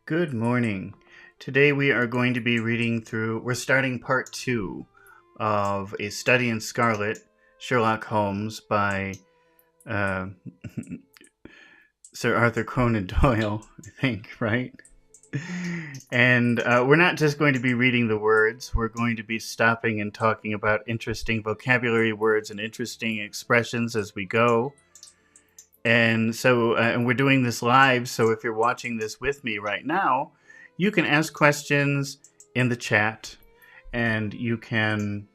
Good morning. Today we are going to be we're starting part 2 of A Study in Scarlet, Sherlock Holmes by uh, Sir Arthur Conan Doyle, I think, right? And we're not just going to be reading the words, we're going to be stopping and talking about interesting vocabulary words and interesting expressions as we go. And so and we're doing this live, so if you're watching this with me right now, you can ask questions in the chat, and you can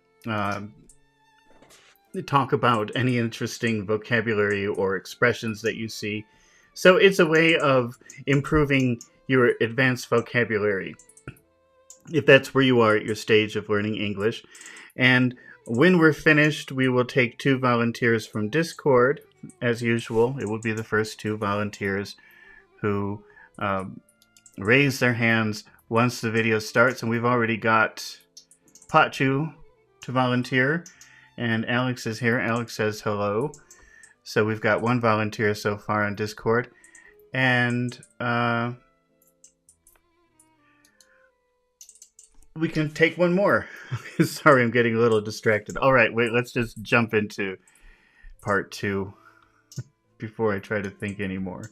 talk about any interesting vocabulary or expressions that you see. So it's a way of improving your advanced vocabulary, if that's where you are at your stage of learning English. And when we're finished, we will take 2 volunteers from Discord. As usual, it will be the first 2 volunteers who raise their hands once the video starts. And we've already got Pachu to volunteer, and Alex is here. Alex says hello. So we've got 1 volunteer so far on Discord. And we can take 1 more. Sorry, I'm getting a little distracted. All right, wait, let's just jump into part 2 before I try to think anymore.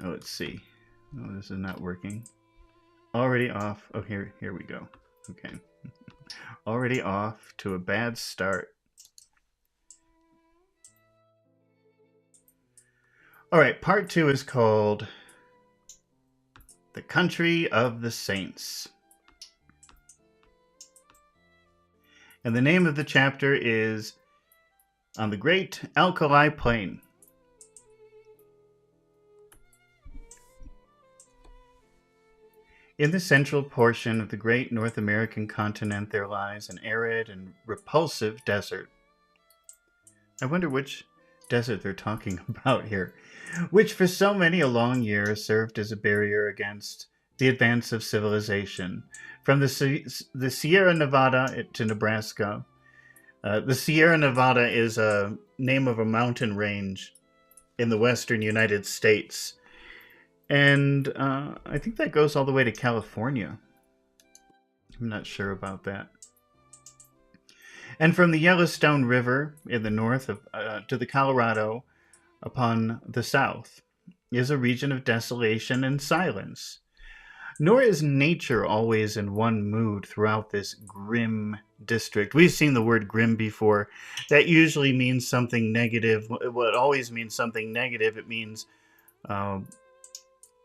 Oh, let's see. Oh, this is not working. Already off. Oh, here we go. Okay. Already off to a bad start. All right, part 2 is called The Country of the Saints. And the name of the chapter is On the Great Alkali Plain. In the central portion of the great North American continent, there lies an arid and repulsive desert. I wonder which desert they're talking about here, which for so many a long year served as a barrier against the advance of civilization. From the Sierra Nevada to Nebraska. The Sierra Nevada is a name of a mountain range in the western United States. And I think that goes all the way to California. I'm not sure about that. And from the Yellowstone River in the north to the Colorado upon the south is a region of desolation and silence. Nor is nature always in one mood throughout this grim district. We've seen the word grim before. That usually means something negative. Well, it always means something negative. It means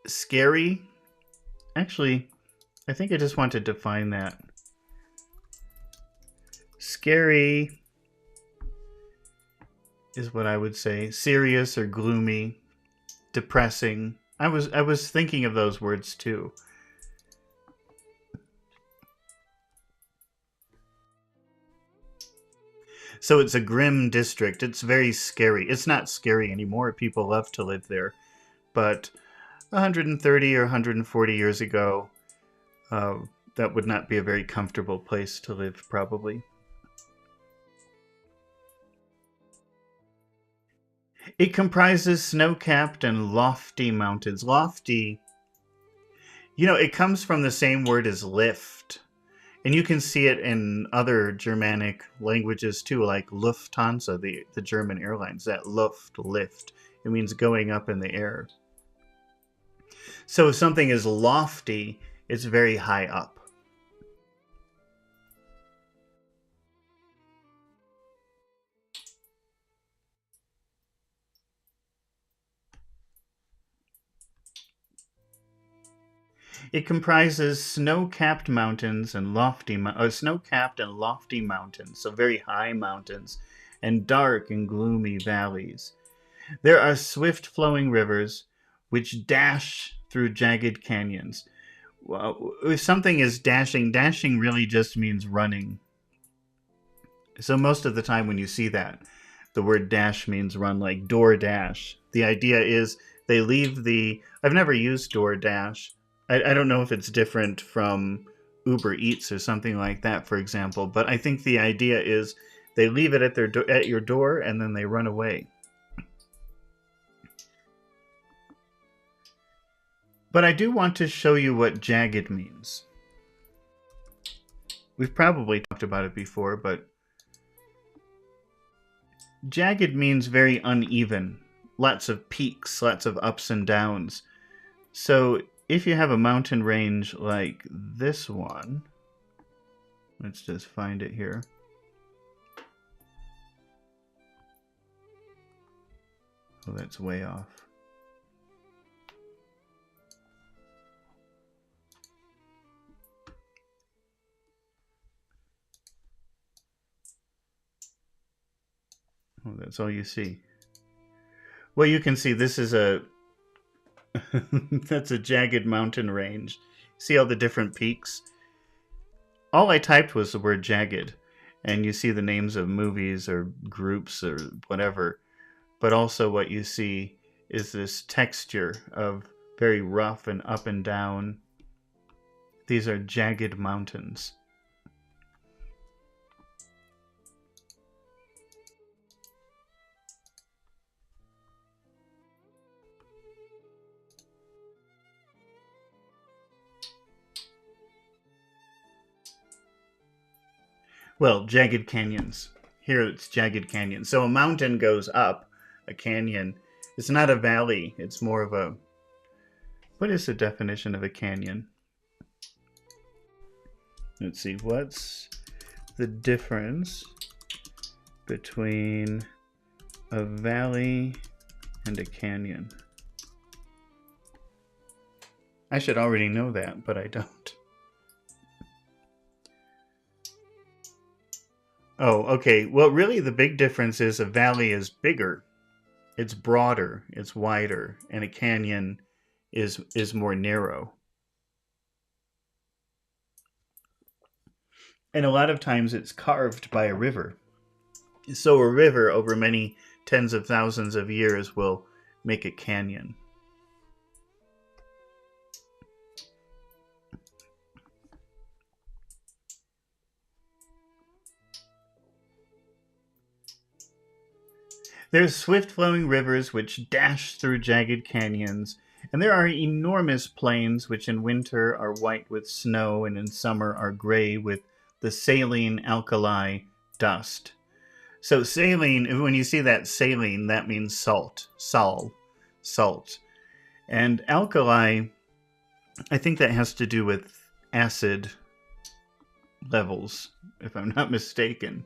scary. Actually, I think I just want to define that. Scary is what I would say. Serious or gloomy, depressing. I was thinking of those words too. So it's a grim district. It's very scary. It's not scary anymore. People love to live there. But 130 or 140 years ago, that would not be a very comfortable place to live, probably. It comprises snow-capped and lofty mountains. Lofty, it comes from the same word as lift. And you can see it in other Germanic languages too, like Lufthansa, the German airlines. That lift. It means going up in the air. So if something is lofty, it's very high up. It comprises snow-capped mountains and lofty mountains, so very high mountains, and dark and gloomy valleys. There are swift-flowing rivers which dash through jagged canyons. Well, if something is dashing really just means running. So most of the time when you see that, the word dash means run, like DoorDash. The idea is they leave I've never used DoorDash. I don't know if it's different from Uber Eats or something like that, for example, but I think the idea is they leave it at your door and then they run away. But I do want to show you what jagged means. We've probably talked about it before, but jagged means very uneven. Lots of peaks, lots of ups and downs. So if you have a mountain range like this one, let's just find it here. Oh, that's way off. Oh, that's all you see. Well, you can see this is a that's a jagged mountain range. See all the different peaks? All I typed was the word jagged, and you see the names of movies or groups or whatever. But also what you see is this texture of very rough and up and down. These are jagged mountains. Well, jagged canyons. Here it's jagged canyons. So a mountain goes up, a canyon. It's not a valley. It's more of a... What is the definition of a canyon? Let's see. What's the difference between a valley and a canyon? I should already know that, but I don't. Oh, okay. Well, really the big difference is a valley is bigger. It's broader, it's wider, and a canyon is more narrow. And a lot of times it's carved by a river. So a river over many tens of thousands of years will make a canyon. There's swift-flowing rivers which dash through jagged canyons, and there are enormous plains which in winter are white with snow and in summer are gray with the saline alkali dust. So saline, when you see that saline, that means salt. Salt. And alkali, I think that has to do with acid levels, if I'm not mistaken.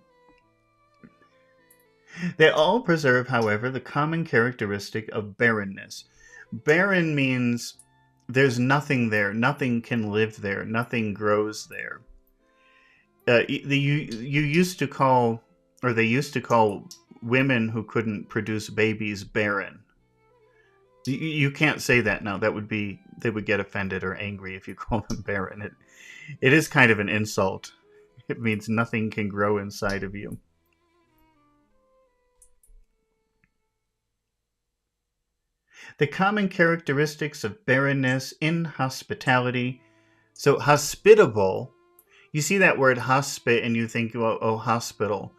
They all preserve, however, the common characteristic of barrenness. Barren means there's nothing there. Nothing can live there. Nothing grows there. They used to call women who couldn't produce babies barren. You can't say that now. They would get offended or angry if you call them barren. It is kind of an insult. It means nothing can grow inside of you. The common characteristics of barrenness, inhospitality. So hospitable, you see that word hospit and you think, oh, hospital.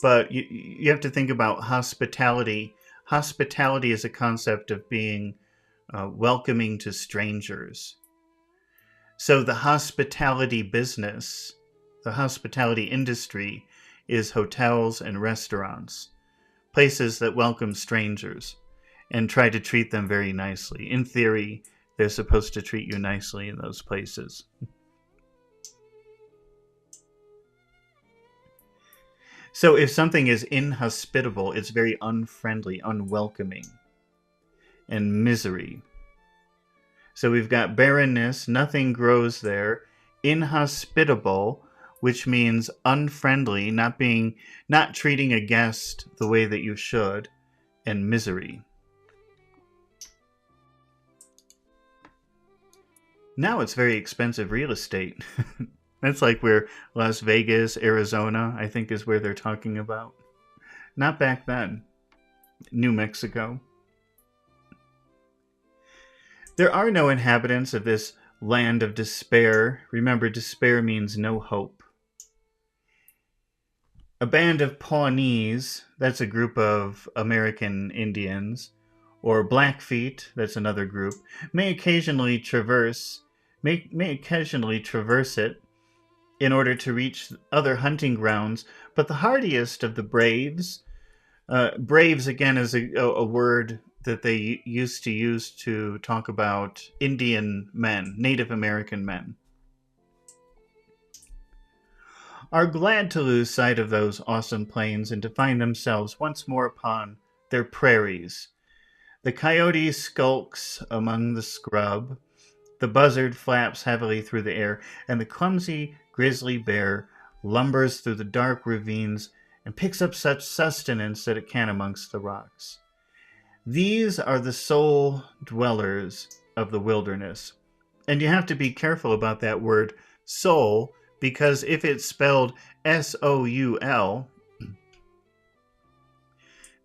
But you have to think about hospitality. Hospitality is a concept of being welcoming to strangers. So the hospitality business, the hospitality industry is hotels and restaurants, places that welcome strangers and try to treat them very nicely. In theory, they're supposed to treat you nicely in those places. So if something is inhospitable, it's very unfriendly, unwelcoming, and misery. So we've got barrenness, nothing grows there. Inhospitable, which means unfriendly, not treating a guest the way that you should, and misery. Now it's very expensive real estate. That's like where Las Vegas, Arizona, I think is where they're talking about. Not back then. New Mexico. There are no inhabitants of this land of despair. Remember, despair means no hope. A band of Pawnees, that's a group of American Indians, or Blackfeet, that's another group, may occasionally traverse it in order to reach other hunting grounds, but the hardiest of the braves, braves again is a word that they used to use to talk about Indian men, Native American men, are glad to lose sight of those awesome plains and to find themselves once more upon their prairies. The coyote skulks among the scrub, the buzzard flaps heavily through the air, and the clumsy grizzly bear lumbers through the dark ravines and picks up such sustenance that it can amongst the rocks. These are the sole dwellers of the wilderness. And you have to be careful about that word soul, because if it's spelled S-O-U-L,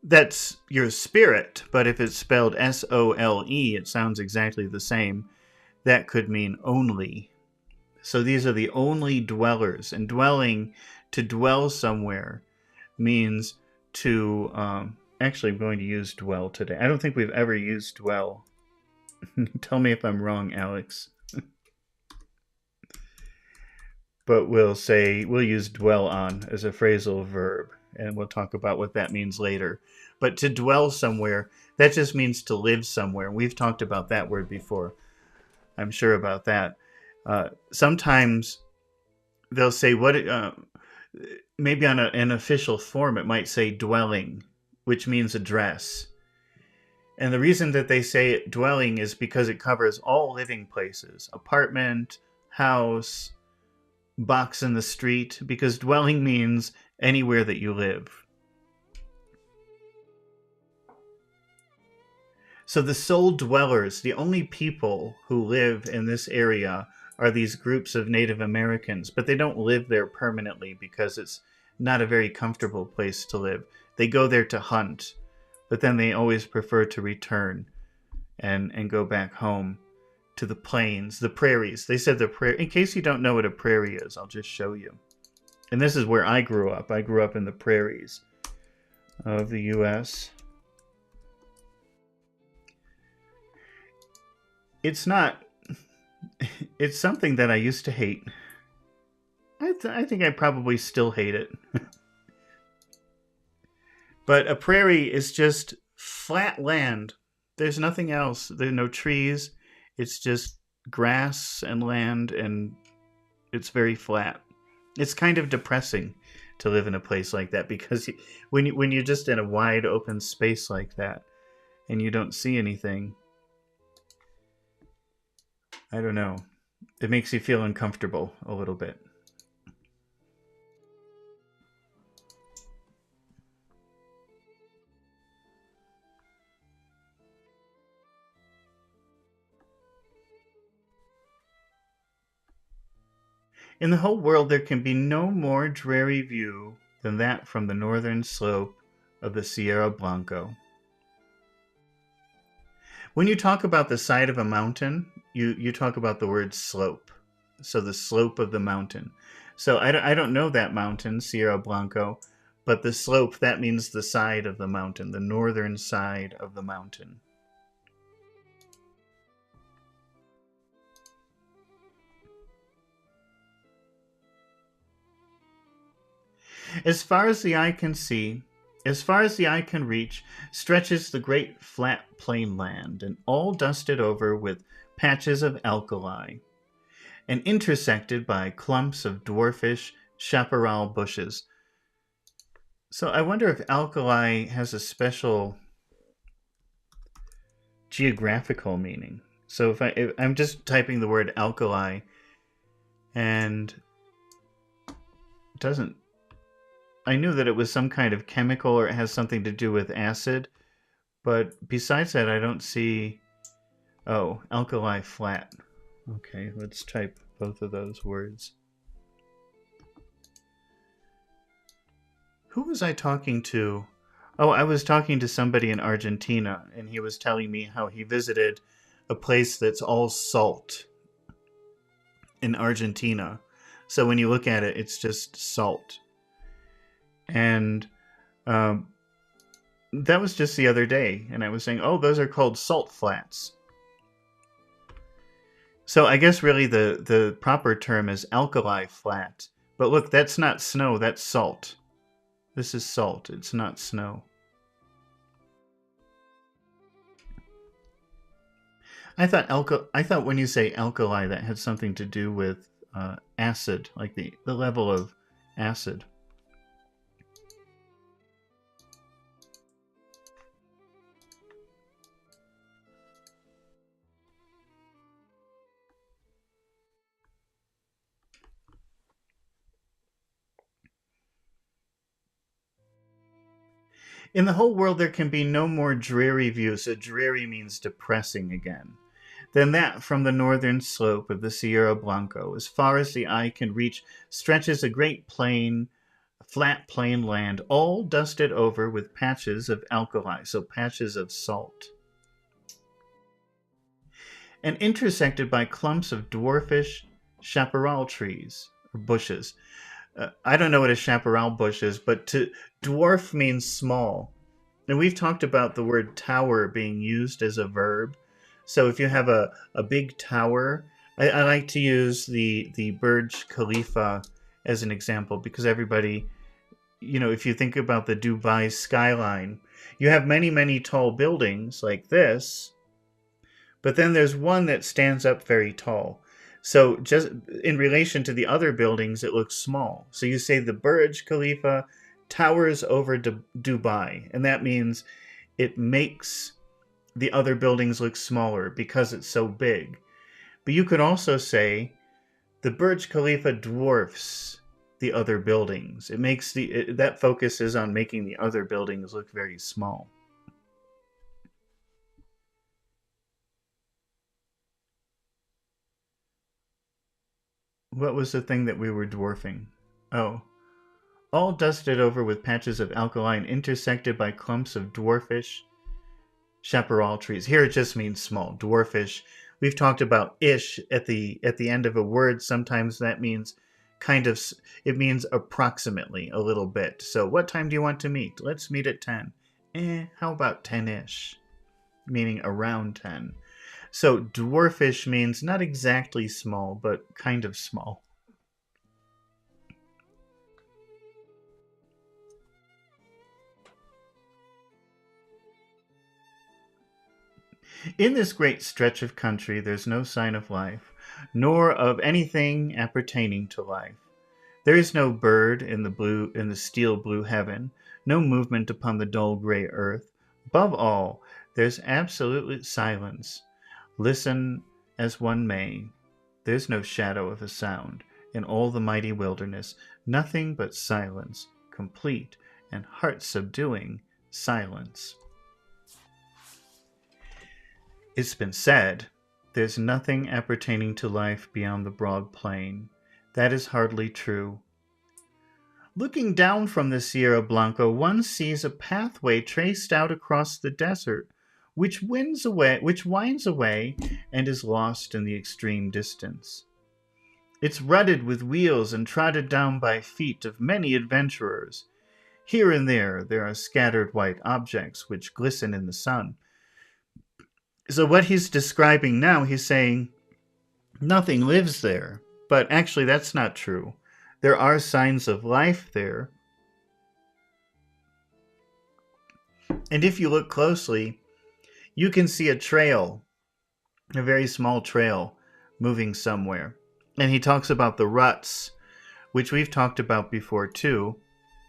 that's your spirit. But if it's spelled S-O-L-E, it sounds exactly the same. That could mean only. So these are the only dwellers. And dwelling, to dwell somewhere, means to... actually, I'm going to use dwell today. I don't think we've ever used dwell. Tell me if I'm wrong, Alex. But we'll use dwell on as a phrasal verb, and we'll talk about what that means later. But to dwell somewhere, that just means to live somewhere. We've talked about that word before. I'm sure about that. Sometimes they'll say, maybe on an official form, it might say dwelling, which means address. And the reason that they say dwelling is because it covers all living places, apartment, house, box in the street, because dwelling means anywhere that you live. So the sole dwellers, the only people who live in this area, are these groups of Native Americans, but they don't live there permanently because it's not a very comfortable place to live. They go there to hunt, but then they always prefer to return and go back home to the plains, the prairies. They said the prairie. In case you don't know what a prairie is, I'll just show you. And this is where I grew up. I grew up in the prairies of the U.S. It's not... It's something that I used to hate. I think I probably still hate it. But a prairie is just flat land. There's nothing else. There are no trees. It's just grass and land, and it's very flat. It's kind of depressing to live in a place like that, because when you're just in a wide open space like that and you don't see anything, I don't know. It makes you feel uncomfortable a little bit. In the whole world, there can be no more dreary view than that from the northern slope of the Sierra Blanco. When you talk about the side of a mountain, you talk about the word slope. So the slope of the mountain. So I don't know that mountain, Sierra Blanco, but the slope, that means the side of the mountain, the northern side of the mountain. As far as the eye can see, as far as the eye can reach, stretches the great flat plain land, and all dusted over with patches of alkali, and intersected by clumps of dwarfish chaparral bushes. So I wonder if alkali has a special geographical meaning. So if I'm just typing the word alkali, and it doesn't... I knew that it was some kind of chemical, or it has something to do with acid, but besides that, I don't see... Oh, alkali flat. Okay, let's type both of those words. Who was I talking to? Oh, I was talking to somebody in Argentina, and he was telling me how he visited a place that's all salt in Argentina. So when you look at it, it's just salt. And That was just the other day, and I was saying, oh, those are called salt flats. So I guess really the proper term is alkali flat. But look, that's not snow, that's salt. This is salt, it's not snow. I thought when you say alkali, that had something to do with acid, like the level of acid. In the whole world, there can be no more dreary view. So dreary means depressing again. Than that from the northern slope of the Sierra Blanco, as far as the eye can reach, stretches a great plain, flat plain land, all dusted over with patches of alkali, so patches of salt, and intersected by clumps of dwarfish chaparral trees or bushes. I don't know what a chaparral bush is, but to dwarf means small. And we've talked about the word tower being used as a verb. So if you have a big tower, I like to use the Burj Khalifa as an example because everybody, if you think about the Dubai skyline, you have many, many tall buildings like this, but then there's one that stands up very tall. So just in relation to the other buildings, it looks small. So you say the Burj Khalifa towers over Dubai, and that means it makes the other buildings look smaller because it's so big. But you could also say the Burj Khalifa dwarfs the other buildings. That focuses on making the other buildings look very small. What was the thing that we were dwarfing? Oh. All dusted over with patches of alkali and intersected by clumps of dwarfish chaparral trees. Here it just means small, dwarfish. We've talked about ish at the end of a word. Sometimes that means it means approximately a little bit. So what time do you want to meet? Let's meet at 10. How about 10-ish? Meaning around 10. So dwarfish means not exactly small, but kind of small. In this great stretch of country there's no sign of life, nor of anything appertaining to life. There is no bird in the steel blue heaven, no movement upon the dull gray earth. Above all, there's absolute silence. Listen as one may, there's no shadow of a sound in all the mighty wilderness, nothing but silence, complete and heart-subduing silence. It's been said, there's nothing appertaining to life beyond the broad plain. That is hardly true. Looking down from the Sierra Blanco, one sees a pathway traced out across the desert, which winds away and is lost in the extreme distance. It's rutted with wheels and trodden down by feet of many adventurers. Here and there are scattered white objects which glisten in the sun. So what he's describing now, he's saying nothing lives there. But actually that's not true. There are signs of life there. And if you look closely, you can see a trail, a very small trail, moving somewhere. And he talks about the ruts, which we've talked about before too.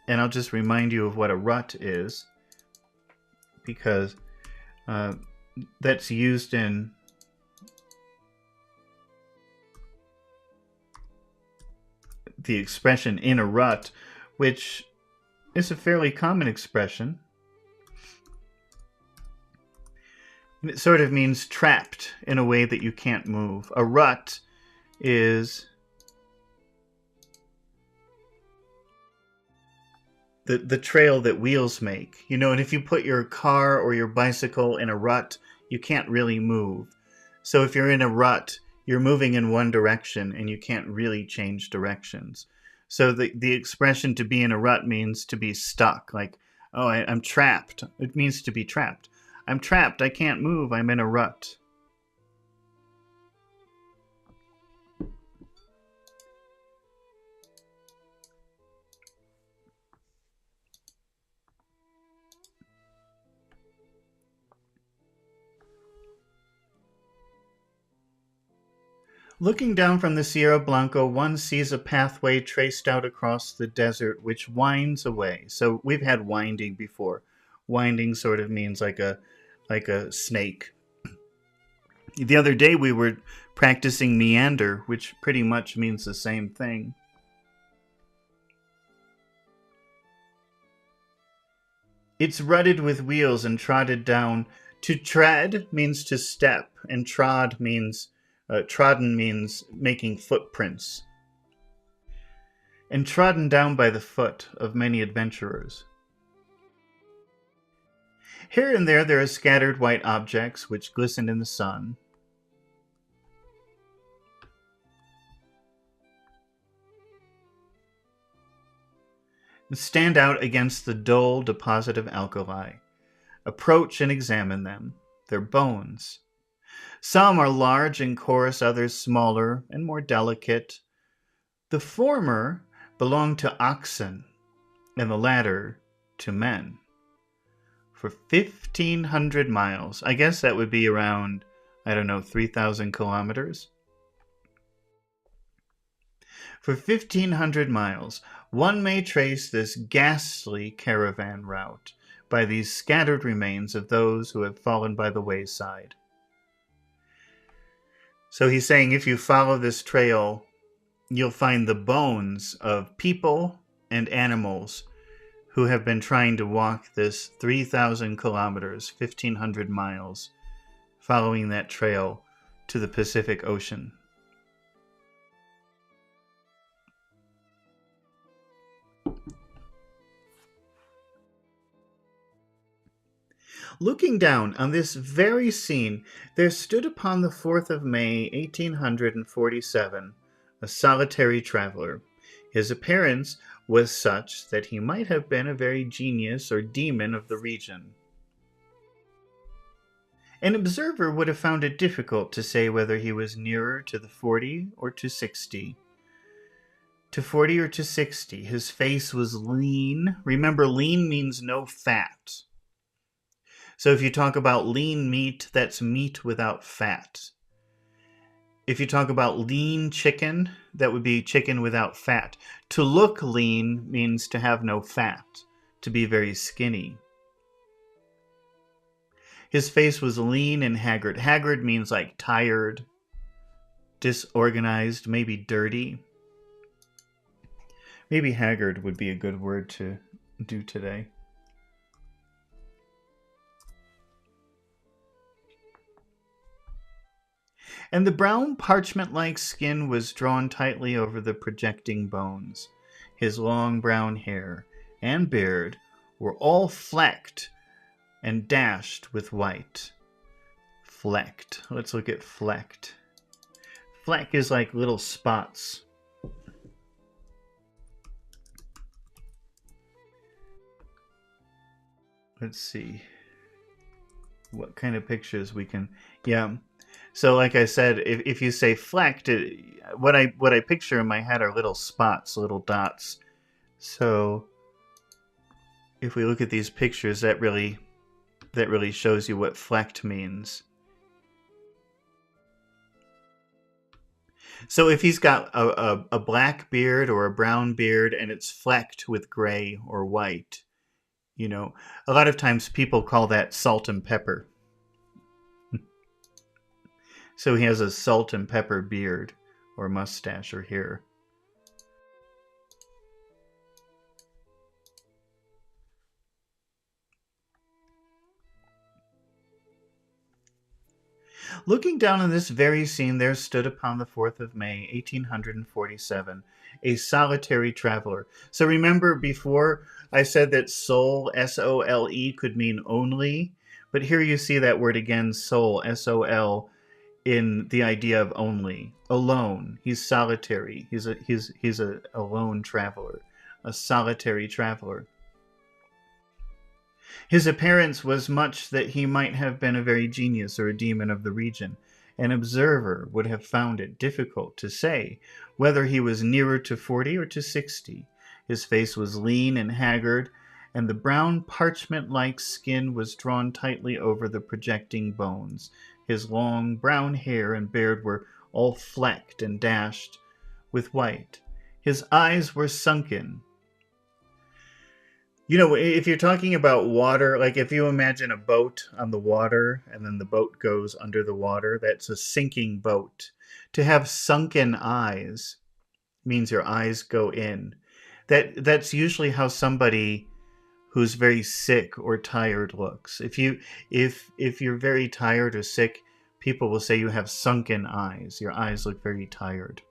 And I'll just remind you of what a rut is, because that's used in the expression in a rut, which is a fairly common expression. It sort of means trapped in a way that you can't move. A rut is the trail that wheels make. And if you put your car or your bicycle in a rut, you can't really move. So if you're in a rut, you're moving in one direction and you can't really change directions. So the expression to be in a rut means to be stuck. Like, Oh, I'm trapped. It means to be trapped. I'm trapped. I can't move. I'm in a rut. Looking down from the Sierra Blanco, one sees a pathway traced out across the desert which winds away. So we've had winding before. Winding sort of means like a snake. The other day we were practicing meander, which pretty much means the same thing. It's rutted with wheels and trodden down. To tread means to step, and trodden means making footprints. And trodden down by the foot of many adventurers. Here and there are scattered white objects which glisten in the sun. And stand out against the dull deposit of alkali. Approach and examine them. They're bones. Some are large and coarse, others smaller and more delicate. The former belong to oxen, and the latter to men. For 1,500 miles, I guess that would be around, 3,000 kilometers. For 1,500 miles, one may trace this ghastly caravan route by these scattered remains of those who have fallen by the wayside. So he's saying if you follow this trail, you'll find the bones of people and animals who have been trying to walk this 3,000 kilometers, 1,500 miles, following that trail to the Pacific Ocean. Looking down on this very scene, there stood upon the 4th of May, 1847, a solitary traveler. His appearance was such that he might have been a very genius or demon of the region. An observer would have found it difficult to say whether he was nearer to the 40 or to 60. To 40 or to 60, his face was lean. Remember, lean means no fat. So if you talk about lean meat, that's meat without fat. If you talk about lean chicken, that would be chicken without fat. To look lean means to have no fat, to be very skinny. His face was lean and haggard. Haggard means like tired, disorganized, maybe dirty. Maybe haggard would be a good word to do today. And the brown parchment-like skin was drawn tightly over the projecting bones. His long brown hair and beard were all flecked and dashed with white. Flecked. Let's look at flecked. Fleck is like little spots. Let's see what kind of pictures we can... Yeah. So like I said, if you say flecked, what I picture in my head are little spots, little dots. So if we look at these pictures, that really shows you what flecked means. So if he's got a black beard or a brown beard and it's flecked with gray or white, a lot of times people call that salt and pepper. So he has a salt and pepper beard or mustache or hair. Looking down on this very scene, there stood upon the 4th of May, 1847, a solitary traveler. So remember before I said that soul, S-O-L-E, could mean only, but here you see that word again, soul, S-O-L, in the idea of only, alone. He's solitary. He's a lone traveler, a solitary traveler. His appearance was much that he might have been a very genius or a demon of the region. An observer would have found it difficult to say whether he was nearer to 40 or to 60. His face was lean and haggard, and the brown parchment-like skin was drawn tightly over the projecting bones. His long brown hair and beard were all flecked and dashed with white. His eyes were sunken. You know, if you're talking about water, like if you imagine a boat on the water and then the boat goes under the water, that's a sinking boat. To have sunken eyes means your eyes go in. That's usually how somebody who's very sick or tired looks. If you're very tired or sick, people will say you have sunken eyes. Your eyes look very tired.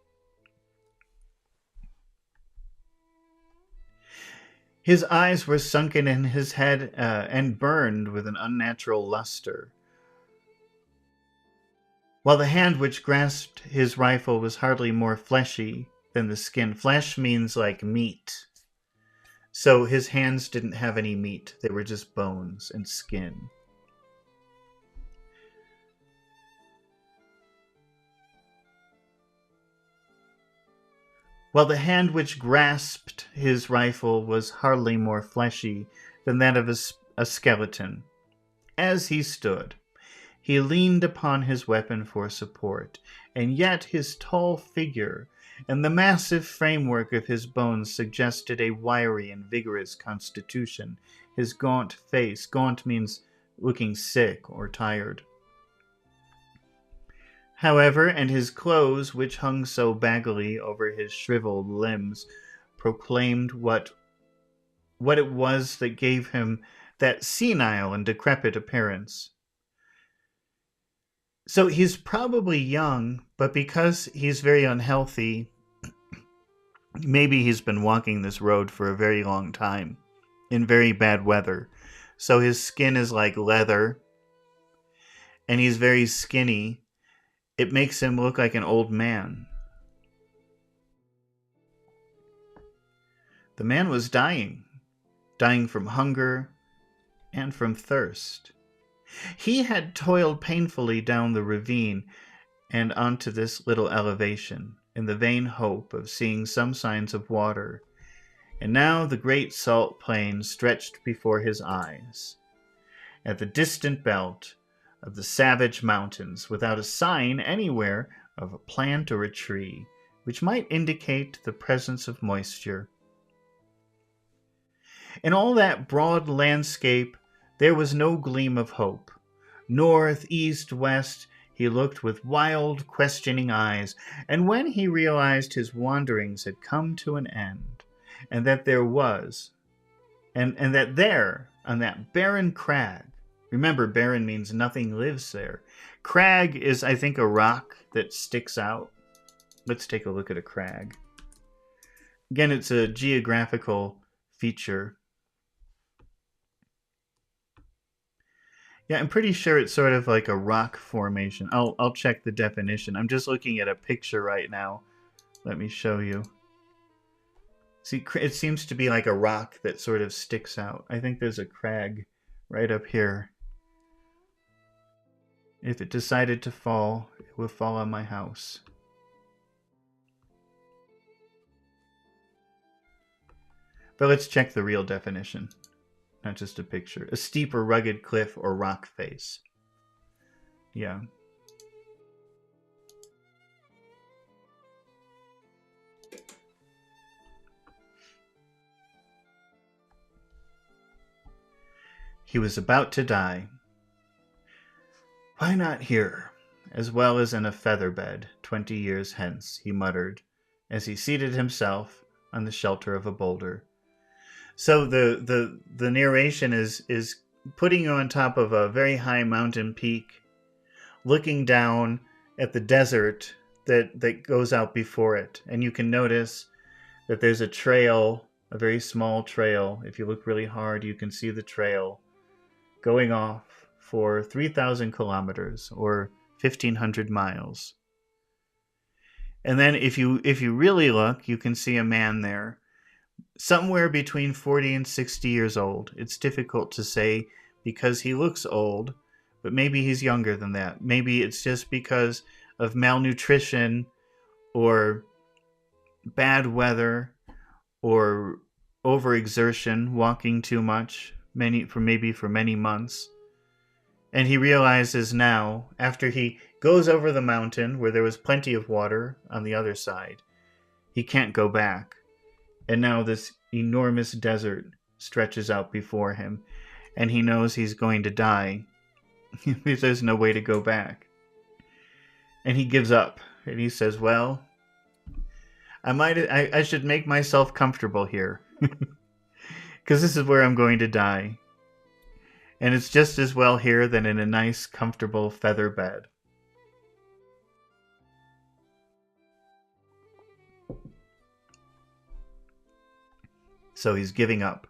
His eyes were sunken in his head and burned with an unnatural luster, while the hand which grasped his rifle was hardly more fleshy than the skin. Flesh means like meat. So his hands didn't have any meat. They were just bones and skin. While the hand which grasped his rifle was hardly more fleshy than that of a skeleton. As he stood, he leaned upon his weapon for support, and yet his tall figure and the massive framework of his bones suggested a wiry and vigorous constitution. His gaunt face — gaunt means looking sick or tired, however, and his clothes, which hung so baggily over his shriveled limbs, proclaimed what it was that gave him that senile and decrepit appearance. So he's probably young, but because he's very unhealthy, maybe he's been walking this road for a very long time in very bad weather. So his skin is like leather, and he's very skinny. It makes him look like an old man. The man was dying from hunger and from thirst. He had toiled painfully down the ravine and onto this little elevation in the vain hope of seeing some signs of water, and now the great salt plain stretched before his eyes, at the distant belt of the savage mountains, without a sign anywhere of a plant or a tree which might indicate the presence of moisture. In all that broad landscape there was no gleam of hope. North, east, west, he looked with wild, questioning eyes, and when he realized his wanderings had come to an end, and that there was, and that there, on that barren crag — remember, barren means nothing lives there. Crag is, I think, a rock that sticks out. Let's take a look at a crag. Again, it's a geographical feature. Yeah, I'm pretty sure it's sort of like a rock formation. I'll check the definition. I'm just looking at a picture right now. Let me show you. See, it seems to be like a rock that sort of sticks out. I think there's a crag right up here. If it decided to fall, it would fall on my house. But let's check the real definition. Not just a picture. A steep or rugged cliff or rock face. Yeah. He was about to die. Why not here, as well as in a feather bed 20 years hence, he muttered, as he seated himself on the shelter of a boulder. So the narration is putting you on top of a very high mountain peak, looking down at the desert that goes out before it. And you can notice that there's a trail, a very small trail. If you look really hard, you can see the trail going off for 3,000 kilometers or 1,500 miles. And then if you really look, you can see a man there. Somewhere between 40 and 60 years old. It's difficult to say because he looks old, but maybe he's younger than that. Maybe it's just because of malnutrition or bad weather or overexertion, walking too much, maybe for many months. And he realizes now, after he goes over the mountain where there was plenty of water on the other side, he can't go back. And now this enormous desert stretches out before him, and he knows he's going to die. There's no way to go back. And he gives up, and he says, well, I should make myself comfortable here, because this is where I'm going to die. And it's just as well here than in a nice, comfortable feather bed. So he's giving up.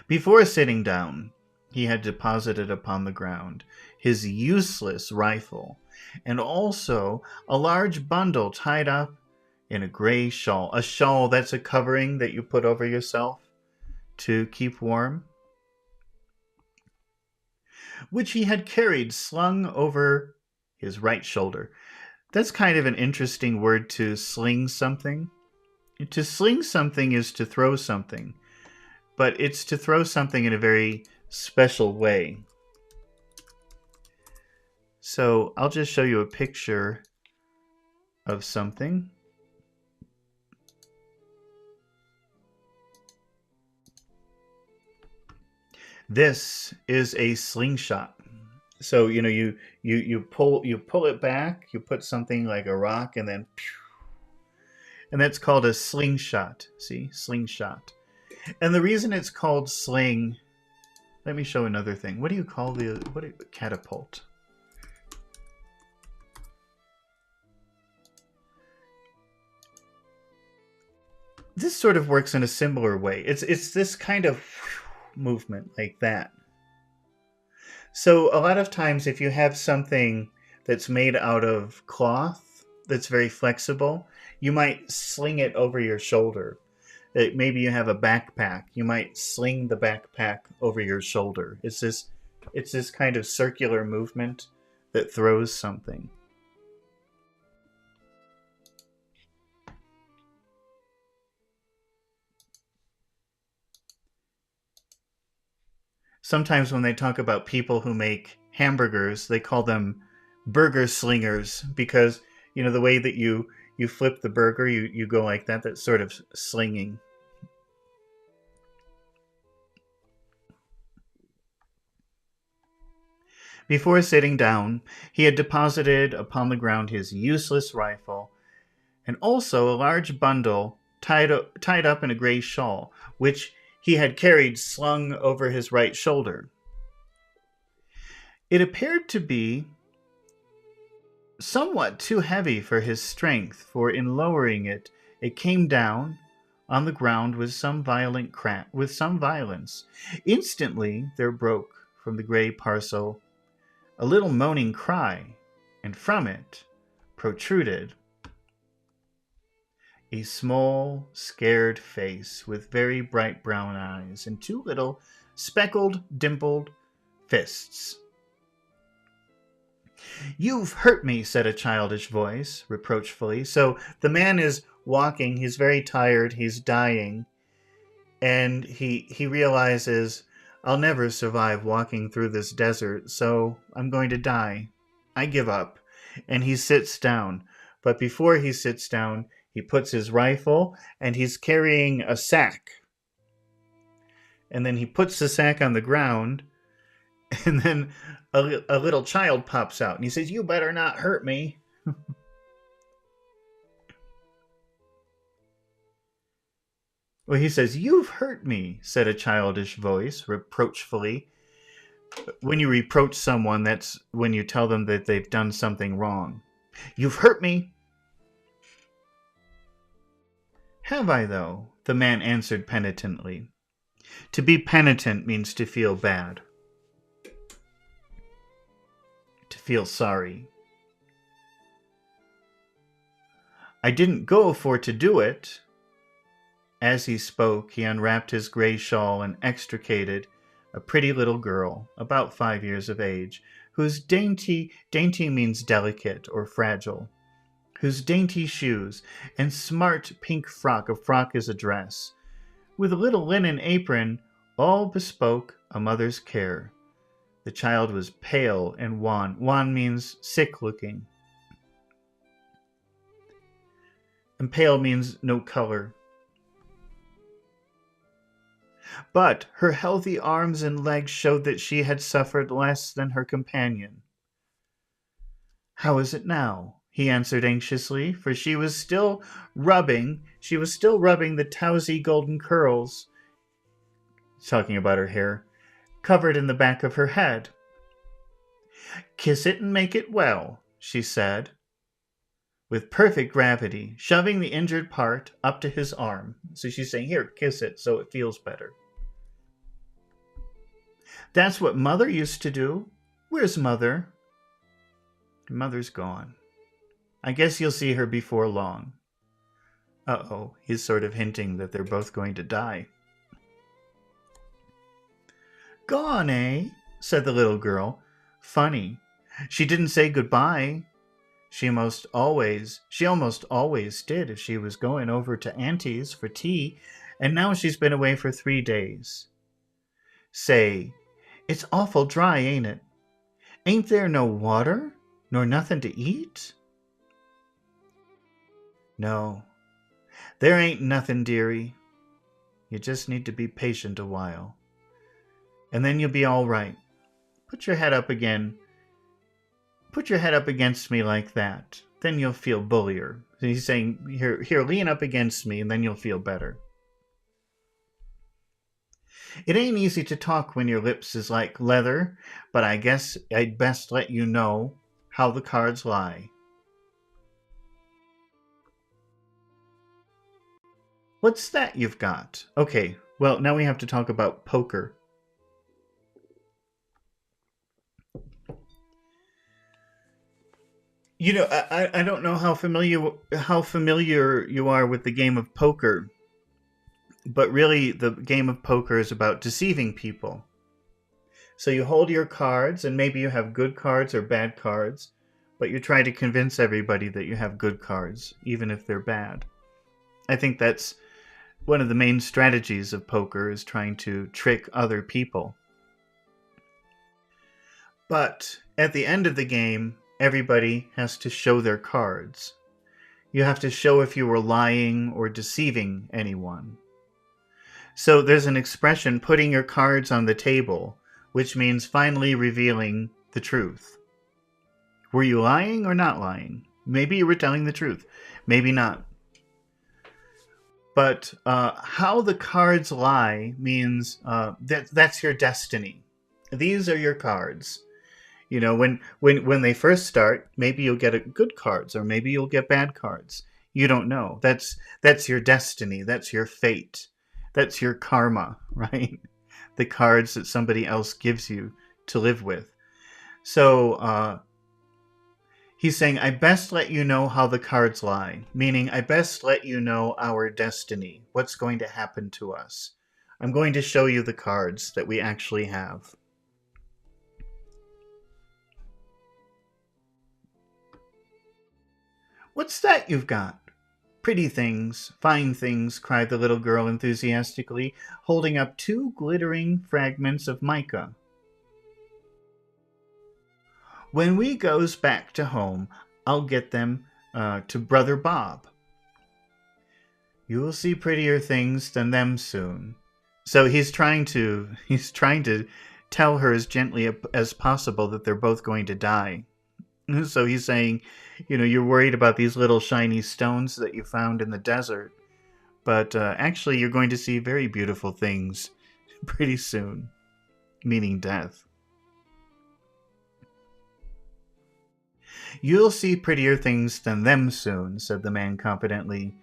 Before sitting down, he had deposited upon the ground his useless rifle, and also a large bundle tied up in a gray shawl. A shawl, that's a covering that you put over yourself to keep warm, which he had carried slung over his right shoulder. That's kind of an interesting word, to sling something. To sling something is to throw something, but it's to throw something in a very special way. So I'll just show you a picture of something. This is a slingshot. So you pull it back, you put something like a rock, and then and that's called a slingshot. See, slingshot. And the reason it's called sling, let me show another thing. What do you call catapult? This sort of works in a similar way. It's this kind of movement like that. So a lot of times if you have something that's made out of cloth that's very flexible, you might sling it over your shoulder. Maybe you have a backpack. You might sling the backpack over your shoulder. It's this kind of circular movement that throws something. Sometimes when they talk about people who make hamburgers, they call them burger slingers, because the way that you flip the burger, you go like that. That's sort of slinging. Before sitting down, he had deposited upon the ground his useless rifle, and also a large bundle tied up in a gray shawl, which he had carried slung over his right shoulder. It appeared to be somewhat too heavy for his strength, for in lowering it, it came down on the ground with some violence. Instantly there broke from the gray parcel a little moaning cry, and from it protruded a small, scared face with very bright brown eyes and two little speckled, dimpled fists. "You've hurt me," said a childish voice, reproachfully. So the man is walking, he's very tired, he's dying, and he realizes, I'll never survive walking through this desert, so I'm going to die. I give up. And he sits down. But before he sits down, he puts his rifle, and he's carrying a sack. And then he puts the sack on the ground, and then a little child pops out, and he says, "You better not hurt me." Well, he says, "You've hurt me," said a childish voice, reproachfully. When you reproach someone, that's when you tell them that they've done something wrong. "You've hurt me." "Have I, though?" the man answered penitently. To be penitent means to feel bad, to feel sorry. "I didn't go for to do it." As he spoke, he unwrapped his gray shawl and extricated a pretty little girl, about 5 years of age, whose dainty means delicate or fragile, whose dainty shoes and smart pink frock, a frock is a dress, with a little linen apron, all bespoke a mother's care. The child was pale and wan. Wan means sick-looking. And pale means no color. But her healthy arms and legs showed that she had suffered less than her companion. "How is it now?" he answered anxiously, for she was still rubbing the towsy golden curls, talking about her hair, covered in the back of her head. "Kiss it and make it well," she said, with perfect gravity, shoving the injured part up to his arm. So she's saying, "Here, kiss it so it feels better." "That's what Mother used to do." "Where's Mother?" "Mother's gone. I guess you'll see her before long." Uh-oh, he's sort of hinting that they're both going to die. "Gone, eh?" said the little girl. Funny. She didn't say goodbye. She almost always did if she was going over to Auntie's for tea, and now she's been away for 3 days. "Say, it's awful dry, ain't it? Ain't there no water, nor nothing to eat?" "No, there ain't nothing, dearie. You just need to be patient a while. And then you'll be all right. Put your head up again. Put your head up against me like that. Then you'll feel bullier." So he's saying, here, lean up against me, and then you'll feel better. "It ain't easy to talk when your lips is like leather, but I guess I'd best let you know how the cards lie." "What's that you've got?" Okay, well, now we have to talk about poker. You know, I don't know how familiar you are with the game of poker, but really the game of poker is about deceiving people. So you hold your cards, and maybe you have good cards or bad cards, but you try to convince everybody that you have good cards, even if they're bad. I think that's one of the main strategies of poker, is trying to trick other people. But at the end of the game, everybody has to show their cards. You have to show if you were lying or deceiving anyone. So there's an expression, putting your cards on the table, which means finally revealing the truth. Were you lying or not lying? Maybe you were telling the truth. Maybe not. But how the cards lie means that's your destiny. These are your cards. You know, when they first start, maybe you'll get good cards, or maybe you'll get bad cards. You don't know. That's your destiny. That's your fate. That's your karma, right? The cards that somebody else gives you to live with. So he's saying, I best let you know how the cards lie, meaning I best let you know our destiny, what's going to happen to us. I'm going to show you the cards that we actually have. What's that you've got? Pretty things, fine things, cried the little girl enthusiastically, holding up 2 glittering fragments of mica. When we goes back to home, I'll get them to Brother Bob. You'll see prettier things than them soon. So he's trying to tell her as gently as possible that they're both going to die. So he's saying, you know, you're worried about these little shiny stones that you found in the desert, but actually you're going to see very beautiful things pretty soon, meaning death. You'll see prettier things than them soon, said the man confidently.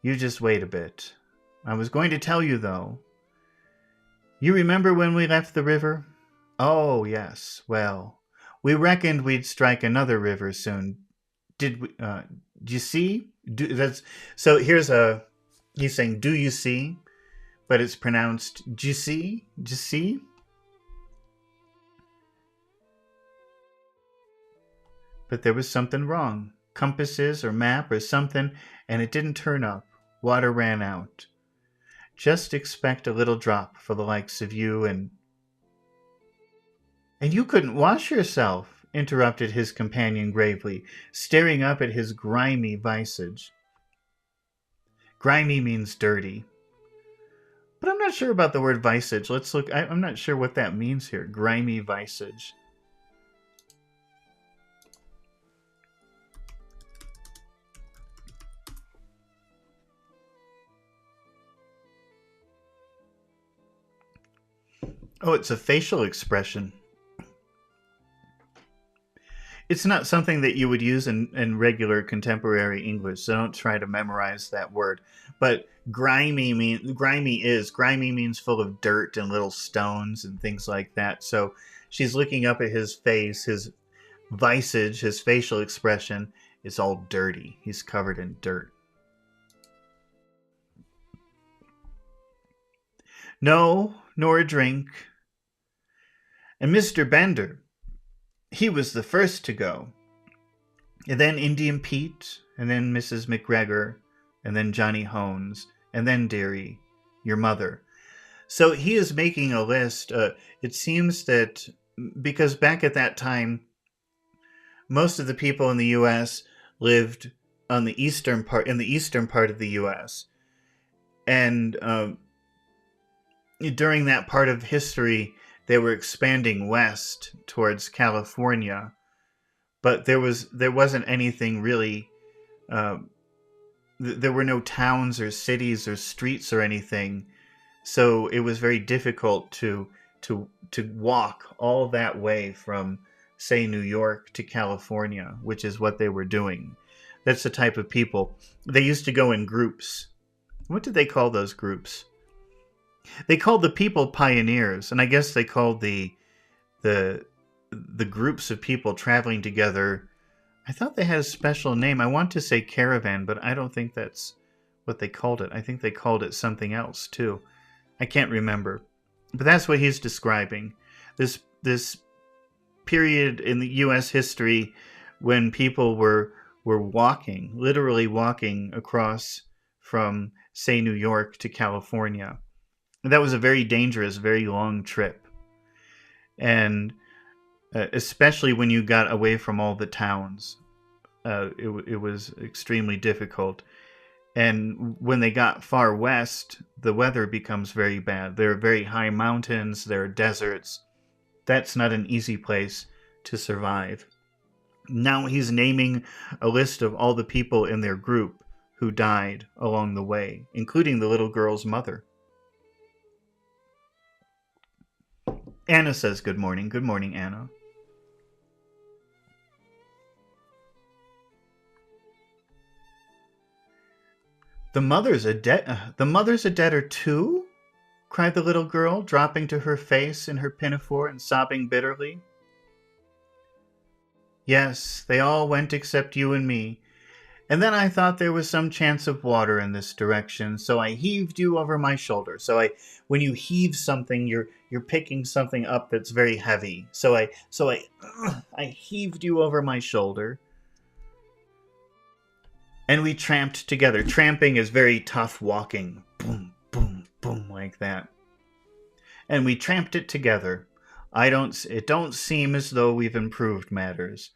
You just wait a bit. I was going to tell you, though. You remember when we left the river? Oh, yes. Well, we reckoned we'd strike another river soon. Did we? Do you see? So here's a He's saying, do you see? But it's pronounced, do you see? Do you see? But there was something wrong. Compasses or map or something, and it didn't turn up. Water ran out. Just expect a little drop for the likes of you and... And you couldn't wash yourself, interrupted his companion gravely, staring up at his grimy visage. Grimy means dirty. But I'm not sure about the word visage. Let's look. I'm not sure what that means here. Grimy visage. Oh, it's a facial expression. It's not something that you would use in regular contemporary English, so don't try to memorize that word. But grimy means full of dirt and little stones and things like that. So she's looking up at his face, his visage, his facial expression is all dirty. He's covered in dirt. No, nor a drink. And Mr. Bender, he was the first to go. And then Indian Pete, and then Mrs. McGregor, and then Johnny Hones, and then Dearie, your mother. So he is making a list. It seems that because back at that time, most of the people in the U.S. lived on the eastern part of the U.S. And during that part of history, they were expanding west towards California, but there wasn't anything really. There were no towns or cities or streets or anything, so it was very difficult to walk all that way from, say, New York to California, which is what they were doing. That's the type of people. They used to go in groups. What did they call those groups? They called the people pioneers, and I guess they called the groups of people traveling together. I thought they had a special name. I want to say caravan, but I don't think that's what they called it. I think they called it something else too. I can't remember. But that's what he's describing. This period in the U.S. history when people were walking, literally walking across from, say, New York to California. That was a very dangerous, very long trip. And especially when you got away from all the towns, it was extremely difficult. And when they got far west, the weather becomes very bad. There are very high mountains, there are deserts. That's not an easy place to survive. Now he's naming a list of all the people in their group who died along the way, including the little girl's mother. Anna says good morning. Good morning, Anna. The mother's a debtor too? Cried the little girl, dropping to her face in her pinafore and sobbing bitterly. Yes, they all went except you and me. And then I thought there was some chance of water in this direction, so I heaved you over my shoulder. When you heave something, you're picking something up that's very heavy. So I heaved you over my shoulder. And we tramped together. Tramping is very tough walking. Boom, boom, boom, like that. And we tramped it together. It don't seem as though we've improved matters.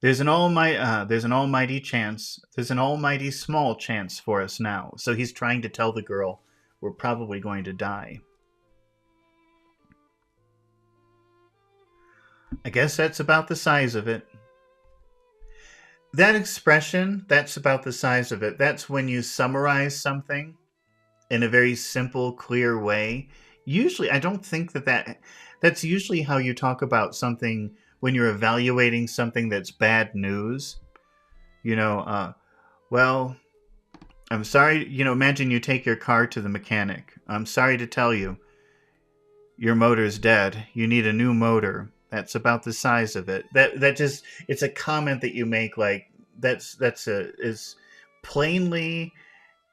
There's an almighty chance. There's an almighty small chance for us now. So he's trying to tell the girl we're probably going to die. I guess that's about the size of it. That expression, that's about the size of it. That's when you summarize something in a very simple, clear way. Usually, I don't think that's usually how you talk about something when you're evaluating something that's bad news. Well, I'm sorry, imagine you take your car to the mechanic. I'm sorry to tell you, your motor's dead. You need a new motor. That's about the size of it. It's a comment that you make, like is plainly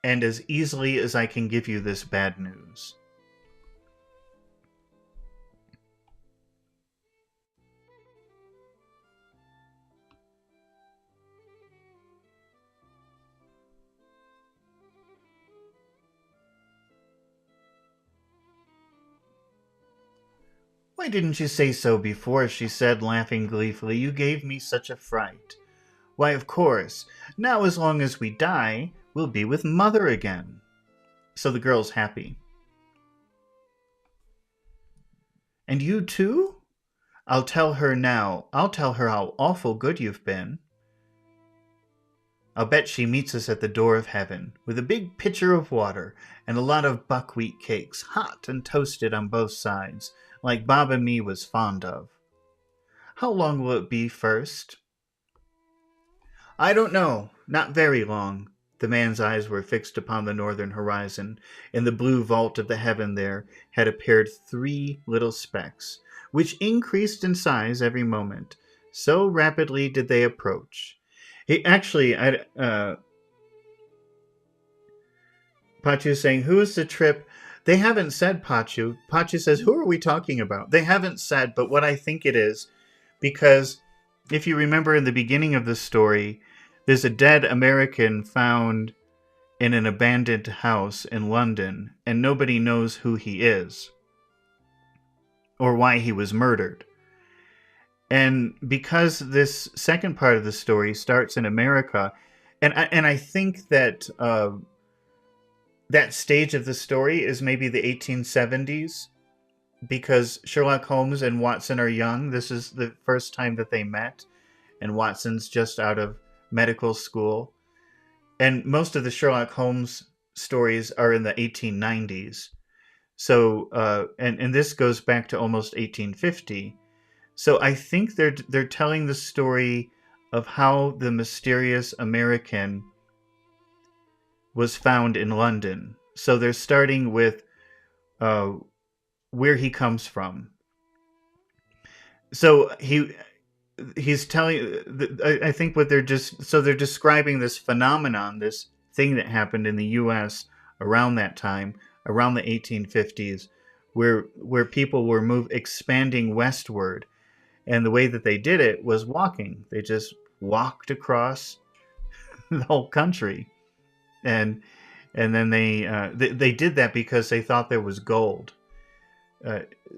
and as easily as I can give you this bad news. Why didn't you say so before? She said, laughing gleefully. You gave me such a fright. Why, of course. Now, as long as we die, we'll be with Mother again. So the girl's happy. And you too? I'll tell her now. I'll tell her how awful good you've been. I'll bet she meets us at the door of heaven, with a big pitcher of water and a lot of buckwheat cakes, hot and toasted on both sides, like Bob and me was fond of. How long will it be first? I don't know. Not very long. The man's eyes were fixed upon the northern horizon. In the blue vault of the heaven there had appeared 3 little specks, which increased in size every moment. So rapidly did they approach. Pachu's saying, who is the trip? They haven't said, Pachu. Pachu says, who are we talking about? They haven't said, but what I think it is, because if you remember in the beginning of the story, there's a dead American found in an abandoned house in London, and nobody knows who he is or why he was murdered. And because this second part of the story starts in America, and I think that that stage of the story is maybe the 1870s, because Sherlock Holmes and Watson are young. This is the first time that they met, and Watson's just out of medical school. And most of the Sherlock Holmes stories are in the 1890s. So, and this goes back to almost 1850. So I think they're telling the story of how the mysterious American was found in London. So they're starting with where he comes from. So he's telling. I think what they're describing this phenomenon, this thing that happened in the U.S. around that time, around the 1850s, where people were expanding westward. And the way that they did it was walking. They just walked across the whole country, and then they did that because they thought there was gold.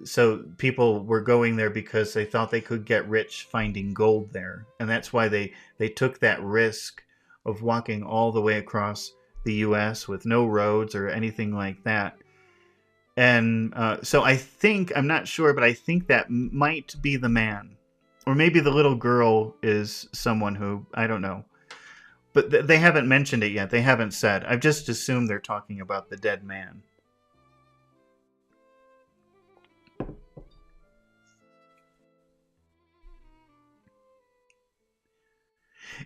So people were going there because they thought they could get rich finding gold there, and that's why they took that risk of walking all the way across the U.S. with no roads or anything like that. And so I think, I'm not sure, but I think that might be the man. Or maybe the little girl is someone who, I don't know. But they haven't mentioned it yet. They haven't said. I've just assumed they're talking about the dead man.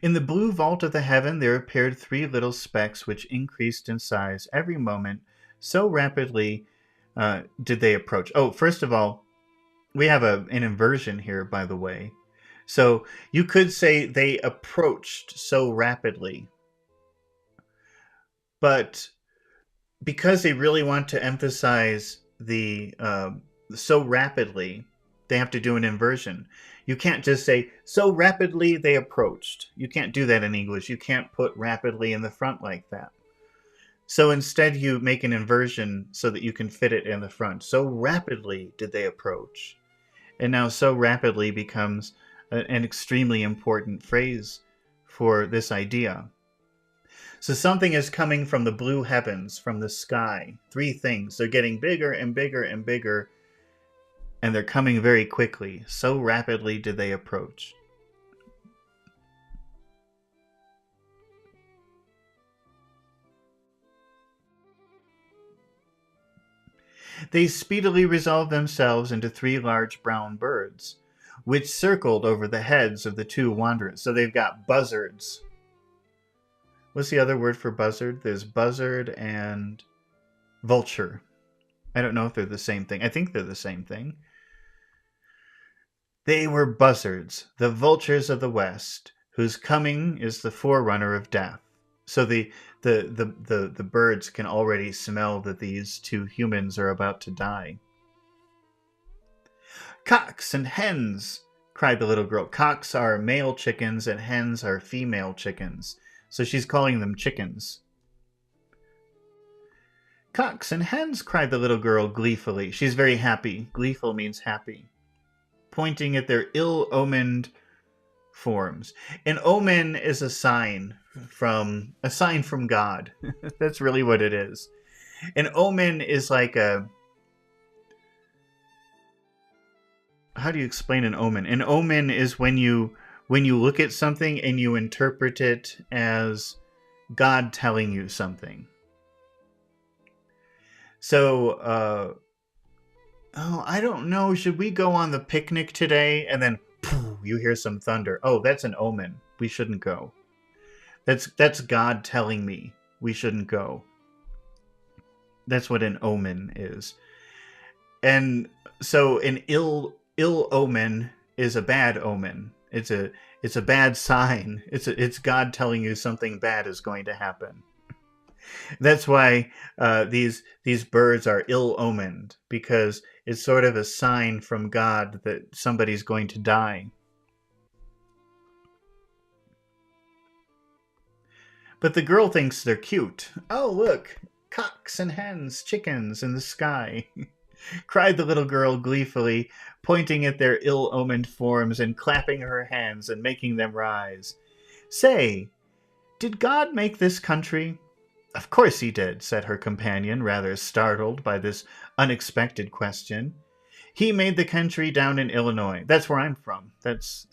In the blue vault of the heaven there appeared 3 little specks which increased in size every moment, so rapidly did they approach. Oh, first of all, we have an inversion here, by the way. So you could say they approached so rapidly. But because they really want to emphasize the so rapidly, they have to do an inversion. You can't just say, so rapidly they approached. You can't do that in English. You can't put rapidly in the front like that. So instead you make an inversion so that you can fit it in the front. So rapidly did they approach. And now so rapidly becomes an extremely important phrase for this idea. So something is coming from the blue heavens, from the sky. 3 things. They're getting bigger and bigger and bigger, and they're coming very quickly. So rapidly did they approach. They speedily resolved themselves into 3 large brown birds, which circled over the heads of the 2 wanderers. So they've got buzzards. What's the other word for buzzard? There's buzzard and vulture. I don't know if they're the same thing. I think they're the same thing. They were buzzards, the vultures of the west, whose coming is the forerunner of death. So the birds can already smell that these two humans are about to die. Cocks and hens, cried the little girl. Cocks are male chickens and hens are female chickens. So she's calling them chickens. Cocks and hens, cried the little girl gleefully. She's very happy. Gleeful means happy. Pointing at their ill-omened forms. An omen is a sign from God. That's really what it is. An omen is like a... How do you explain an omen? An omen is when you look at something and you interpret it as God telling you something. So, I don't know. Should we go on the picnic today? And then poof, you hear some thunder. Oh, that's an omen. We shouldn't go. That's God telling me we shouldn't go. That's what an omen is. And so an ill omen is a bad omen. It's a bad sign. It's God telling you something bad is going to happen. That's why these birds are ill-omened, because it's sort of a sign from God that somebody's going to die. But the girl thinks they're cute. Oh, look, cocks and hens, chickens in the sky, cried the little girl gleefully, pointing at their ill-omened forms and clapping her hands and making them rise. Say, did God make this country? Of course he did, said her companion, rather startled by this unexpected question. He made the country down in Illinois. That's where I'm from. That's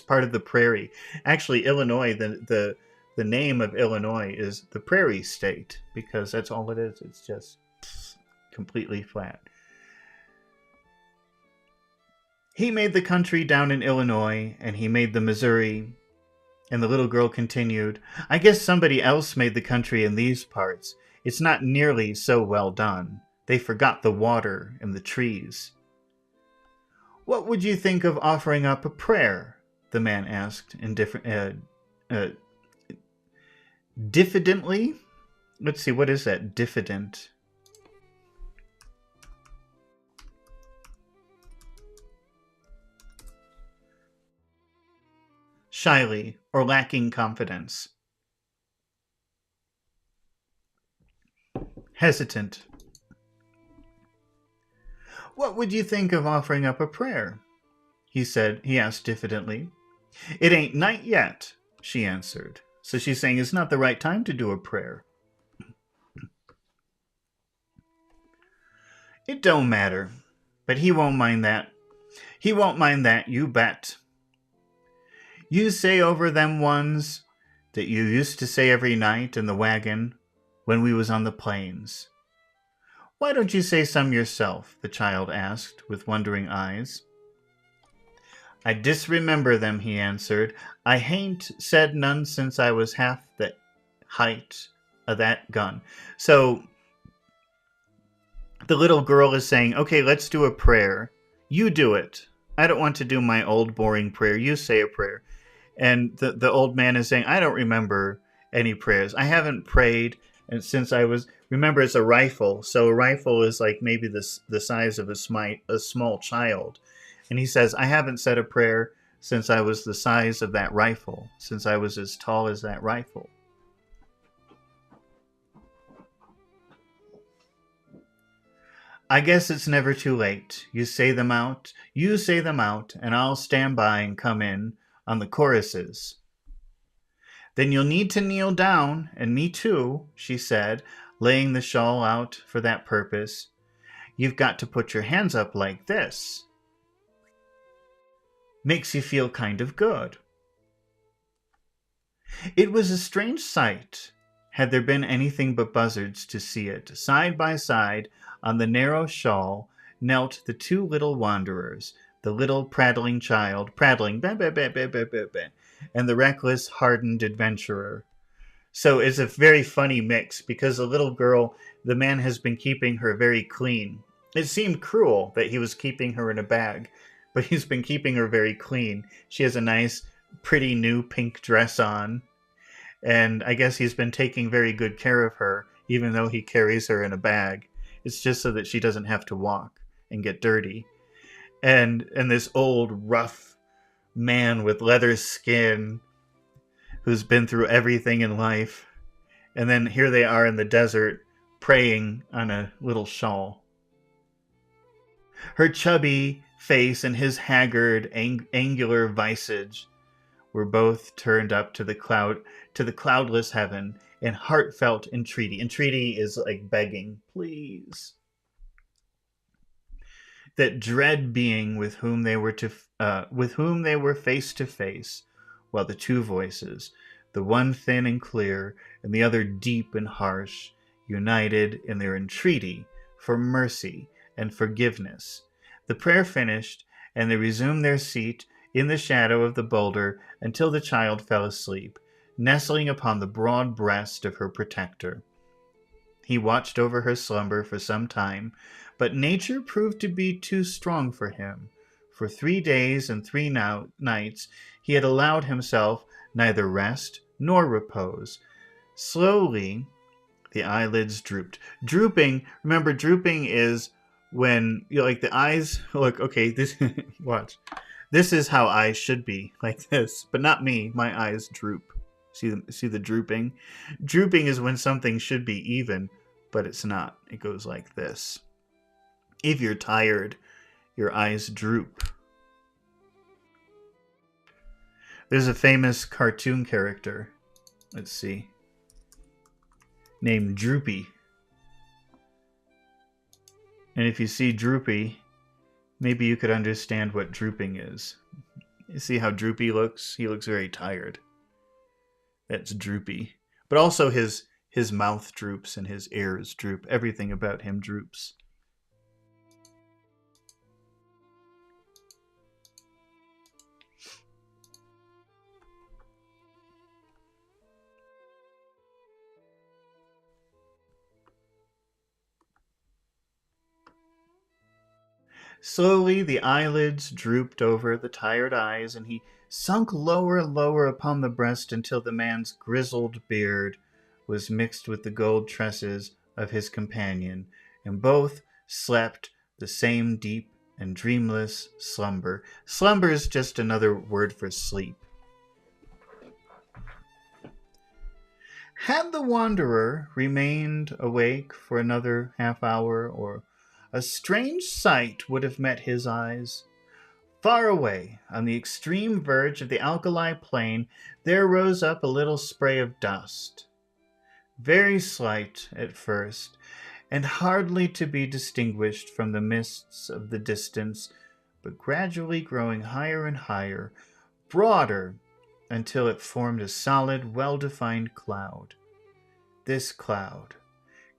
part of the prairie. Actually, Illinois, the name of Illinois is the Prairie State, because that's all it is. It's just completely flat. He made the country down in Illinois, and he made the Missouri. And the little girl continued, I guess somebody else made the country in these parts. It's not nearly so well done. They forgot the water and the trees. What would you think of offering up a prayer? The man asked diffidently? Let's see, what is that? Diffident. Shyly, or lacking confidence. Hesitant. What would you think of offering up a prayer? He asked diffidently. It ain't night yet, she answered. So she's saying it's not the right time to do a prayer. It don't matter, but he won't mind that. He won't mind that, you bet. You say over them ones that you used to say every night in the wagon when we was on the plains. Why don't you say some yourself? The child asked with wondering eyes. I disremember them, he answered. I hain't said none since I was half the height of that gun. So the little girl is saying, okay, let's do a prayer. You do it. I don't want to do my old boring prayer. You say a prayer. And the old man is saying, I don't remember any prayers. I haven't prayed since I was... Remember, it's a rifle. So a rifle is like maybe the size of a small child. And he says, I haven't said a prayer since I was the size of that rifle, since I was as tall as that rifle. I guess it's never too late. You say them out, and I'll stand by and come in on the choruses. Then you'll need to kneel down, and me too, she said, laying the shawl out for that purpose. You've got to put your hands up like this. Makes you feel kind of good. It was a strange sight, had there been anything but buzzards to see it. Side by side, on the narrow shawl, knelt the two little wanderers, the little prattling child, prattling, bah, bah, bah, bah, bah, bah, bah, and the reckless, hardened adventurer. So it's a very funny mix, because the little girl, the man has been keeping her very clean. It seemed cruel that he was keeping her in a bag, but he's been keeping her very clean. She has a nice, pretty new pink dress on. And I guess he's been taking very good care of her, even though he carries her in a bag. It's just so that she doesn't have to walk and get dirty. And this old, rough man with leather skin who's been through everything in life. And then here they are in the desert praying on a little shawl. Her chubby face and his haggard, angular visage were both turned up to the cloudless heaven in heartfelt entreaty. Entreaty is like begging, please. That dread being with whom they were face to face, while the two voices, the one thin and clear, and the other deep and harsh, united in their entreaty for mercy and forgiveness. The prayer finished, and they resumed their seat in the shadow of the boulder until the child fell asleep, nestling upon the broad breast of her protector. He watched over her slumber for some time, but nature proved to be too strong for him. For 3 days and 3 nights he had allowed himself neither rest nor repose. Slowly, the eyelids drooped. Drooping, remember, drooping is when like the eyes look, okay, this watch. This is how eyes should be, like this, but not me. My eyes droop. See the drooping? Drooping is when something should be even, but it's not. It goes like this. If you're tired, your eyes droop. There's a famous cartoon character, let's see, named Droopy. And if you see Droopy, maybe you could understand what drooping is. You see how Droopy looks? He looks very tired. That's Droopy. But also his mouth droops and his ears droop. Everything about him droops. Slowly the eyelids drooped over the tired eyes, and he sunk lower and lower upon the breast until the man's grizzled beard was mixed with the gold tresses of his companion, and both slept the same deep and dreamless slumber. Slumber is just another word for sleep. Had the wanderer remained awake for another half hour, or a strange sight would have met his eyes. Far away, on the extreme verge of the alkali plain, there rose up a little spray of dust, very slight at first, and hardly to be distinguished from the mists of the distance, but gradually growing higher and higher, broader, until it formed a solid, well-defined cloud. This cloud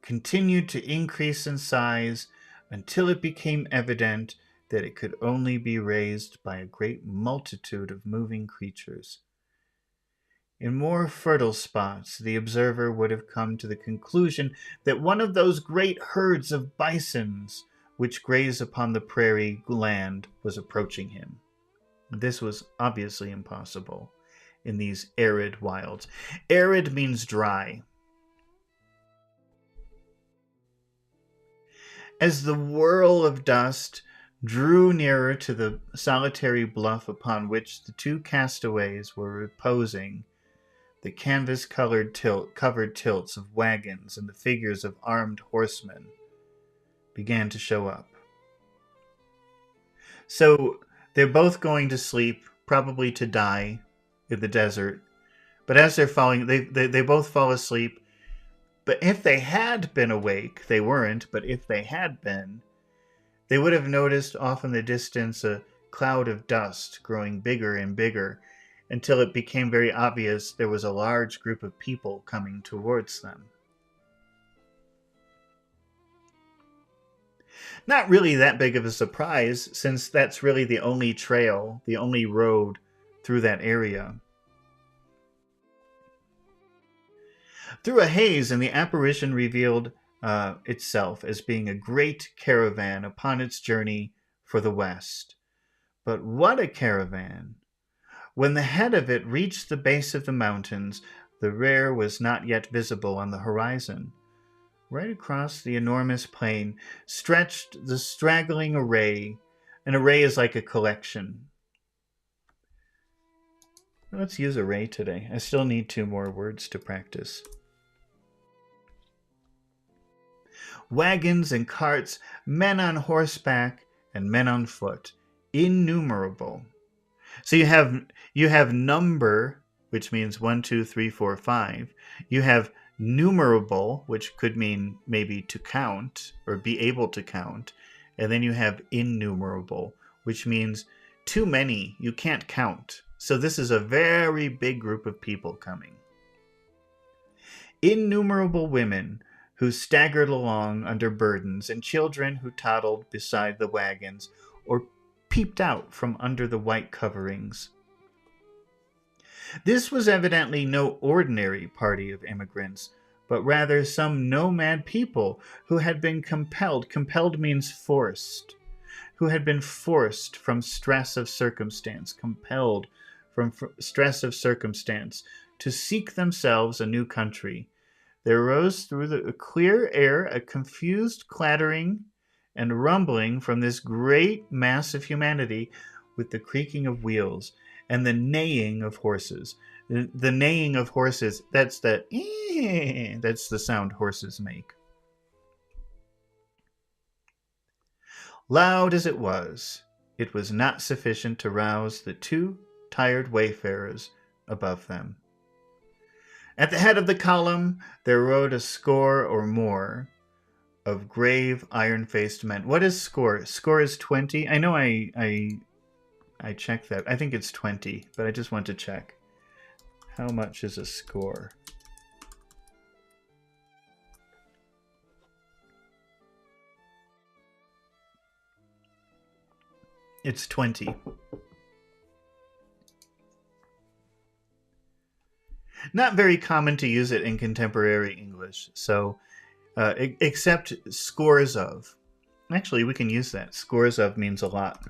continued to increase in size until it became evident that it could only be raised by a great multitude of moving creatures. In more fertile spots, the observer would have come to the conclusion that one of those great herds of bisons which graze upon the prairie land was approaching him. This was obviously impossible in these arid wilds. Arid means dry. As the whirl of dust drew nearer to the solitary bluff upon which the two castaways were reposing, the canvas-covered tilts of wagons and the figures of armed horsemen began to show up. So they're both going to sleep, probably to die in the desert. But as they're falling, they both fall asleep. But if they had been awake, they weren't, but if they had been, they would have noticed off in the distance a cloud of dust growing bigger and bigger until it became very obvious there was a large group of people coming towards them. Not really that big of a surprise, since that's really the only trail, the only road through that area. Through a haze, and the apparition revealed itself as being a great caravan upon its journey for the west. But what a caravan! When the head of it reached the base of the mountains, The rear was not yet visible on the horizon. Right across the enormous plain stretched the straggling array. An array is like a collection. Let's use array today. I still need 2 more words to practice. Wagons and carts, men on horseback and men on foot, innumerable. So you have number, which means 1, 2, 3, 4, 5. You have numerable, which could mean maybe to count or be able to count. And then you have innumerable, which means too many, you can't count. So this is a very big group of people coming. Innumerable women who staggered along under burdens, and children who toddled beside the wagons or peeped out from under the white coverings. This was evidently no ordinary party of immigrants, but rather some nomad people who had been compelled. Compelled means forced. Who had been forced from stress of circumstance, compelled from stress of circumstance, to seek themselves a new country. There rose through the clear air a confused clattering and rumbling from this great mass of humanity, with the creaking of wheels and the neighing of horses. The neighing of horses, that's the sound horses make. Loud as it was not sufficient to rouse the 2 tired wayfarers above them. At the head of the column there rode a score or more of grave, iron-faced men. What is score? Score is 20. I know I checked that. I think it's 20, but I just want to check. How much is a score? It's 20. Not very common to use it in contemporary English, so except scores of. Actually, we can use that. Scores of means a lot.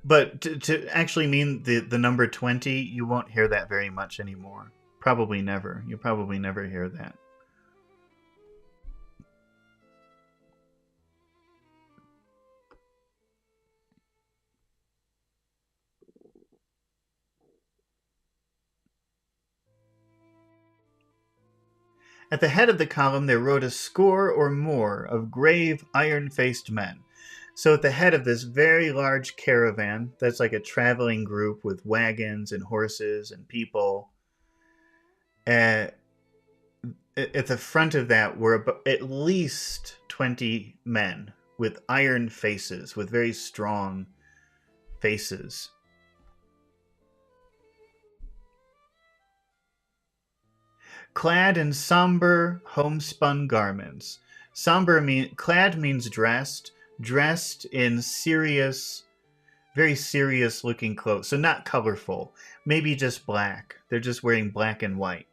But to actually mean the number 20, you won't hear that very much anymore. Probably never. You'll probably never hear that. At the head of the column there rode a score or more of grave, iron-faced men. So at the head of this very large caravan, that's like a traveling group with wagons and horses and people, at the front of that were at least 20 men with iron faces, with very strong faces. Clad in somber, homespun garments. Clad means dressed. Dressed in serious, very serious looking clothes. So not colorful. Maybe just black. They're just wearing black and white.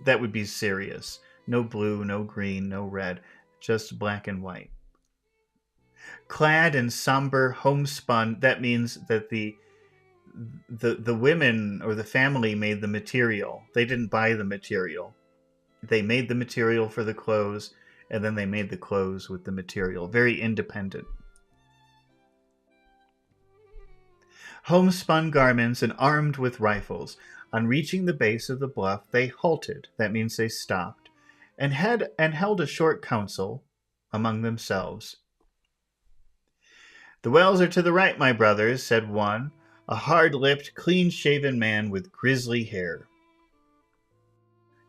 That would be serious. No blue, no green, no red. Just black and white. Clad in somber, homespun. That means that the women or the family made the material. They didn't buy the material. They made the material for the clothes, and then they made the clothes with the material. Very independent. Homespun garments and armed with rifles. On reaching the base of the bluff, they halted. That means they stopped, and held a short council among themselves. "The wells are to the right, my brothers," said one, a hard-lipped, clean-shaven man with grizzly hair.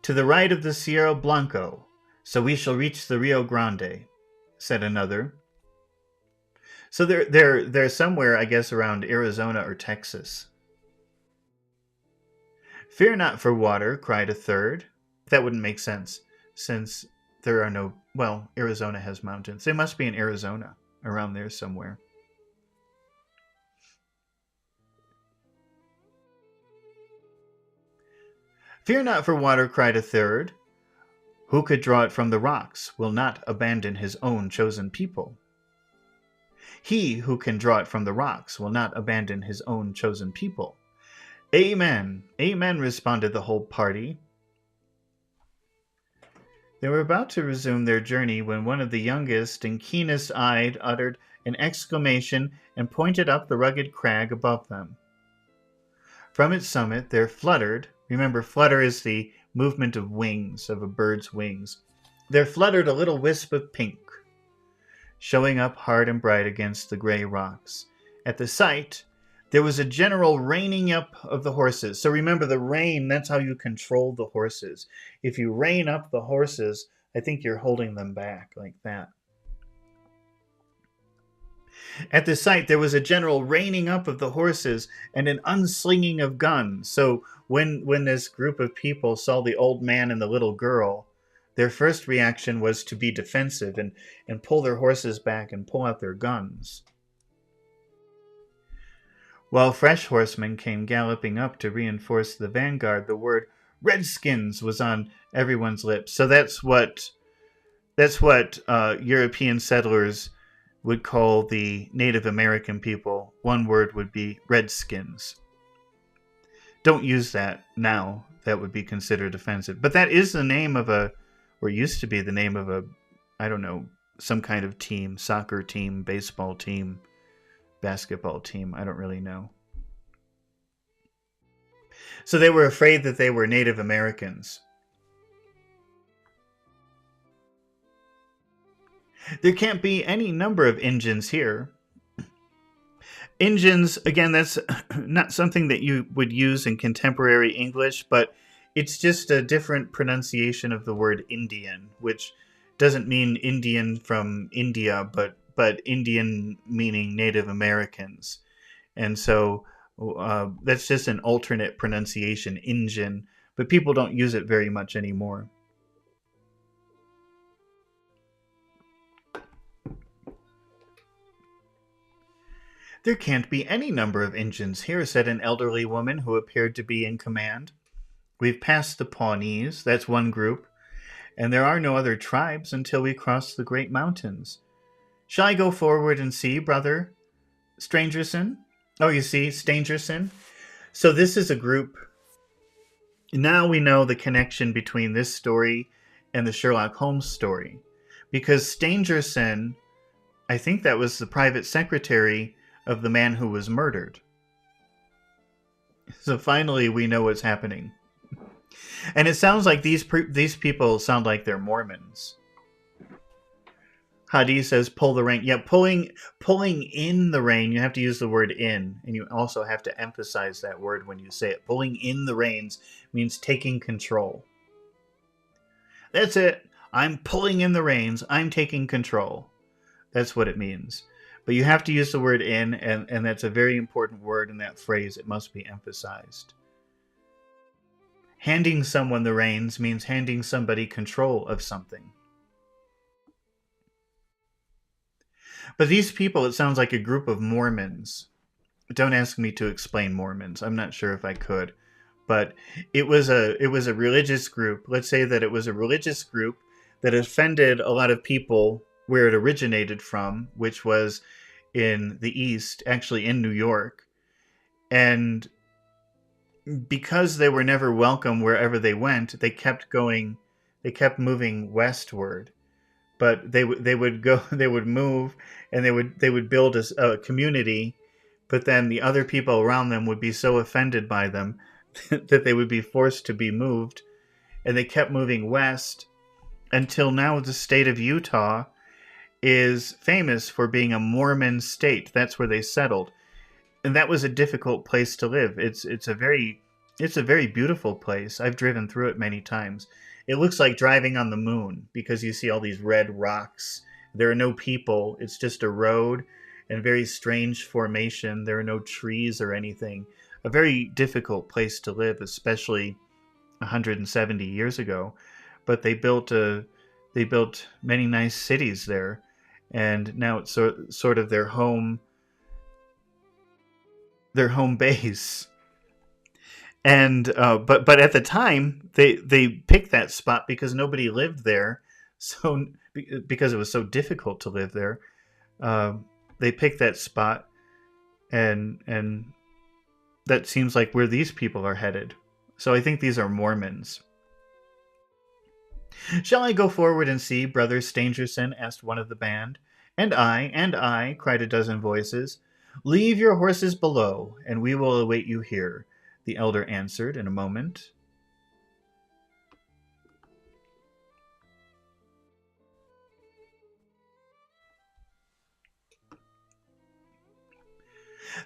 "To the right of the Cerro Blanco, so we shall reach the Rio Grande," said another. So they're somewhere, I guess, around Arizona or Texas. "Fear not for water," cried a third. That wouldn't make sense, since there are no... Well, Arizona has mountains. They must be in Arizona, around there somewhere. "Fear not for water," cried a third. "Who could draw it from the rocks will not abandon his own chosen people." He who can draw it from the rocks will not abandon his own chosen people. Amen, amen, responded the whole party. They were about to resume their journey when one of the youngest and keenest-eyed uttered an exclamation and pointed up the rugged crag above them. From its summit there fluttered, remember flutter is the movement of wings, of a bird's wings, there fluttered a little wisp of pink, showing up hard and bright against the gray rocks. At the sight, there was a general reining up of the horses. So remember, the rein, that's how you control the horses. If you rein up the horses, I think you're holding them back like that. At the sight, there was a general reining up of the horses and an unslinging of guns. So when this group of people saw the old man and the little girl, their first reaction was to be defensive and pull their horses back and pull out their guns. While fresh horsemen came galloping up to reinforce the vanguard, the word "Redskins" was on everyone's lips. So that's what European settlers would call the Native American people. One word would be Redskins. Don't use that now. That would be considered offensive. But that is the name of or used to be the name of a, I don't know, some kind of team, soccer team, baseball team, basketball team. I don't really know. So they were afraid that they were Native Americans. There can't be any number of Injuns here. Injuns, again, that's not something that you would use in contemporary English, but it's just a different pronunciation of the word Indian, which doesn't mean Indian from India, but Indian meaning Native Americans. And so that's just an alternate pronunciation, Injun, but people don't use it very much anymore. There can't be any number of Injuns here, said an elderly woman who appeared to be in command. We've passed the Pawnees, that's one group, and there are no other tribes until we cross the great mountains. Shall I go forward and see, brother Strangerson? Oh, you see, Stangerson? So this is a group. Now we know the connection between this story and the Sherlock Holmes story. Because Stangerson, I think that was the private secretary of the man who was murdered. So finally we know what's happening. And it sounds like these people sound like they're Mormons. Hadi says pull the rein. Yeah, pulling in the rein, you have to use the word in, and you also have to emphasize that word when you say it. Pulling in the reins means taking control. That's it. I'm pulling in the reins. I'm taking control. That's what it means. But you have to use the word in, and that's a very important word in that phrase. It must be emphasized. Handing someone the reins means handing somebody control of something. But these people, it sounds like a group of Mormons. Don't ask me to explain Mormons. I'm not sure if I could. But it was a religious group. Let's say that it was a religious group that offended a lot of people where it originated from, which was in the East, actually in New York. And because they were never welcome wherever they went, they kept moving westward. But they would move, and they would build a community, but then the other people around them would be so offended by them that they would be forced to be moved, and they kept moving west until now the state of Utah is famous for being a Mormon state. That's where they settled. And that was a difficult place to live. It's a very beautiful place. I've driven through it many times. It looks like driving on the moon because you see all these red rocks. There are no people. It's just a road and very strange formation. There are no trees or anything. A very difficult place to live, especially 170 years ago. But they built many nice cities there, and now it's sort of their home base. And but at the time they picked that spot because nobody lived there, so because it was so difficult to live there, they picked that spot, and that seems like where these people are headed. So I think these are Mormons. "Shall I go forward and see, Brother Stangerson?" asked one of the band. And I," cried a dozen voices. "Leave your horses below, and we will await you here," the elder answered in a moment.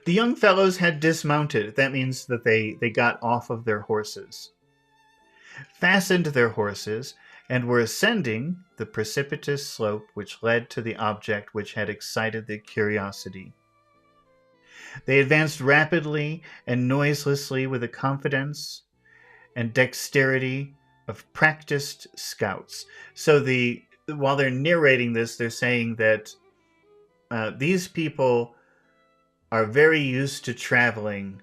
The young fellows had dismounted. That means that they got off of their horses, fastened their horses, and were ascending the precipitous slope which led to the object which had excited their curiosity. They advanced rapidly and noiselessly with the confidence and dexterity of practiced scouts. So while they're narrating this, they're saying that these people are very used to traveling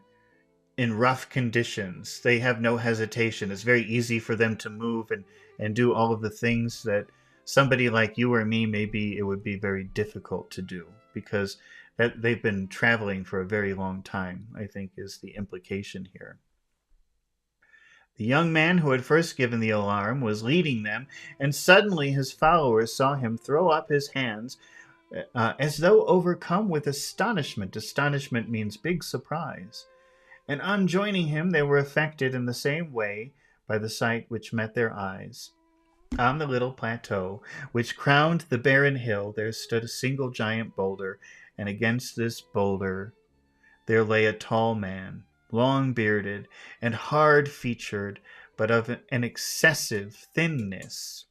in rough conditions. They have no hesitation. It's very easy for them to move and do all of the things that somebody like you or me, maybe it would be very difficult to do, because that they've been traveling for a very long time, I think is the implication here. The young man who had first given the alarm was leading them, and suddenly his followers saw him throw up his hands as though overcome with astonishment. Astonishment means big surprise. And on joining him, they were affected in the same way by the sight which met their eyes. On the little plateau which crowned the barren hill, there stood a single giant boulder, and against this boulder there lay a tall man, long-bearded and hard-featured, but of an excessive thinness.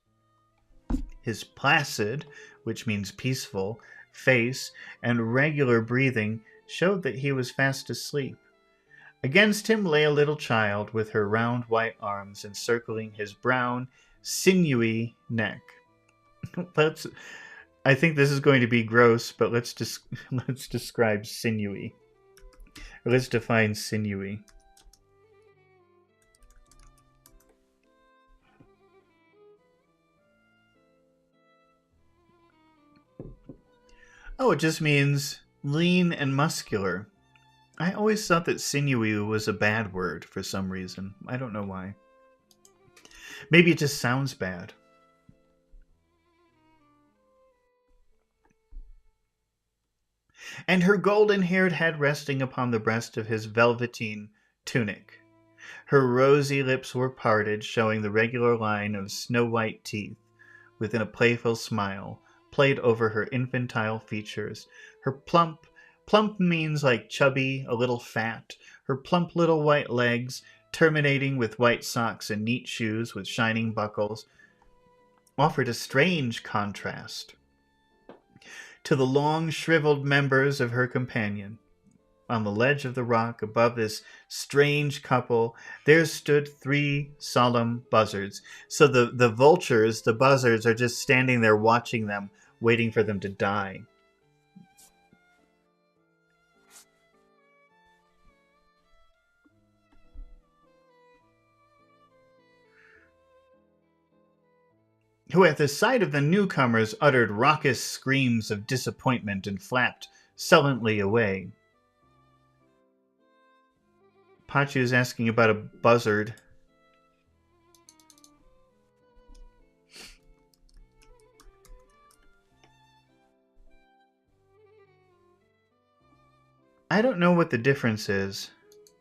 His placid, which means peaceful, face and regular breathing showed that he was fast asleep. Against him lay a little child with her round white arms encircling his brown, sinewy neck. I think this is going to be gross, but let's describe sinewy. Let's define sinewy. Oh, it just means lean and muscular. I always thought that sinewy was a bad word for some reason. I don't know why. Maybe it just sounds bad. And her golden-haired head resting upon the breast of his velveteen tunic. Her rosy lips were parted, showing the regular line of snow-white teeth, within a playful smile played over her infantile features. Her plump means like chubby, a little fat. Her plump little white legs, terminating with white socks and neat shoes with shining buckles, offered a strange contrast to the long, shriveled members of her companion. On the ledge of the rock above this strange couple, there stood 3 solemn buzzards. So the vultures, the buzzards, are just standing there watching them, waiting for them to die. Who at the sight of the newcomers uttered raucous screams of disappointment and flapped sullenly away. Pachu is asking about a buzzard. I don't know what the difference is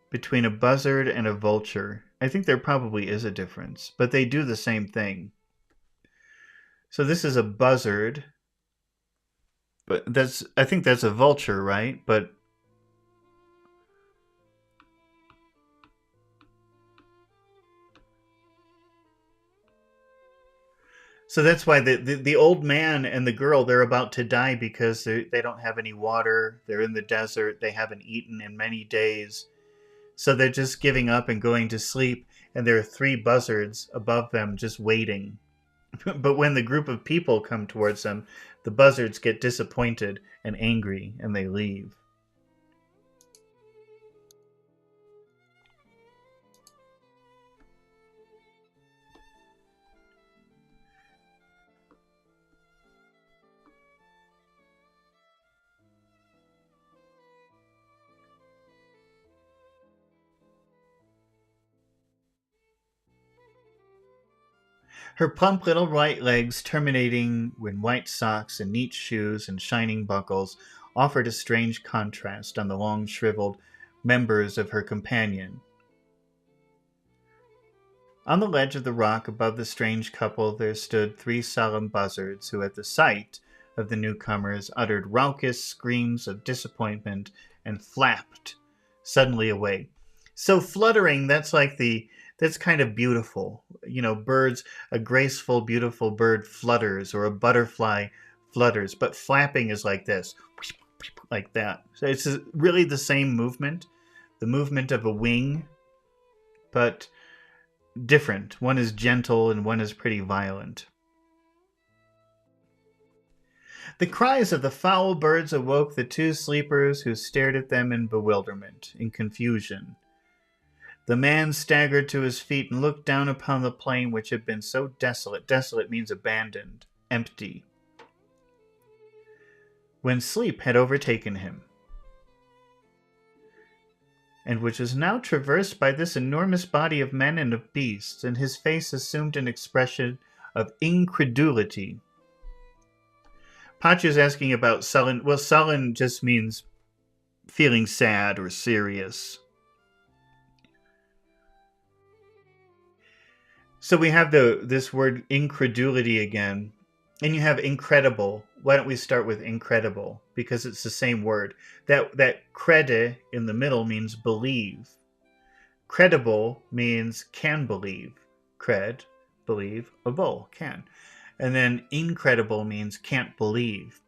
between a buzzard and a vulture. I think there probably is a difference, but they do the same thing. So this is a buzzard, but I think that's a vulture, right? But so that's why the old man and the girl, they're about to die because they don't have any water. They're in the desert. They haven't eaten in many days. So they're just giving up and going to sleep. And there are 3 buzzards above them just waiting. But when the group of people come towards them, the buzzards get disappointed and angry and they leave. Her plump little white legs, terminating in white socks and neat shoes and shining buckles, offered a strange contrast on the long, shriveled members of her companion. On the ledge of the rock above the strange couple there stood 3 solemn buzzards who, at the sight of the newcomers, uttered raucous screams of disappointment and flapped suddenly away. So fluttering, that's kind of beautiful. Birds, a graceful, beautiful bird flutters, or a butterfly flutters, but flapping is like this, like that. So it's really the same movement, the movement of a wing, but different. One is gentle and one is pretty violent. The cries of the foul birds awoke the 2 sleepers, who stared at them in bewilderment, in confusion. The man staggered to his feet and looked down upon the plain, which had been so desolate. Desolate means abandoned, empty, when sleep had overtaken him, and which was now traversed by this enormous body of men and of beasts, and his face assumed an expression of incredulity. Pachu's asking about sullen. Well, sullen just means feeling sad or serious. So we have this word incredulity again, and you have incredible. Why don't we start with incredible? Because it's the same word. That crede in the middle means believe. Credible means can believe. Cred, believe, able, can. And then incredible means can't believe.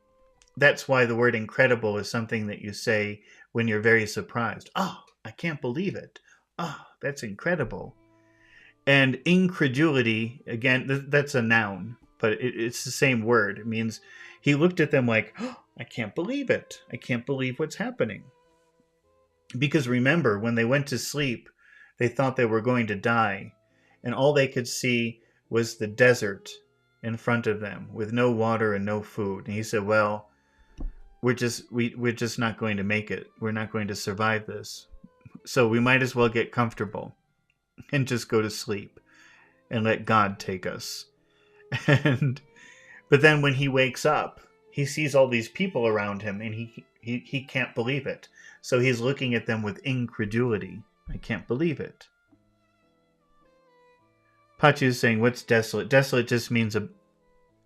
That's why the word incredible is something that you say when you're very surprised. Oh, I can't believe it. Oh, that's incredible. And incredulity, again, that's a noun, but it's the same word. It means he looked at them like, oh, I can't believe it. I can't believe what's happening. Because remember, when they went to sleep, they thought they were going to die, and all they could see was the desert in front of them with no water and no food. And he said, well, we're just not going to make it. We're not going to survive this. So we might as well get comfortable and just go to sleep and let God take us. But then when he wakes up, he sees all these people around him, and he can't believe it. So he's looking at them with incredulity. I can't believe it. Pachu is saying, what's desolate? Desolate just means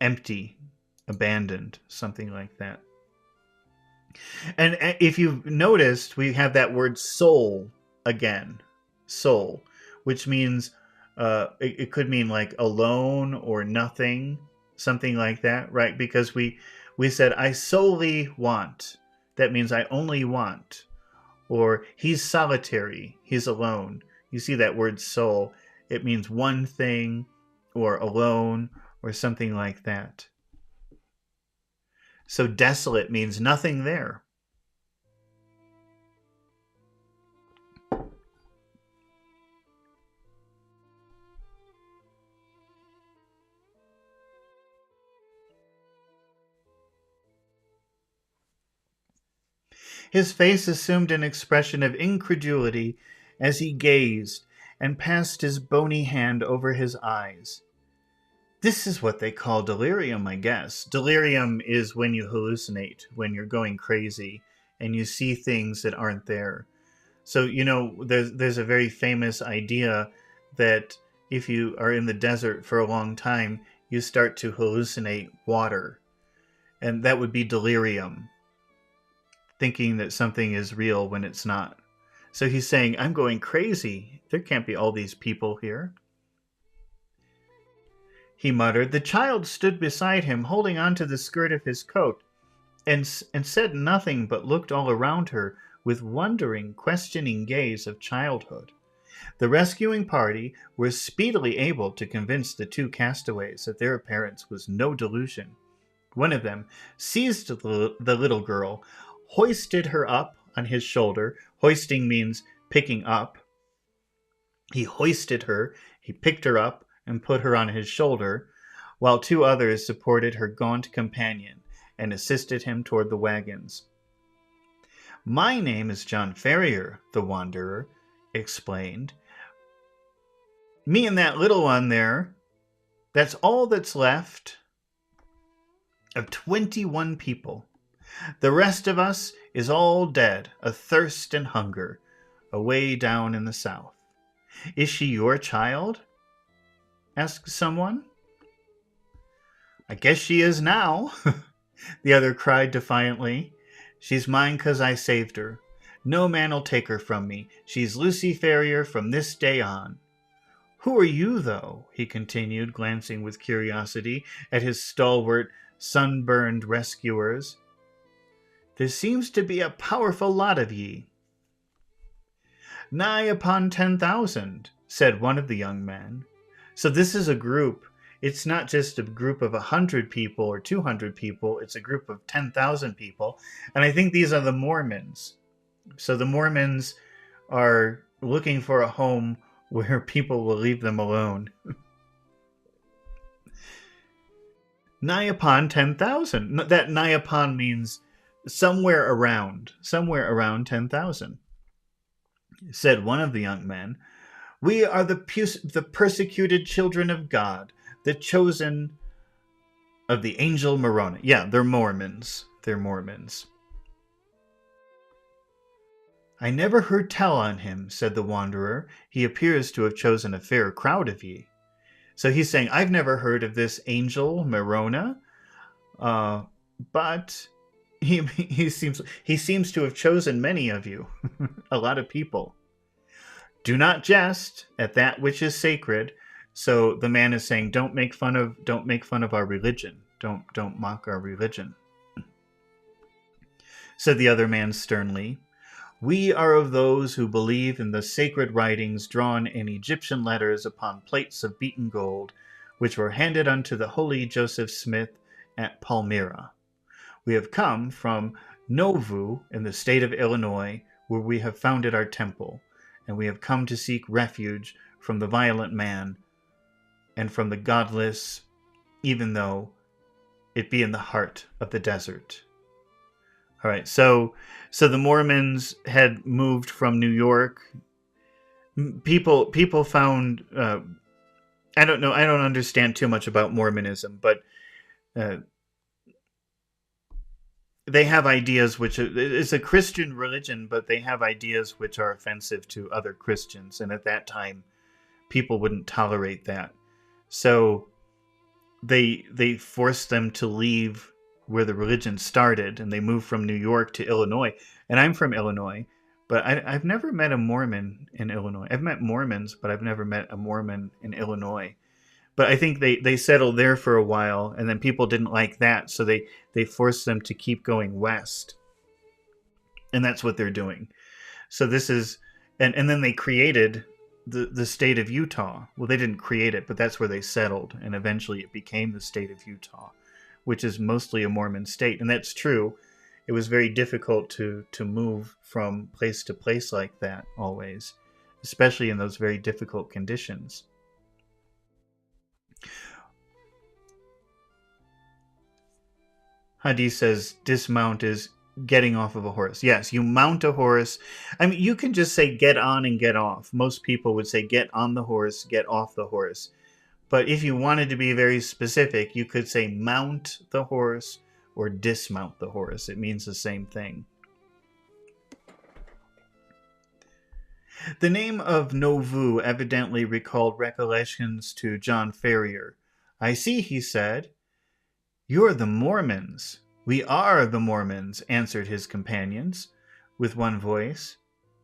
empty, abandoned, something like that. And if you've noticed, we have that word soul again. Soul. Which means it could mean like alone or nothing, something like that, right? Because we said, I solely want. That means I only want. Or he's solitary, he's alone. You see that word soul. It means one thing or alone or something like that. So desolate means nothing there. His face assumed an expression of incredulity as he gazed and passed his bony hand over his eyes. This is what they call delirium, I guess. Delirium is when you hallucinate, when you're going crazy and you see things that aren't there. So, there's a very famous idea that if you are in the desert for a long time, you start to hallucinate water. And that would be delirium. Thinking that something is real when it's not. So he's saying, I'm going crazy. There can't be all these people here. He muttered. The child stood beside him, holding on to the skirt of his coat, and said nothing but looked all around her with wondering, questioning gaze of childhood. The rescuing party were speedily able to convince the 2 castaways that their appearance was no delusion. One of them seized the little girl, hoisted her up on his shoulder. Hoisting means picking up. He hoisted her, he picked her up and put her on his shoulder, while 2 others supported her gaunt companion and assisted him toward the wagons. My name is John Ferrier, the wanderer explained. Me and that little one there, That's all that's left of 21 people. The rest of us is all dead, of thirst and hunger, away down in the south. Is she your child? Asked someone. I guess she is now, the other cried defiantly. She's mine 'cause I saved her. No man'll take her from me. She's Lucy Ferrier from this day on. Who are you, though? He continued, glancing with curiosity at his stalwart, sunburned rescuers. There seems to be a powerful lot of ye. Nigh upon 10,000, said one of the young men. So this is a group. It's not just a group of 100 people or 200 people. It's a group of 10,000 people. And I think these are the Mormons. So the Mormons are looking for a home where people will leave them alone. Nigh upon 10,000. That nigh upon means somewhere around 10,000. Said one of the young men. We are the persecuted children of God, the chosen of the angel Moroni. Yeah, they're Mormons. I never heard tell on him, said the wanderer. He appears to have chosen a fair crowd of ye. So he's saying, I've never heard of this angel Moroni, but he seems to have chosen many of you, a lot of people. Do not jest at that which is sacred. So the man is saying, don't make fun of our religion. Don't mock our religion. Said the other man sternly, we are of those who believe in the sacred writings drawn in Egyptian letters upon plates of beaten gold, which were handed unto the holy Joseph Smith at Palmyra. We have come from Nauvoo in the state of Illinois, where we have founded our temple, and we have come to seek refuge from the violent man and from the godless, even though it be in the heart of the desert. All right, so the Mormons had moved from New York. People found, I don't know, I don't understand too much about Mormonism, but they have ideas which it's a Christian religion, but they have ideas which are offensive to other Christians, and at that time, people wouldn't tolerate that. So they forced them to leave where the religion started, and they moved from New York to Illinois. And I'm from Illinois, but I've never met a Mormon in Illinois. I've met Mormons, but I've never met a Mormon in Illinois. But I think they settled there for a while, and then people didn't like that, so they forced them to keep going west. And that's what they're doing. So this is, and then they created the state of Utah. Well, they didn't create it, but that's where they settled, and eventually it became the state of Utah, which is mostly a Mormon state. And that's true. It was very difficult to move from place to place like that always, especially in those very difficult conditions. Hadi says dismount is getting off of a horse. Yes, you mount a horse. I mean, you can just say get on and get off. Most people would say get on the horse, get off the horse. But if you wanted to be very specific, you could say mount the horse or dismount the horse. It means the same thing. The name of Nauvoo evidently recalled recollections to John Ferrier. I see, he said. You're the Mormons. We are the Mormons, answered his companions, with one voice.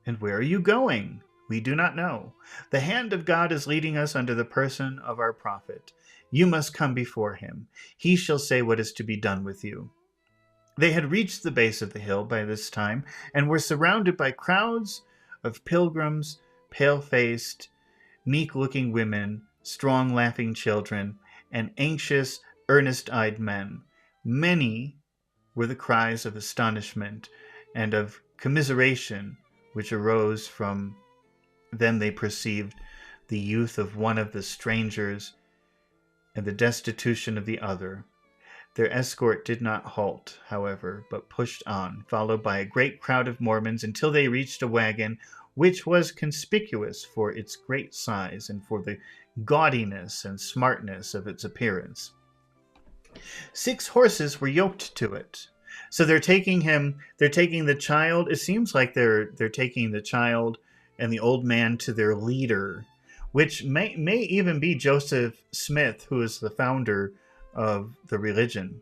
And where are you going? We do not know. The hand of God is leading us under the person of our prophet. You must come before him. He shall say what is to be done with you. They had reached the base of the hill by this time, and were surrounded by crowds of pilgrims, pale-faced, meek-looking women, strong laughing children, and anxious, earnest-eyed men. Many were the cries of astonishment and of commiseration which arose from them. They perceived the youth of one of the strangers and the destitution of the other. Their escort did not halt, however, but pushed on, followed by a great crowd of Mormons, until they reached a wagon which was conspicuous for its great size and for the gaudiness and smartness of its appearance. 6 horses were yoked to it. So they're taking the child. It seems like they're taking the child and the old man to their leader, which may even be Joseph Smith, who is the founder of the religion.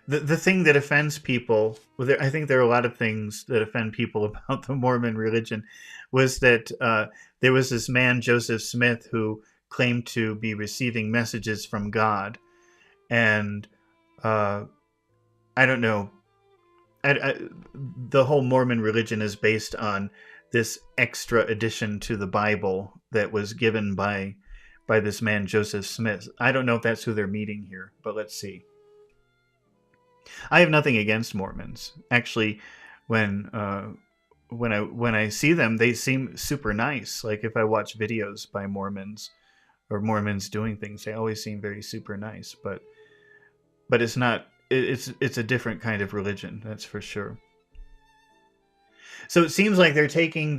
The thing that offends people, I think there are a lot of things that offend people about the Mormon religion, was that there was this man, Joseph Smith, who claimed to be receiving messages from God. And I don't know, the whole Mormon religion is based on this extra addition to the Bible that was given by this man, Joseph Smith. I don't know if that's who they're meeting here, but let's see. I have nothing against Mormons. Actually, when I see them, they seem super nice. Like if I watch videos by Mormons or Mormons doing things, they always seem very super nice. But it's not. It's a different kind of religion, that's for sure. So it seems like they're taking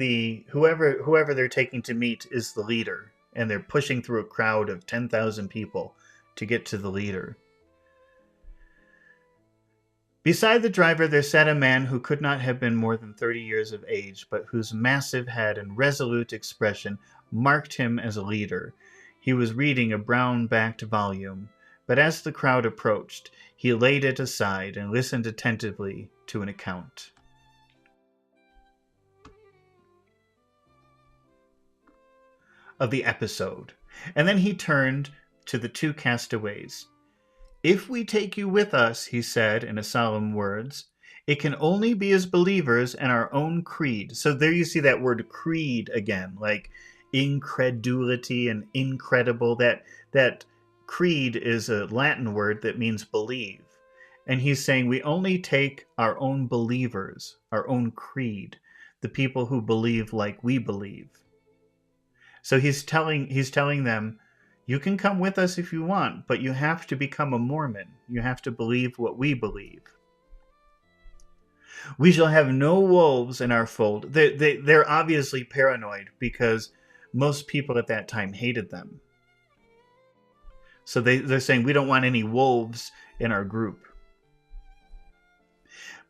whoever they're taking to meet is the leader, and they're pushing through a crowd of 10,000 people to get to the leader. Beside the driver there sat a man who could not have been more than 30 years of age, but whose massive head and resolute expression marked him as a leader. He was reading a brown-backed volume, but as the crowd approached, he laid it aside and listened attentively to an account. Of the episode, and then he turned to the 2 castaways. "If we take you with us," he said in solemn words, "it can only be as believers in our own creed." So there you see that word creed again, like incredulity and incredible. That creed is a Latin word that means believe. And he's saying we only take our own believers, our own creed, the people who believe like we believe. So he's telling them, you can come with us if you want, but you have to become a Mormon. You have to believe what we believe. "We shall have no wolves in our fold." They're obviously paranoid because most people at that time hated them. So they're saying, we don't want any wolves in our group.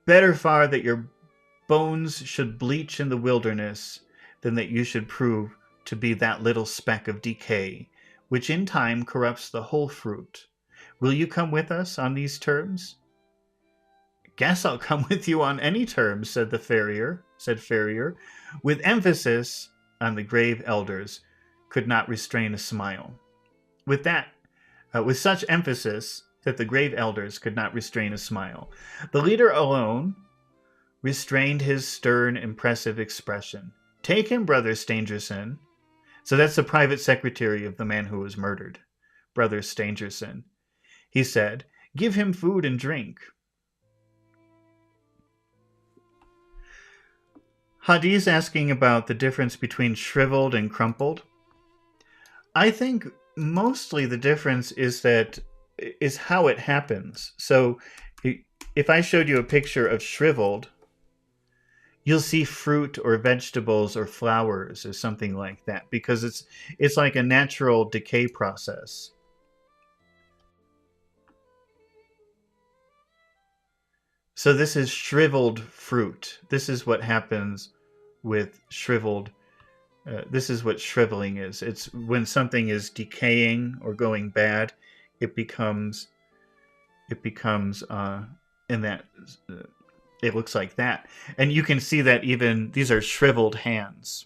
"Better far that your bones should bleach in the wilderness than that you should prove to be that little speck of decay, which in time corrupts the whole fruit. Will you come with us on these terms?" "Guess I'll come with you on any terms," said Farrier, with emphasis on the grave elders, could not restrain a smile. With such emphasis that the grave elders could not restrain a smile. The leader alone restrained his stern, impressive expression. "Take him, Brother Stangerson." So that's the private secretary of the man who was murdered, Brother Stangerson. He said, "Give him food and drink." Hadi's asking about the difference between shriveled and crumpled. I think mostly the difference is how it happens. So if I showed you a picture of shriveled, you'll see fruit or vegetables or flowers or something like that, because it's like a natural decay process. So this is shriveled fruit. This is what happens with shriveled. This is what shriveling is. It's when something is decaying or going bad, it becomes in that. It looks like that. And you can see that even these are shriveled hands.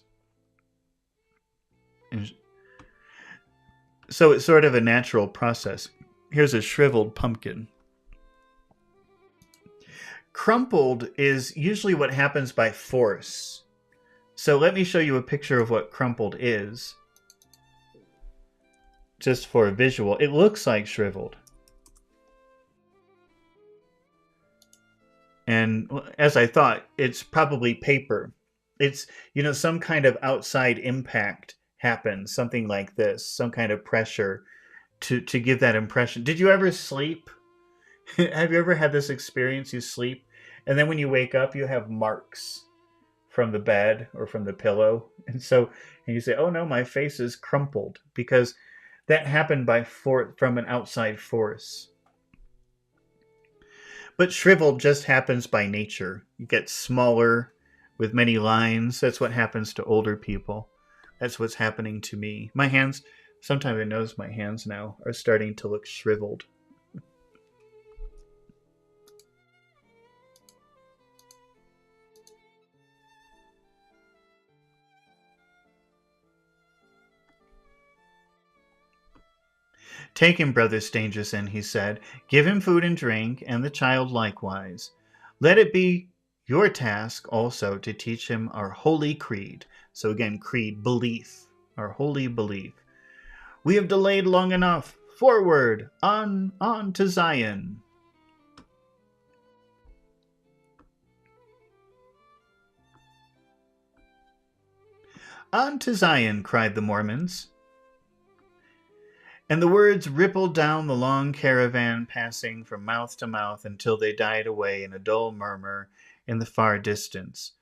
And so it's sort of a natural process. Here's a shriveled pumpkin. Crumpled is usually what happens by force. So let me show you a picture of what crumpled is. Just for a visual. It looks like shriveled. And as I thought, it's probably paper. It's, some kind of outside impact happens, something like this, some kind of pressure to give that impression. Did you ever sleep? Have you ever had this experience? You sleep, and then when you wake up, you have marks from the bed or from the pillow. And you say, oh no, my face is crumpled, because that happened from an outside force. But shriveled just happens by nature. You get smaller with many lines. That's what happens to older people. That's what's happening to me. My hands, sometimes I notice my hands now are starting to look shriveled. Take him, brother Stangerson, he said. Give him food and drink, and the child likewise. Let it be your task also to teach him our holy creed. So again, creed, belief, our holy belief. We have delayed long enough. Forward, on to Zion. On to Zion, cried the Mormons. And the words rippled down the long caravan, passing from mouth to mouth until they died away in a dull murmur in the far distance,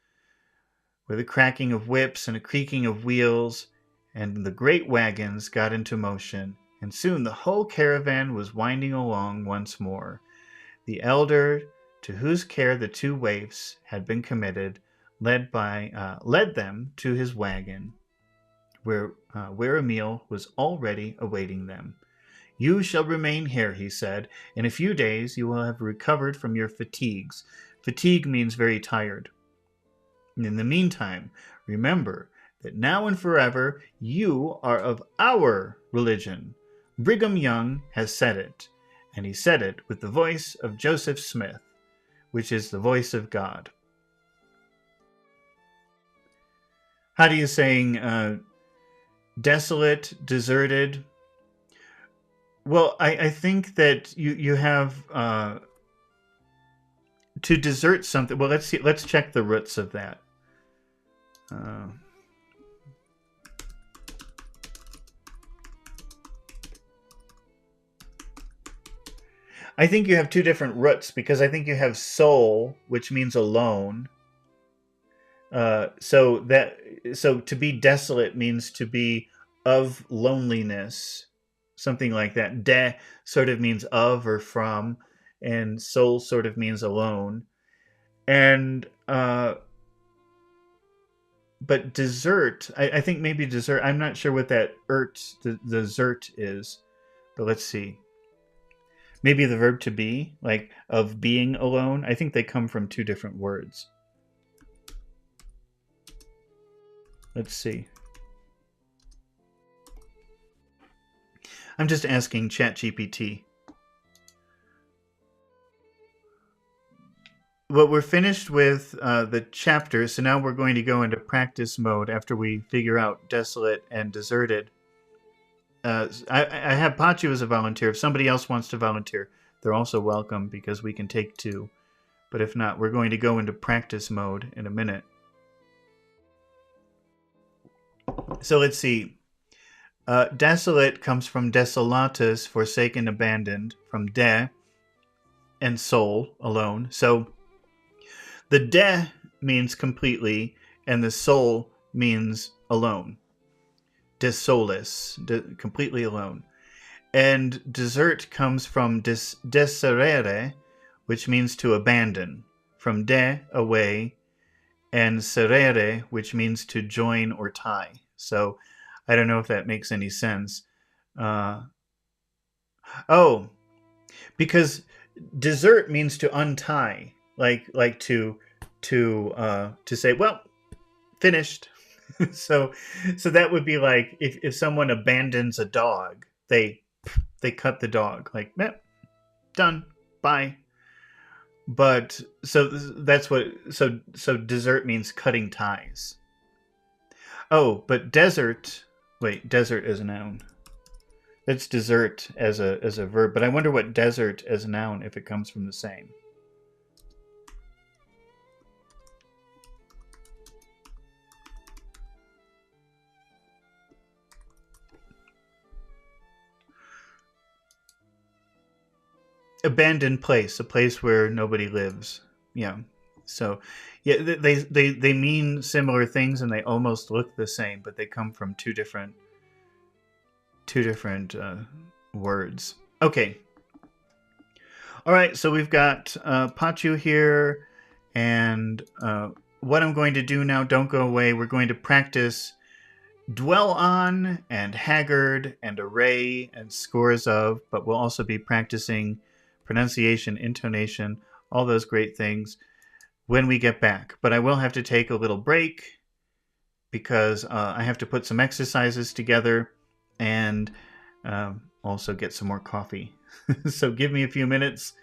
with a cracking of whips and a creaking of wheels, and the great wagons got into motion, and soon the whole caravan was winding along once more. The elder, to whose care the two waifs had been committed, led them to his wagon, where a meal was already awaiting them. You shall remain here, he said. In a few days you will have recovered from your fatigues. Fatigue means very tired. And in the meantime, remember that now and forever you are of our religion. Brigham Young has said it, and he said it with the voice of Joseph Smith, which is the voice of God. How do you saying desolate, deserted? Well, I think that you have to desert something. Well, let's see. Let's check the roots of that. I think you have two different roots, because I think you have soul, which means alone. So to be desolate means to be of loneliness, something like that. De sort of means of or from, and soul sort of means alone. And but desert, I think maybe desert. I'm not sure what that the desert is, but let's see. Maybe the verb to be, like of being alone. I think they come from two different words. Let's see. I'm just asking ChatGPT. Well, we're finished with the chapter, so now we're going to go into practice mode after we figure out desolate and deserted. I have Pachu as a volunteer. If somebody else wants to volunteer, they're also welcome, because we can take two. But if not, we're going to go into practice mode in a minute. So let's see. Desolate comes from desolatus, forsaken, abandoned, from de, and soul, alone. So the de means completely, and the soul means alone. Desolis, completely alone. And desert comes from deserere, which means to abandon, from de, away, and serere, which means to join or tie. So I don't know if that makes any sense. Because desert means to untie, like to say, well, finished. So that would be like if someone abandons a dog, they cut the dog, like, done, bye. But so that's what so desert means cutting ties. Oh, but desert. Wait, desert as a noun. That's desert as a verb, but I wonder what desert as a noun, if it comes from the same. Abandoned place, a place where nobody lives. Yeah. So, yeah, they mean similar things and they almost look the same, but they come from two different words. Okay. All right. So we've got Pachu here, and what I'm going to do now. Don't go away. We're going to practice dwell on and haggard and array and scores of, but we'll also be practicing pronunciation, intonation, all those great things when we get back. But I will have to take a little break because I have to put some exercises together and also get some more coffee. So give me a few minutes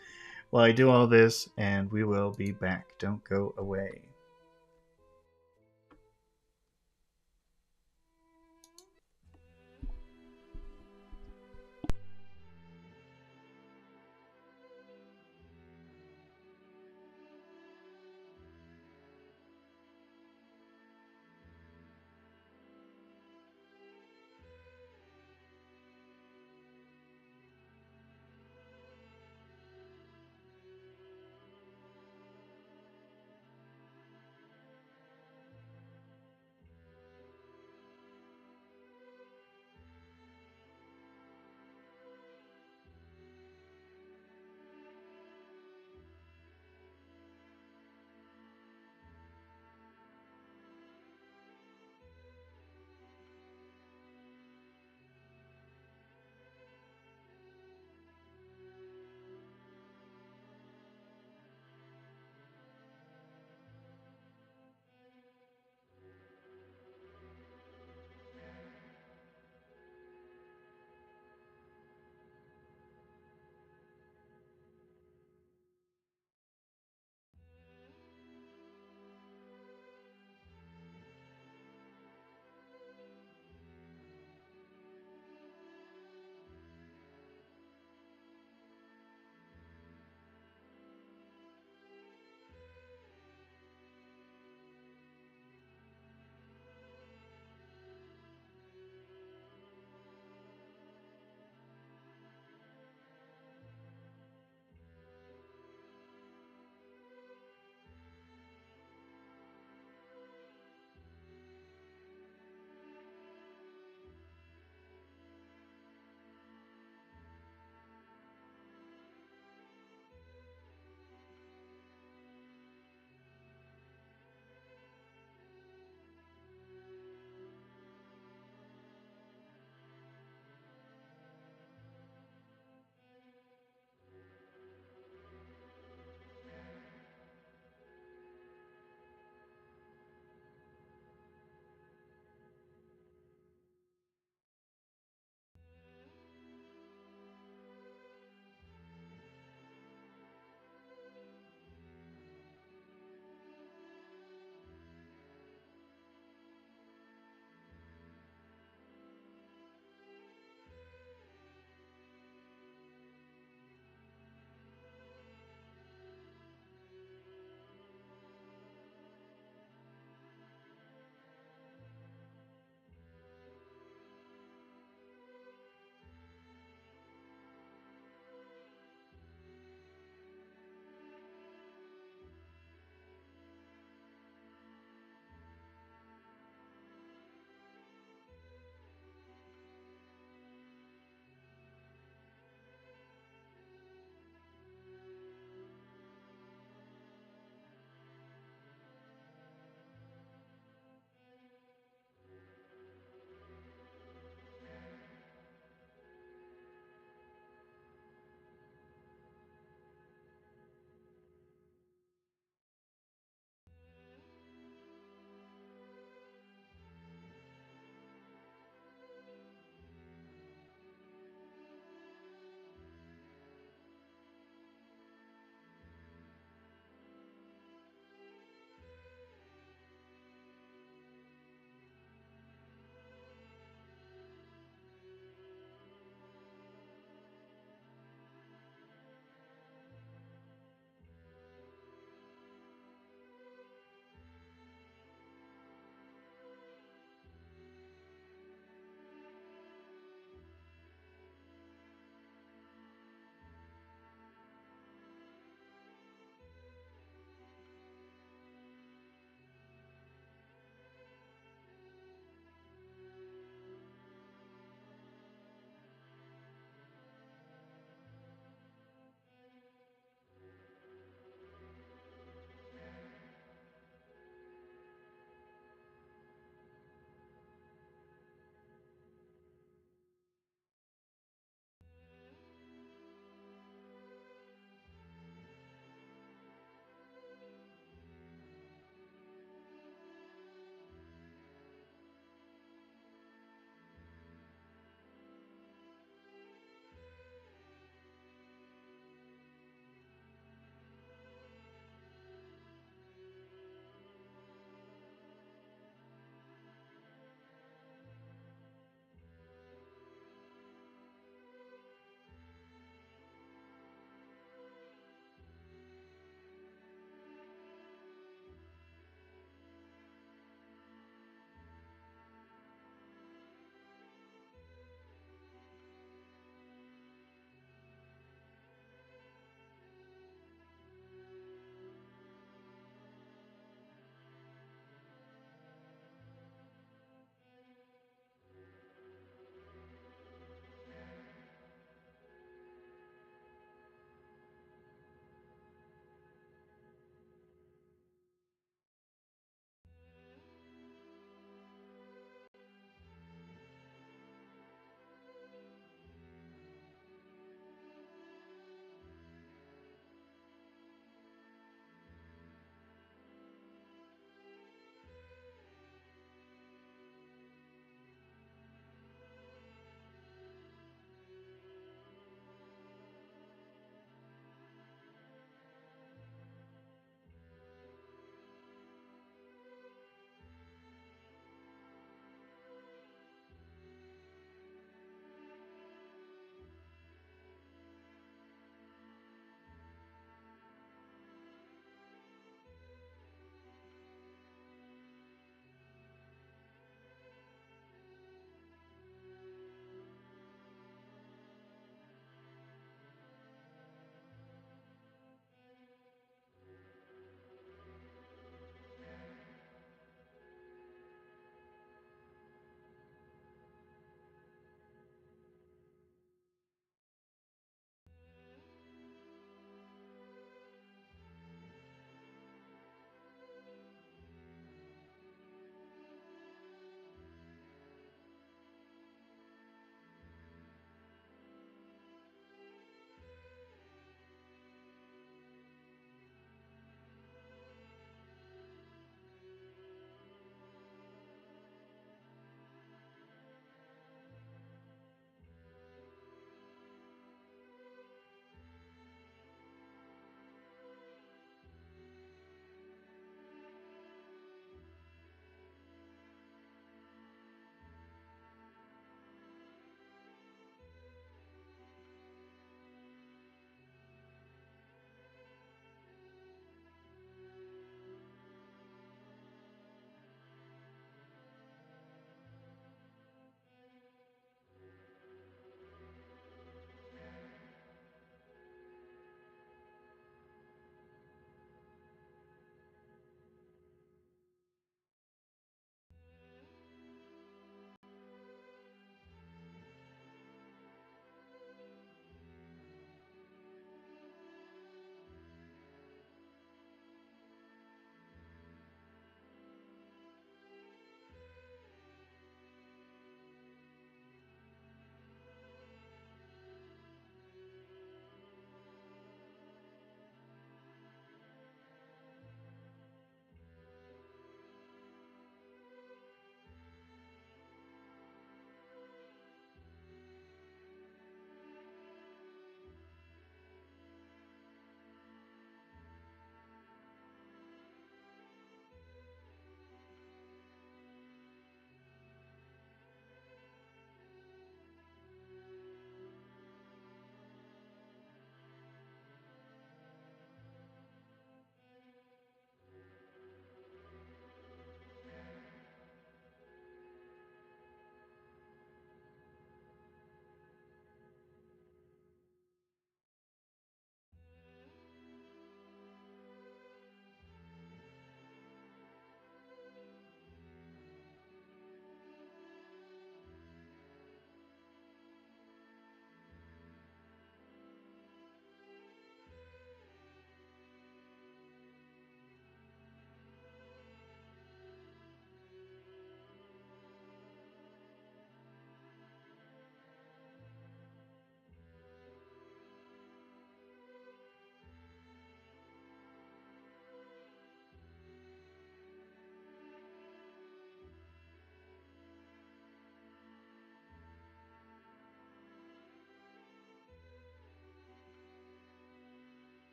while I do all this, and we will be back. Don't go away.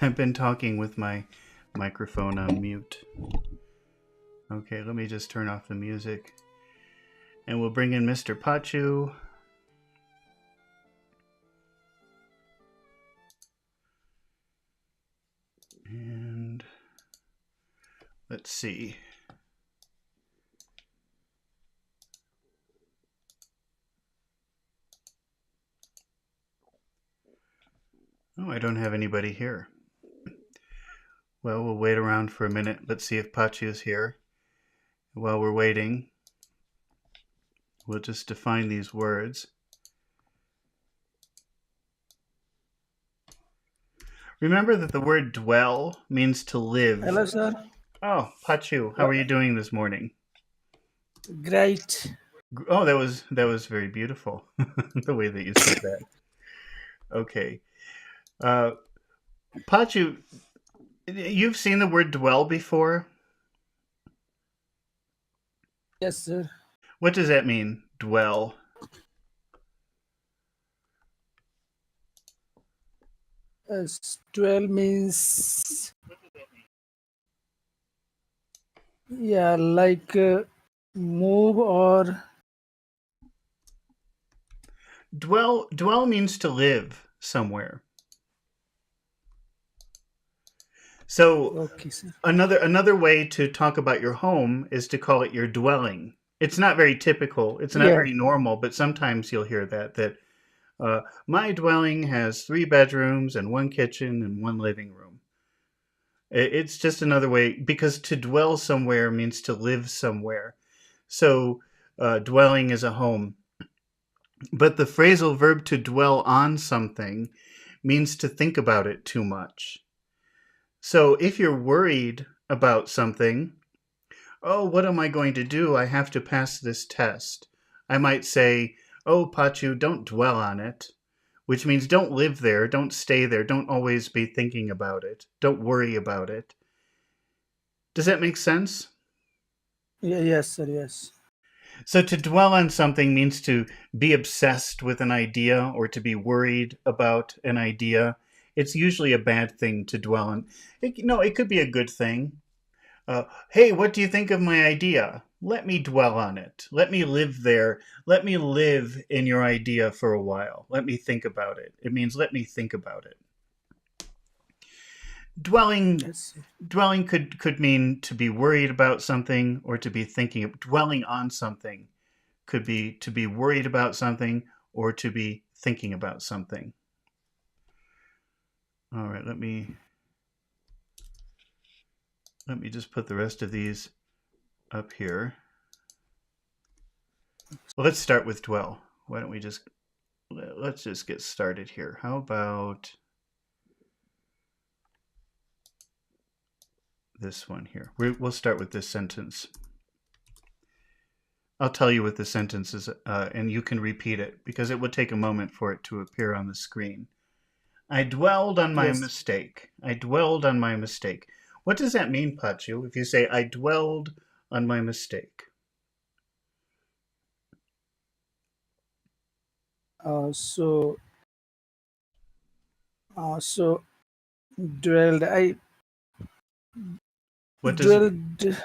I've been talking with my microphone on mute. Okay, let me just turn off the music. And we'll bring in Mr. Pachu. And let's see. Oh, I don't have anybody here. Well, we'll wait around for a minute. Let's see if Pachu is here. While we're waiting, we'll just define these words. Remember that the word dwell means to live. Hello, sir. Oh, Pachu, how are you doing this morning? Great. Oh, that was very beautiful, the way that you said that. Okay. Pachu, you've seen the word dwell before? Yes, sir. What does that mean, dwell? Dwell means, yeah, like move or Dwell means to live somewhere. So okay, sir. another way to talk about your home is to call it your dwelling. It's not very typical. It's not Yeah. very normal, but sometimes you'll hear that my dwelling has 3 bedrooms and 1 kitchen and 1 living room. It's just another way, because to dwell somewhere means to live somewhere. So dwelling is a home. But the phrasal verb to dwell on something means to think about it too much. So if you're worried about something, oh, what am I going to do? I have to pass this test. I might say, oh, Pachu, don't dwell on it, which means don't live there, don't stay there, don't always be thinking about it, don't worry about it. Does that make sense? Yeah, yes, sir, yes. So to dwell on something means to be obsessed with an idea or to be worried about an idea. It's usually a bad thing to dwell on. It could be a good thing. Hey, what do you think of my idea? Let me dwell on it. Let me live there. Let me live in your idea for a while. Let me think about it. It means let me think about it. Dwelling could mean to be worried about something or to be thinking of. Dwelling on something could be to be worried about something or to be thinking about something. All right, let me just put the rest of these up here. Well, let's start with dwell. Why don't we let's just get started here. How about this one here? We'll start with this sentence. I'll tell you what the sentence is, and you can repeat it, because it will take a moment for it to appear on the screen. I dwelled on my mistake. I dwelled on my mistake. What does that mean, Pachu, if you say, I dwelled on my mistake? So dwelled. What does dwelled.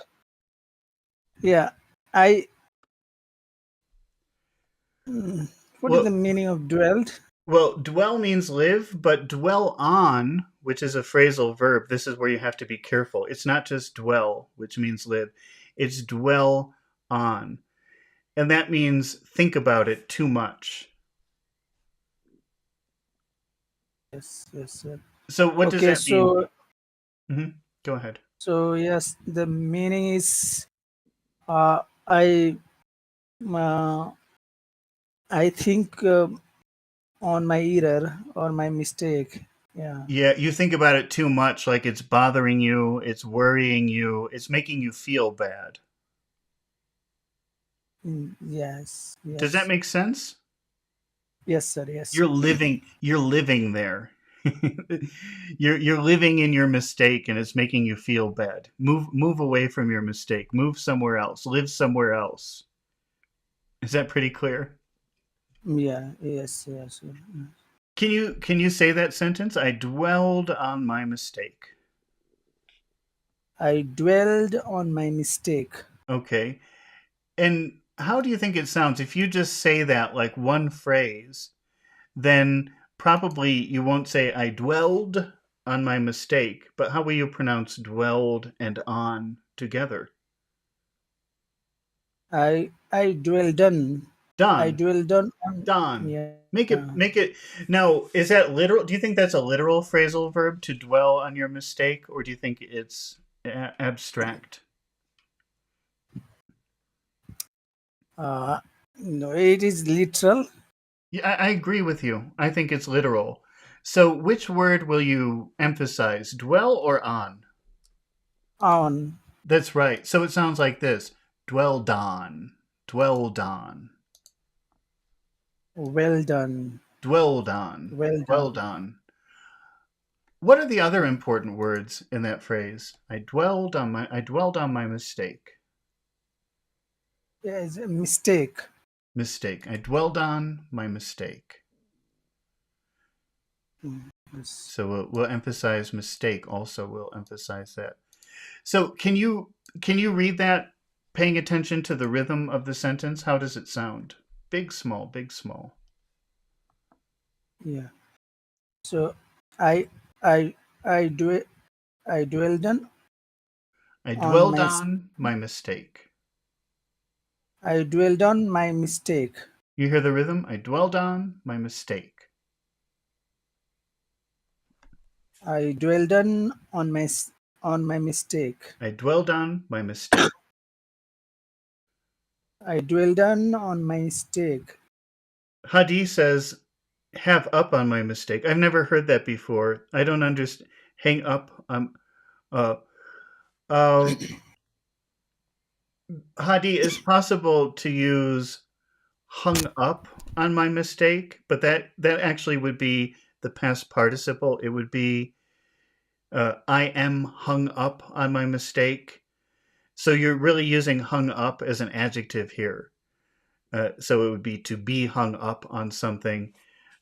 Yeah, I. What is the meaning of dwelled? Well, dwell means live, but dwell on, which is a phrasal verb, this is where you have to be careful. It's not just dwell, which means live. It's dwell on. And that means think about it too much. Yes, sir. So what does that mean? Mm-hmm. Go ahead. So yes, the meaning is I think on my error or my mistake. Yeah. Yeah, you think about it too much, like it's bothering you, it's worrying you, it's making you feel bad. Yes. Does that make sense? Yes, sir. Yes. You're living there. you're living in your mistake, and it's making you feel bad. Move away from your mistake. Move somewhere else. Live somewhere else. Is that pretty clear? Yeah. Yes. Can you say that sentence? I dwelled on my mistake. I dwelled on my mistake. Okay. And how do you think it sounds if you just say that like one phrase? Then probably you won't say I dwelled on my mistake, but how will you pronounce dwelled and on together? I dwelled on. I Done. dwelled on. Done. Yeah. Make it now, is that literal? Do you think that's a literal phrasal verb to dwell on your mistake, or do you think it's abstract? Uh, no, it is literal. Yeah, I agree with you. I think it's literal. So which word will you emphasize, dwell or on? On. That's right. So it sounds like this: dwelled on, dwelled on, Well done. dwelled on, Well dwelled done. on. What are the other important words in that phrase? I dwelled on my mistake. Yes, a mistake. Mistake. I dwelled on my mistake. Yes. So we'll emphasize mistake also. We'll emphasize that. So can you read that paying attention to the rhythm of the sentence? How does it sound? Big, small, big, small. Yeah. So I I I do I dwelled I on dwelled my on my mistake. I dwelled on my mistake. You hear the rhythm? I dwelled on my mistake. I dwelled on my mistake. I dwelled on my mistake. I dwelled on my mistake. Hadi says, have up on my mistake. I've never heard that before. I don't understand. Hang up. Uh, uh, Hadi, is possible to use hung up on my mistake, but that actually would be the past participle. It would be I am hung up on my mistake. So you're really using hung up as an adjective here. So it would be to be hung up on something.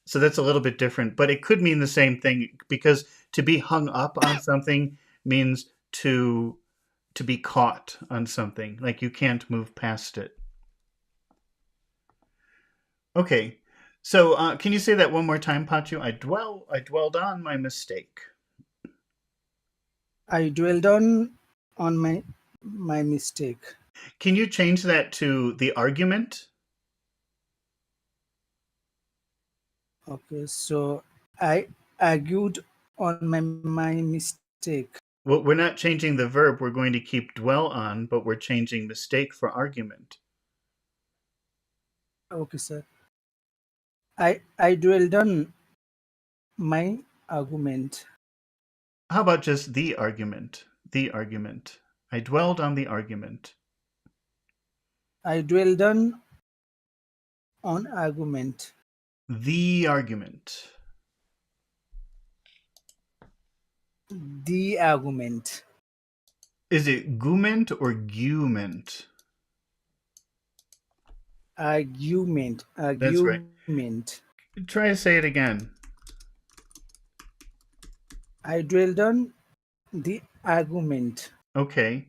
So that's a little bit different, but it could mean the same thing because to be hung up on something means to be caught on something, like you can't move past it. Okay, so can you say that one more time, Pachu? I dwelled on my mistake. I dwelled on my mistake. Can you change that to the argument? Okay, so I argued on my mistake. Well, we're not changing the verb. We're going to keep dwell on, but we're changing mistake for argument. Okay, sir. I dwelled on my argument. How about just the argument? The argument. I dwelled on the argument. I dwelled on argument. The argument. The argument. Is it gument or gument? Argument. That's right. Argument. Try to say it again. I dwelled on the argument. Okay.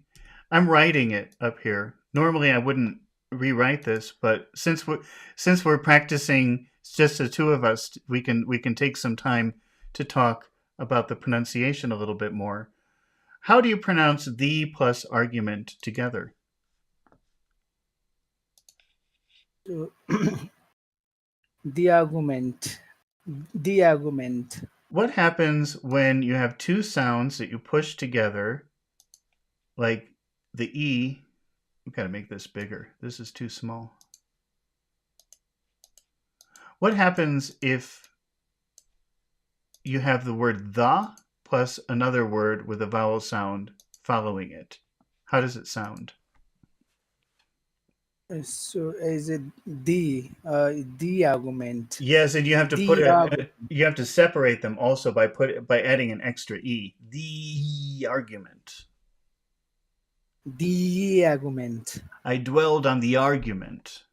I'm writing it up here. Normally I wouldn't rewrite this, but since we're practicing just the two of us, we can take some time to talk about the pronunciation a little bit more. How do you pronounce the plus argument together? So, the argument. The argument. What happens when you have two sounds that you push together, like the E? We've got to make this bigger. This is too small. What happens if you have the word the plus another word with a vowel sound following it? How does it sound? So is it the argument? Yes, and you have to put The it. argument. You have to separate them also by adding an extra e. The argument. The argument. I dwelled on the argument.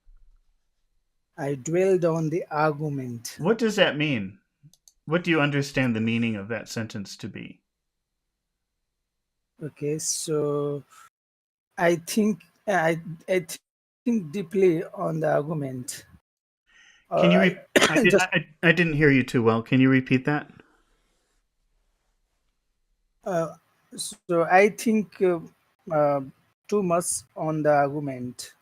I dwelled on the argument. What does that mean? What do you understand the meaning of that sentence to be? Okay, so I think I think deeply on the argument. Can you I just I didn't hear you too well. Can you repeat that? uh, so I think uh, too much on the argument.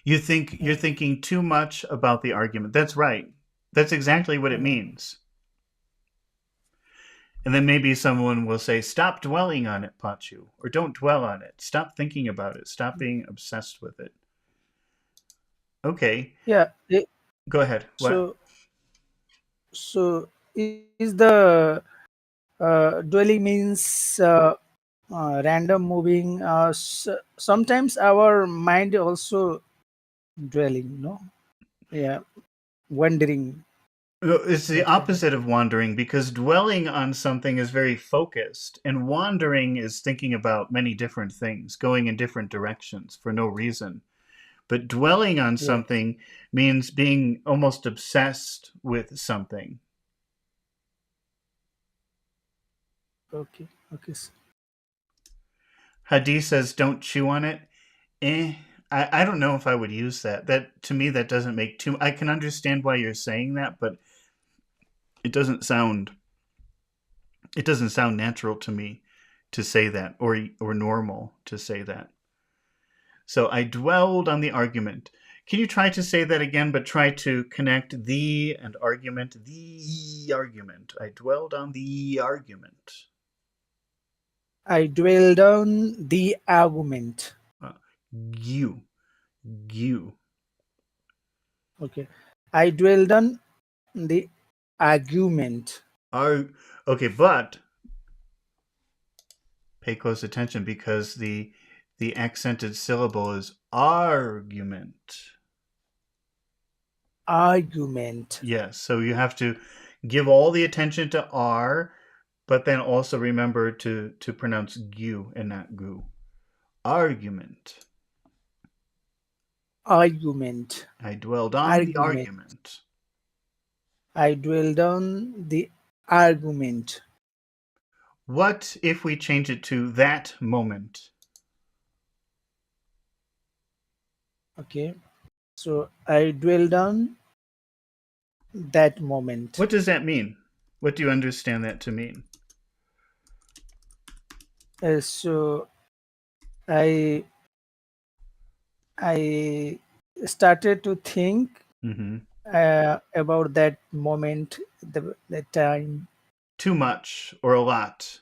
You think you're thinking too much about the argument. That's right. That's exactly what it Uh, means. And then maybe someone will say, "Stop dwelling on it, Pachu," or "Don't dwell on it. Stop thinking about it. Stop being obsessed with it." Okay, yeah. go ahead. What? So so is the dwelling means random moving. Sometimes our mind also dwelling. No, yeah, wandering. No, it's the That kind of opposite of thing. wandering because dwelling on something is very focused, and wandering is thinking about many different things, going in different directions for no reason. But dwelling on Yes. something means being almost obsessed with something. Okay. Okay. Hadi says, "Don't chew on it." Eh, I don't know if I would use that. That to me, that doesn't make too. I can understand why you're saying that, but it doesn't sound. It doesn't sound natural to me to say that, or normal to say that. So I dwelled on the argument. Can you try to say that again, but try to connect the and argument? The argument. I dwelled on the argument. I dwelled on the argument. Uh, you, you. Okay. I dwelled on the argument. Are okay, but pay close attention because the accented syllable is argument. Argument. Yes, so you have to give all the attention to R, but then also remember to pronounce gu and not gu. Argument. Argument. I dwelled on the Argument. argument. I dwelled on the argument. What if we change it to that moment? Okay. So I dwelled on that moment. What does that mean? What do you understand that to mean? So I I started to think Hmm. about that moment, the time. Too much or a lot?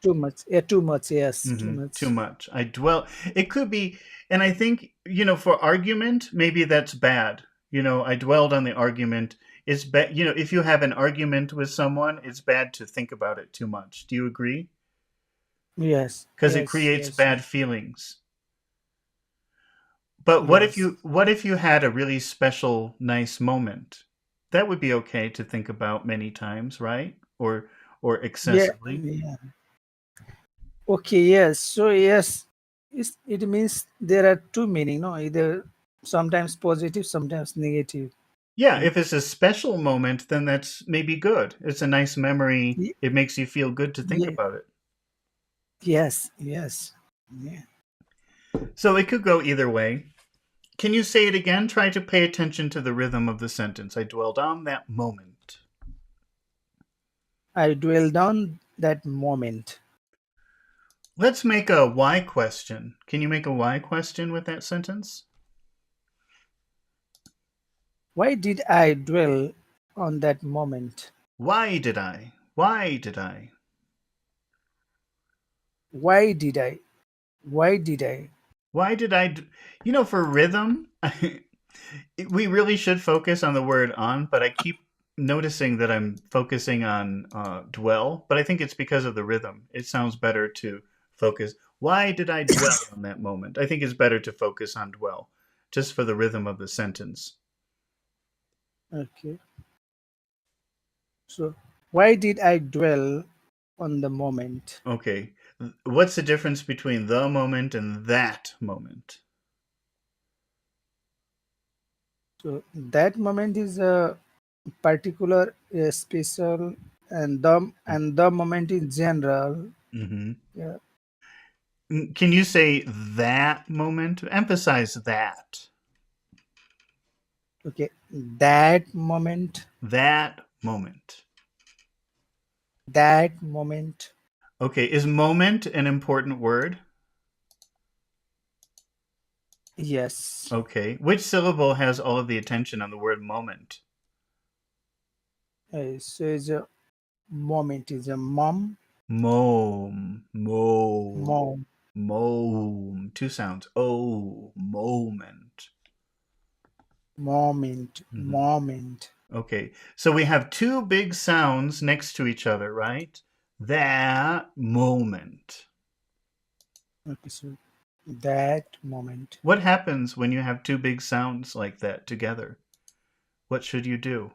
Too much. Yeah, too much. Yes, too Too much. much. I dwell. It could be, and I think for argument, maybe that's bad. I dwelled on the argument. It's bad. If you have an argument with someone, it's bad to think about it too much. Do you agree? Yes, Because it yes, creates yes, bad feelings. But what if yes. you had a really special, nice moment? That would be okay to think about many times, right? Or Yeah, excessively. yeah. Okay, yes. So yes, it means there are two meaning, no? Either sometimes positive, sometimes negative. Yeah, Mm. if it's a special moment, then that's maybe good. It's a nice memory. Ye- It makes you feel good to think ye- about it. Yes, yes. Yeah. So it could go either way. Can you say it again? Try to pay attention to the rhythm of the sentence. I dwelled on that moment. I dwelled on that moment. Let's make a why question. Can you make a why question with that sentence? Why did I dwell on that moment? Why did I? Why did I? Why did I? Why did I? Why did I? For rhythm, we really should focus on the word on, but I keep noticing that I'm focusing on dwell, but I think it's because of the rhythm. It sounds better to focus. Why did I dwell on that moment? I think it's better to focus on dwell, just for the rhythm of the sentence. Okay. So why did I dwell on the moment? Okay. What's the difference between the moment and that moment? So that moment is a particular, special, and the moment in general. Mm-hmm. Yeah. Can you say that moment? Emphasize that. Okay. That moment. That moment. That moment. Okay, is moment an important word? Yes. Okay. Which syllable has all of the attention on the word moment? So it's a moment is a mom. Mome. Mome. Mom. Mome. Two sounds. Oh, moment. Moment. Hmm. Moment. Okay. So we have two big sounds next to each other, right? That moment. Okay. So that moment. What happens when you have two big sounds like that together? What should you do?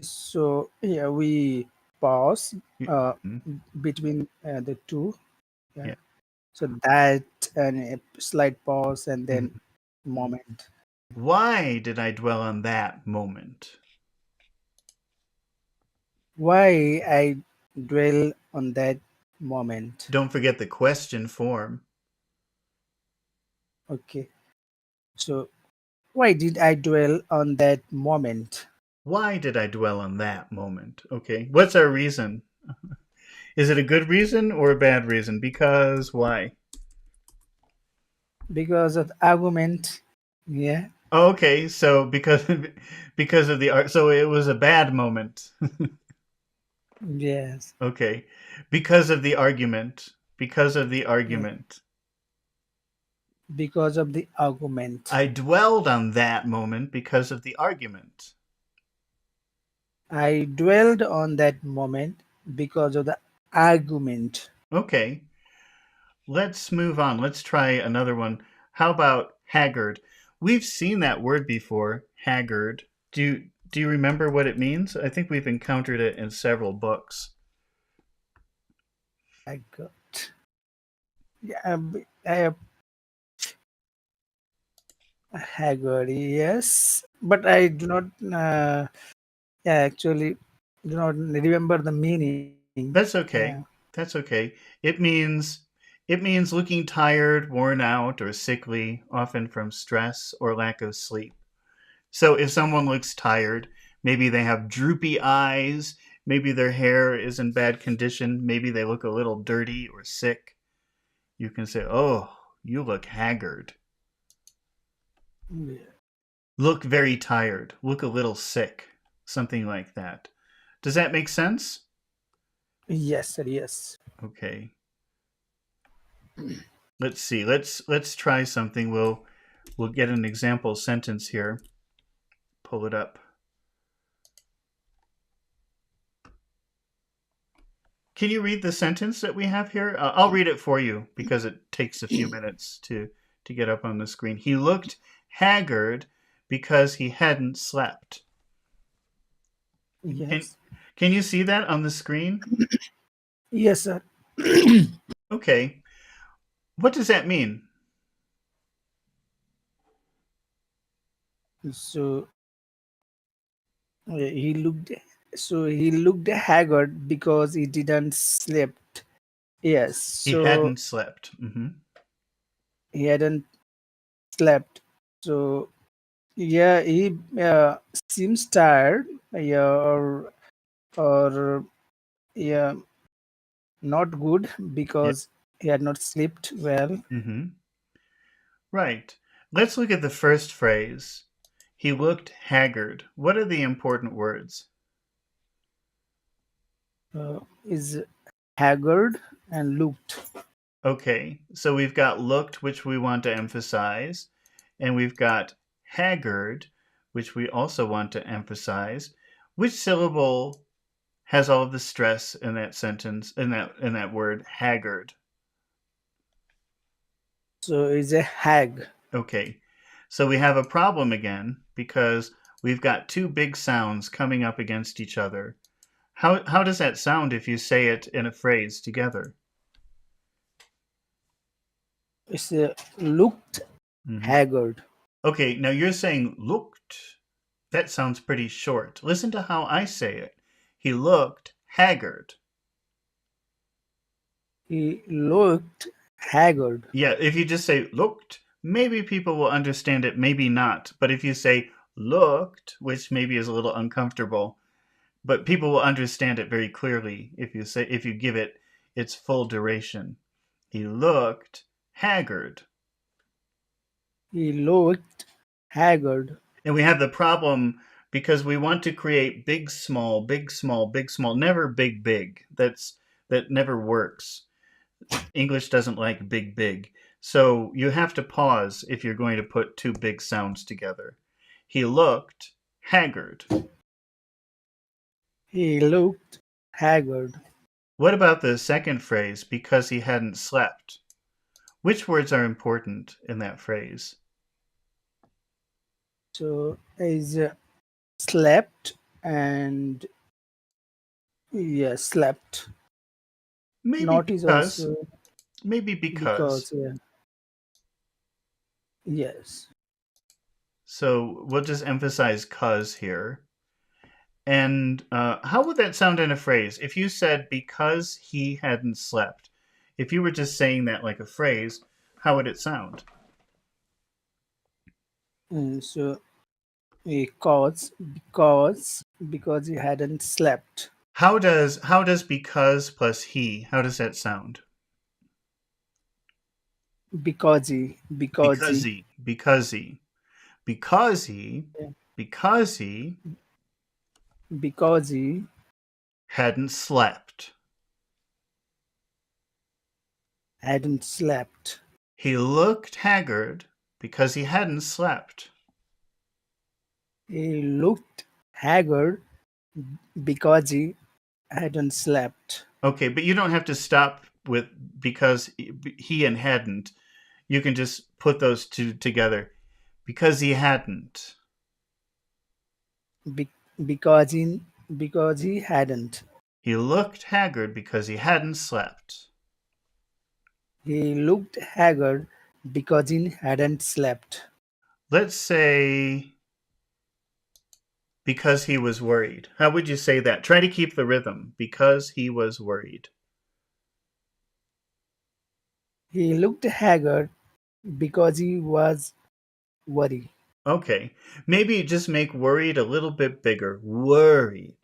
So yeah, we pause uh, Mhm. between the two. Yeah. Yeah. So that and a slight pause and then Mhm. moment. Why did I dwell on that moment? Why I dwell on that moment? Don't forget the question form. Okay. So why did I dwell on that moment? Why did I dwell on that moment? Okay. What's our reason? Is it a good reason or a bad reason? Because why? Because of the argument. Yeah. Oh, okay. So because of the art, so it was a bad moment. Yes. Okay. Because of the argument. Because of the Yeah. argument. Because of the argument. I dwelled on that moment because of the argument. I dwelled on that moment because of the argument. Okay. Let's move on. Let's try another one. How about haggard? We've seen that word before, haggard. Do you remember what it means? I think we've encountered it in several books. I got. Yeah, I have haggard. Yes, but I do not. Yeah, actually, do not remember the meaning. That's Yeah. okay. That's okay. It means it means looking tired, worn out, or sickly, often from stress or lack of sleep. So if someone looks tired, maybe they have droopy eyes, maybe their hair is in bad condition, maybe they look a little dirty or sick, you can say, "Oh, you look haggard. Yeah. Look very tired. Look a little sick." Something like that. Does that make sense? Yes, sir. Yes. Okay. Let's see. Let's try something. We'll get an example sentence here. Pull it up. Can you read the sentence that we have here? I'll read it for you because it takes a few minutes to get up on the screen. He looked haggard because he hadn't slept. Can Yes. can you see that on the screen? Yes, sir. Okay. What does that mean? So he looked. So he looked haggard because he didn't slept. Yes. He So hadn't slept. he hadn't slept. So yeah, he seems tired. Yeah, or yeah, not good Yeah. because he had not slept well. Mm-hmm. Right. Let's look at the first phrase. He looked haggard. What are the important words? Is haggard and looked. Okay, so we've got looked, which we want to emphasize, and we've got haggard, which we also want to emphasize. Which syllable has all of the stress in that sentence, in that word, haggard? So is a hag. Okay, so we have a problem again because we've got two big sounds coming up against each other. How does that sound if you say it in a phrase together? It's a looked Mhm. haggard. Okay, now you're saying looked. That sounds pretty short. Listen to how I say it. He looked haggard. He looked haggard. Yeah, if you just say looked, maybe people will understand it, maybe not. But if you say looked, which maybe is a little uncomfortable, but people will understand it very clearly if you give it its full duration. He looked haggard. He looked haggard. And we have the problem because we want to create big small, big small, big small, never big big. That never works. English doesn't like big big. So you have to pause if you're going to put two big sounds together. He looked haggard. He looked haggard. What about the second phrase, because he hadn't slept? Which words are important in that phrase? So is slept and slept. Maybe Not is because. also Maybe because. because yes. So we'll just emphasize cause here. And how would that sound in a phrase? If you said, because he hadn't slept, if you were just saying that like a phrase, how would it sound? So because he hadn't slept. How does because plus he, how does that sound? Because he Because he, because he, because he, yeah, because he because he hadn't slept. hadn't slept. He looked haggard because he hadn't slept. He looked haggard because he hadn't slept. Okay, but you don't have to stop with because he and hadn't. You can just put those two together. Because he hadn't. Be- because he hadn't. He looked haggard because he hadn't slept. He looked haggard because he hadn't slept. Let's say because he was worried. How would you say that? Try to keep the rhythm. Because he was worried. He looked haggard because he was worried. Okay. Maybe just make worried a little bit bigger. Worried.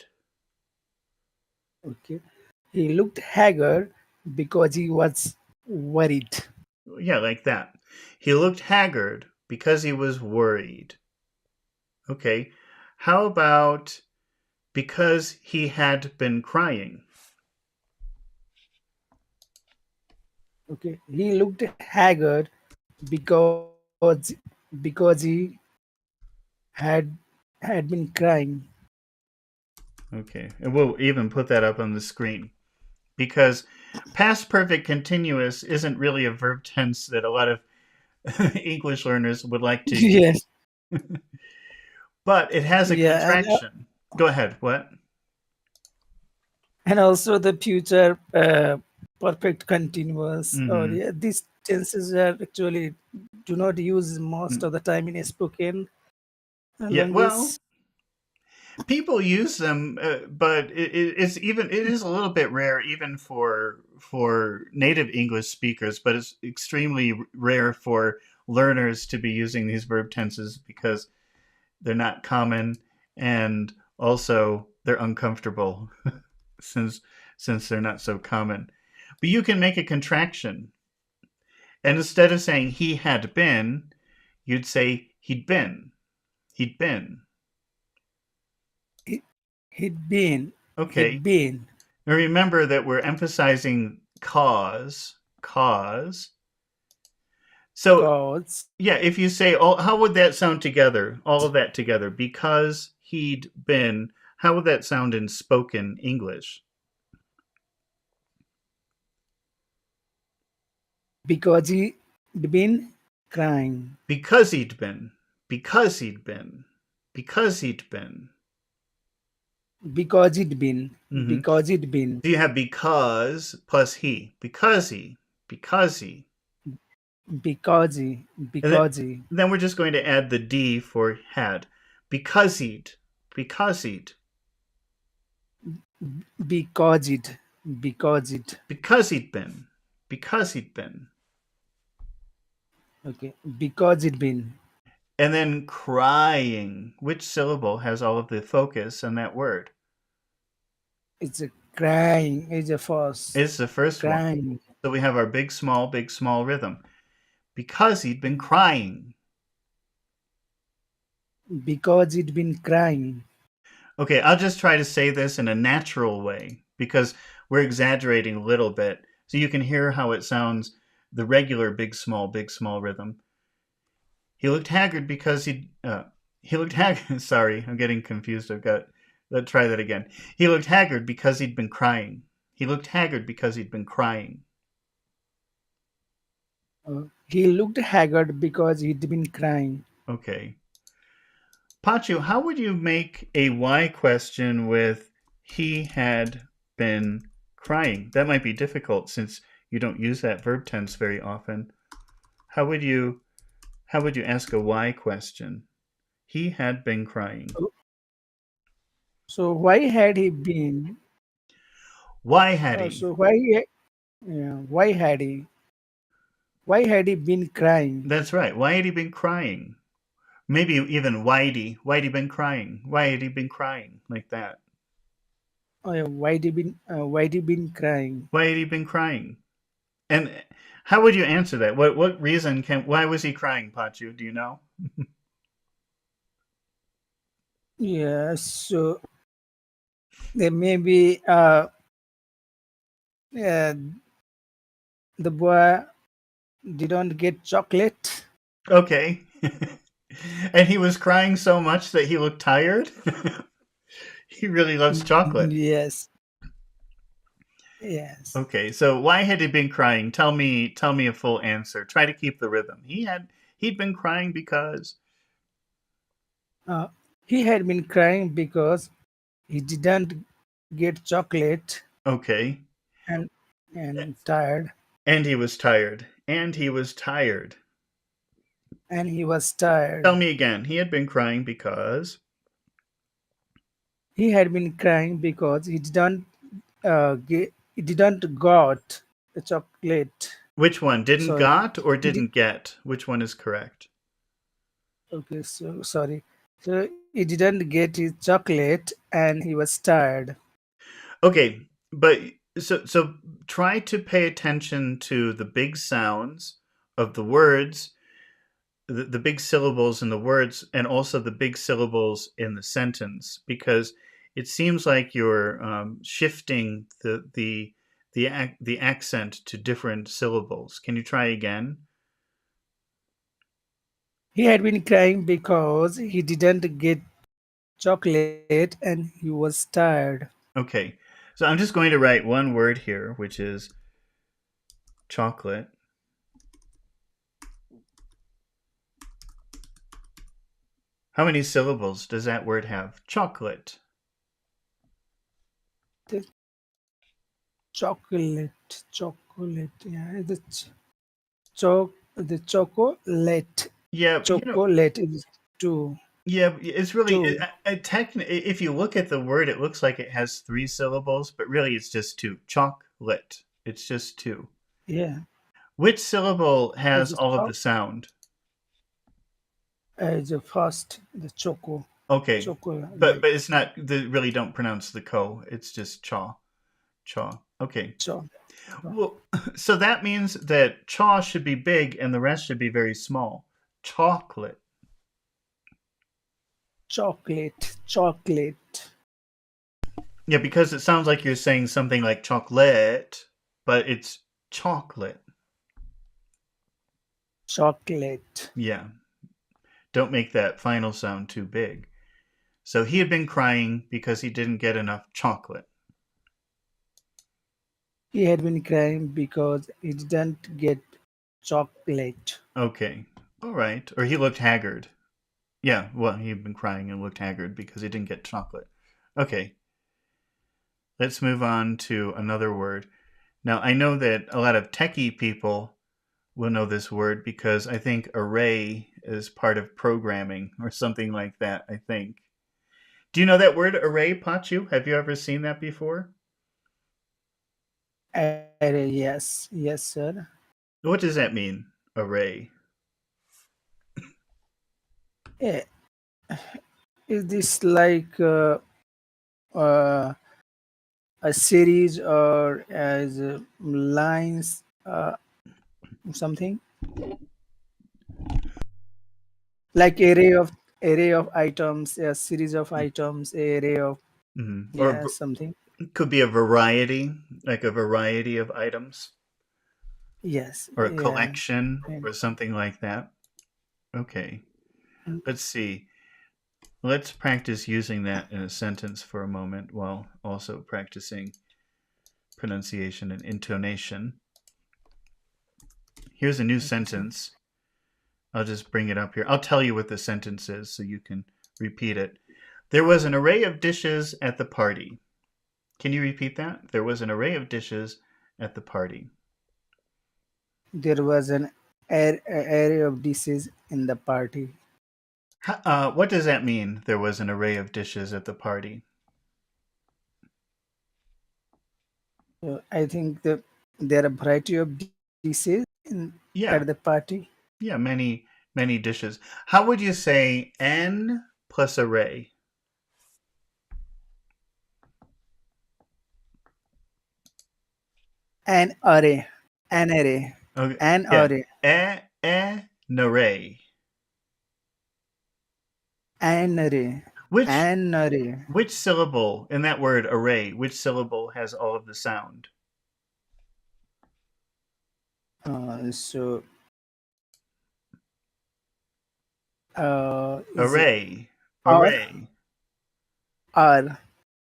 Okay. He looked haggard because he was worried. Yeah, like that. He looked haggard because he was worried. Okay. How about because he had been crying? Okay. He looked haggard because he had been crying. Okay. And we'll even put that up on the screen. Because past perfect continuous isn't really a verb tense that a lot of English learners would like to use. Yes. But it has a Yeah, contraction. Go ahead. What? and also the future perfect continuous, or Mm-hmm. these tenses are actually do not use most of the time in a spoken Yeah. Well, language. people use them, but it is a little bit rare even for native English speakers. But it's extremely rare for learners to be using these verb tenses because they're not common, and also they're uncomfortable since they're not so common. But you can make a contraction, and instead of saying he had been, you'd say he'd been. He'd been. He- He'd been, Okay. Now remember that we're emphasizing cause. So cause, yeah, if you say all, how would that sound together? All of that together. Because he'd been. How would that sound in spoken English? because he'd been crying. Because he'd been. Because he'd been. Because he'd been. Because he'd been. Mm-hmm. Because he'd been. So you have because plus he. Because he. Because he. Because he. Because he. Then we're just going to add the D for had. Because he'd. Because he'd. Because it. Because it. Because he'd been. Because he'd been. Okay. Because it been. And then crying. Which syllable has all of the focus in that word? It's a crying. It's a first. It's the first one. Crying. So we have our big, small rhythm. Because he'd been crying. Because it been crying. Okay, I'll just try to say this in a natural way because we're exaggerating a little bit. So you can hear how it sounds the regular big, small rhythm. He looked haggard because he looked haggard. Sorry, I'm getting confused. Let's try that again. He looked haggard because he'd been crying. He looked haggard because he'd been crying. He looked haggard because he'd been crying. Okay. Pachu, how would you make a why question with he had been crying? That might be difficult since you don't use that verb tense very often. How would you ask a why question? He had been crying. So why had he been? Why had he? So yeah, why had he been crying? That's right. Why had he been crying? Maybe even why'd he been crying? Why had he been crying? Like that. Oh, yeah, why he been crying? Why had he been crying? And how would you answer that? What reason why was he crying, Pachu? Do you know? Yeah, so there may be uh, the boy didn't get chocolate. Okay. And he was crying so much that he looked tired? He really loves chocolate. Yes. Yes. Okay, so why had he been crying? Tell me a full answer. Try to keep the rhythm. He'd been crying because Uh, he had been crying because he didn't get chocolate okay. and and tired And he was tired. And he was tired. and he was Tell tired. me again. He had been crying because He had been crying because he didn't got the chocolate. which one? Didn't Sorry. got or He did, didn't get? Which one is correct? okay, so sorry. So he didn't get his chocolate and he was tired. Okay, but so try to pay attention to the big sounds of the words, the big syllables in the words, and also the big syllables in the sentence, because it seems like you're shifting the accent to different syllables. Can you try again? He had been crying because he didn't get chocolate and he was tired. Okay, so I'm just going to write one word here, which is chocolate. How many syllables does that word have? Chocolate. The chocolate. Yeah, the chocolate. Yeah, Chocolate is two. yeah, it's really Two. if you look at the word, it looks like it has three syllables, but really it's just two. Chocolate. It's just two. Yeah. Which syllable has It's all of the sound? the first, the Okay, but chocolate. it's not. They really don't pronounce the co. It's just chaw. Okay. Cho- Well, so that means that chaw should be big and the rest should be very small. Chocolate. chocolate. Yeah, because it sounds like you're saying something like chocolate, but it's chocolate. Chocolate. Yeah. Don't make that final sound too big. So he had been crying because he didn't get enough chocolate. He had been crying because he didn't get chocolate. Okay. All right. Or he looked haggard. Yeah, well, he had been crying and looked haggard because he didn't get chocolate. Okay. Let's move on to another word. Now, I know that a lot of techie people will know this word because I think array is part of programming or something like that, I think. Do you know that word array, Pachu? Have you ever seen that before? Array, yes, yes, sir. What does that mean, array? Yeah. Is this like uh, a series or as lines, something like array of items, a series of items, array of, Or yeah, something. it could be a variety, like a variety of items, Yes, or a yeah. collection, And or something like that. Okay, mm, let's see. Let's practice using that in a sentence for a moment while also practicing pronunciation and intonation. Here's a new okay. sentence. I'll just bring it up here. I'll tell you what the sentence is so you can repeat it. There was an array of dishes at the party. Can you repeat that? There was an array of dishes at the party. There was an array of dishes in the party. What does that mean? There was an array of dishes at the party. So I think there are a variety of dishes Yeah, at the party. yeah, many dishes. How would you say n plus array? An array, an array, Okay, an yeah, array, an array. an array, Which an array. which syllable in that word array? Which syllable has all of the sound? So is it Array, or array. or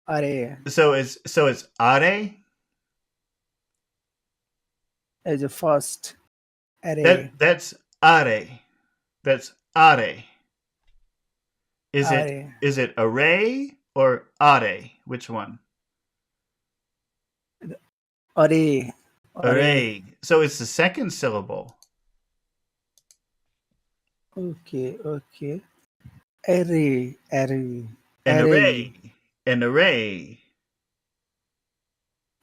array So it's are. as a first array, That's are. That's are. Is it array, is it array or are? Which one? array, array. Array. So it's the second syllable. Okay, okay. Array, array, An array, array. An array.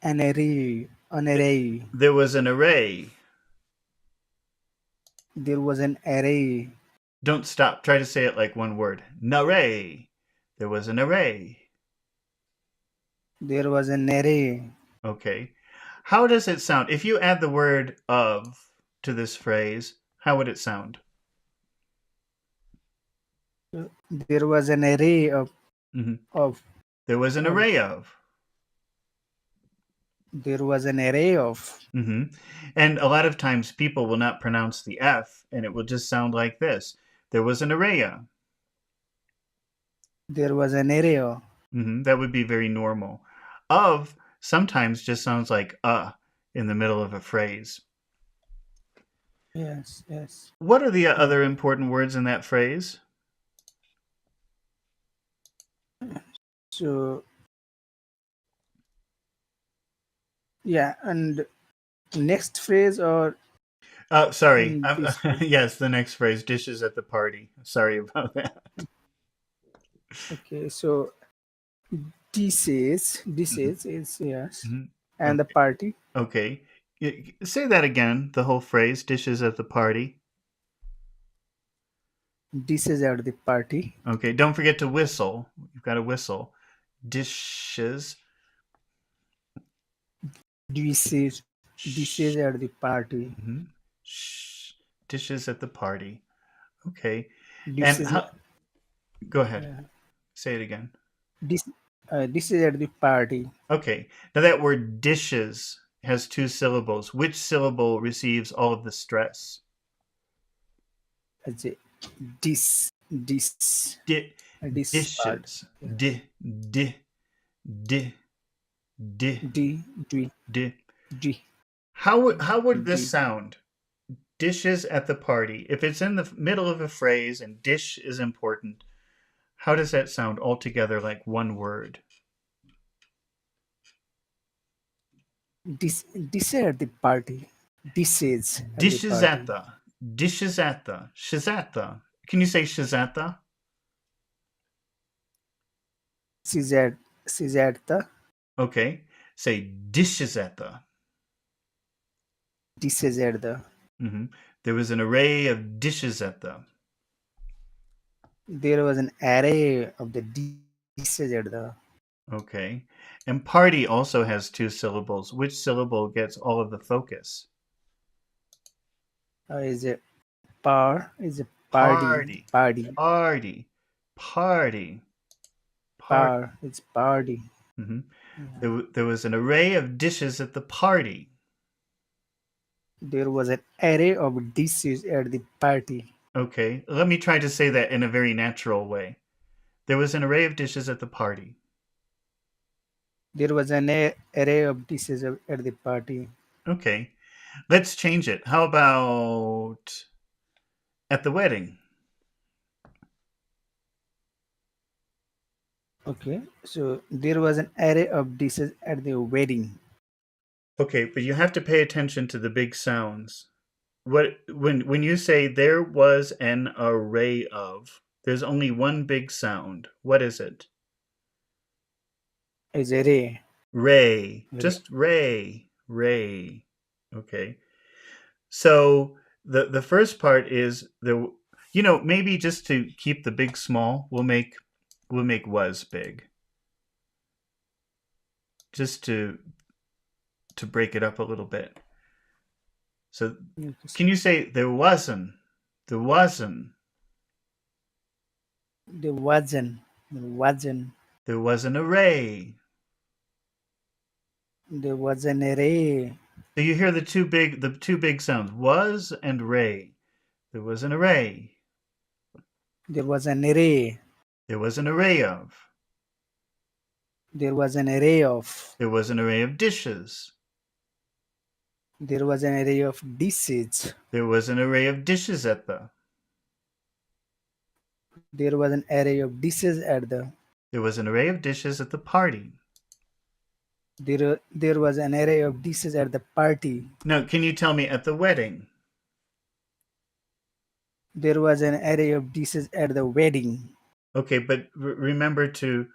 an array, an array. There was an array. There was an array. Don't stop. Try to say it like one word. An array. There was an array. There was an array. Okay. How does it sound? If you add the word of to this phrase, how would it sound? There was an array of Mhm. of There was an of. array of. There was an array of. hmm And a lot of times people will not pronounce the F and it will just sound like this. There was an array of. There was an array of. That would be very normal. Of sometimes just sounds like in the middle of a phrase. Yes, yes. What are the Uh, other important words in that phrase? so yeah, and next phrase or Sorry. in this phrase. Yes, the next phrase, dishes at the party. Sorry about that. Okay, so this hmm is yes, hmm and the Okay. party. Okay. Say that again, the whole phrase, dishes at the party. Dishes at the party. Okay. Don't forget to whistle. You've got to whistle. Dishes. Dishes, Shh. dishes at the party. hmm Shh. Dishes at the party. Okay. And Dishes. go ahead. Yeah. Say it again. This dishes at the party. Okay. Now that word dishes has two syllables. Which syllable receives all of the stress? As a this Di- this part. dishes. Yeah. Di, di, di, di, D D di. D How would this D. sound? Dishes at the party. If it's in the middle of a phrase and dish is important, how does that sound altogether like one word? This at the party. Dishes at the Dishes at party. the. Dishes at the. Shazata. Can you say shazata? She's at the Okay. Say dishes at the. dishes at the. Hmm. There was an array of dishes at the. There was an array of the dishes at the. Okay. And party also has two syllables. Which syllable gets all of the focus? Is a is a party. Party. Party. Party. Party. Party. It's party. Hmm. There was an array of dishes at the party. There was an array of dishes at the party. Okay. Let me try to say that in a very natural way. There was an array of dishes at the party. There was an array of dishes at the party. Okay. Let's change it. How about at the wedding? Okay, so there was an array of dishes at the wedding. Okay, but you have to pay attention to the big sounds. When you say there was an array of, there's only one big sound. What is it? Is array. Ray. Array. Just ray. Ray. Okay. So the first part is the maybe just to keep the big small, we'll make was big. Just to break it up a little bit. So can you say there wasn't? There wasn't. There wasn't. There wasn't. There was an array. There was an array. So you hear the two big sounds, was and ray. There was an array. There was an array. There was an array of. There was an array of. There was an array of dishes. There was an array of dishes. There was an array of dishes at the. There was an array of dishes at the. There was an array of dishes at the party. There was an array of dishes at the party. Now, can you tell me at the wedding? There was an array of dishes at the wedding. Okay, but remember to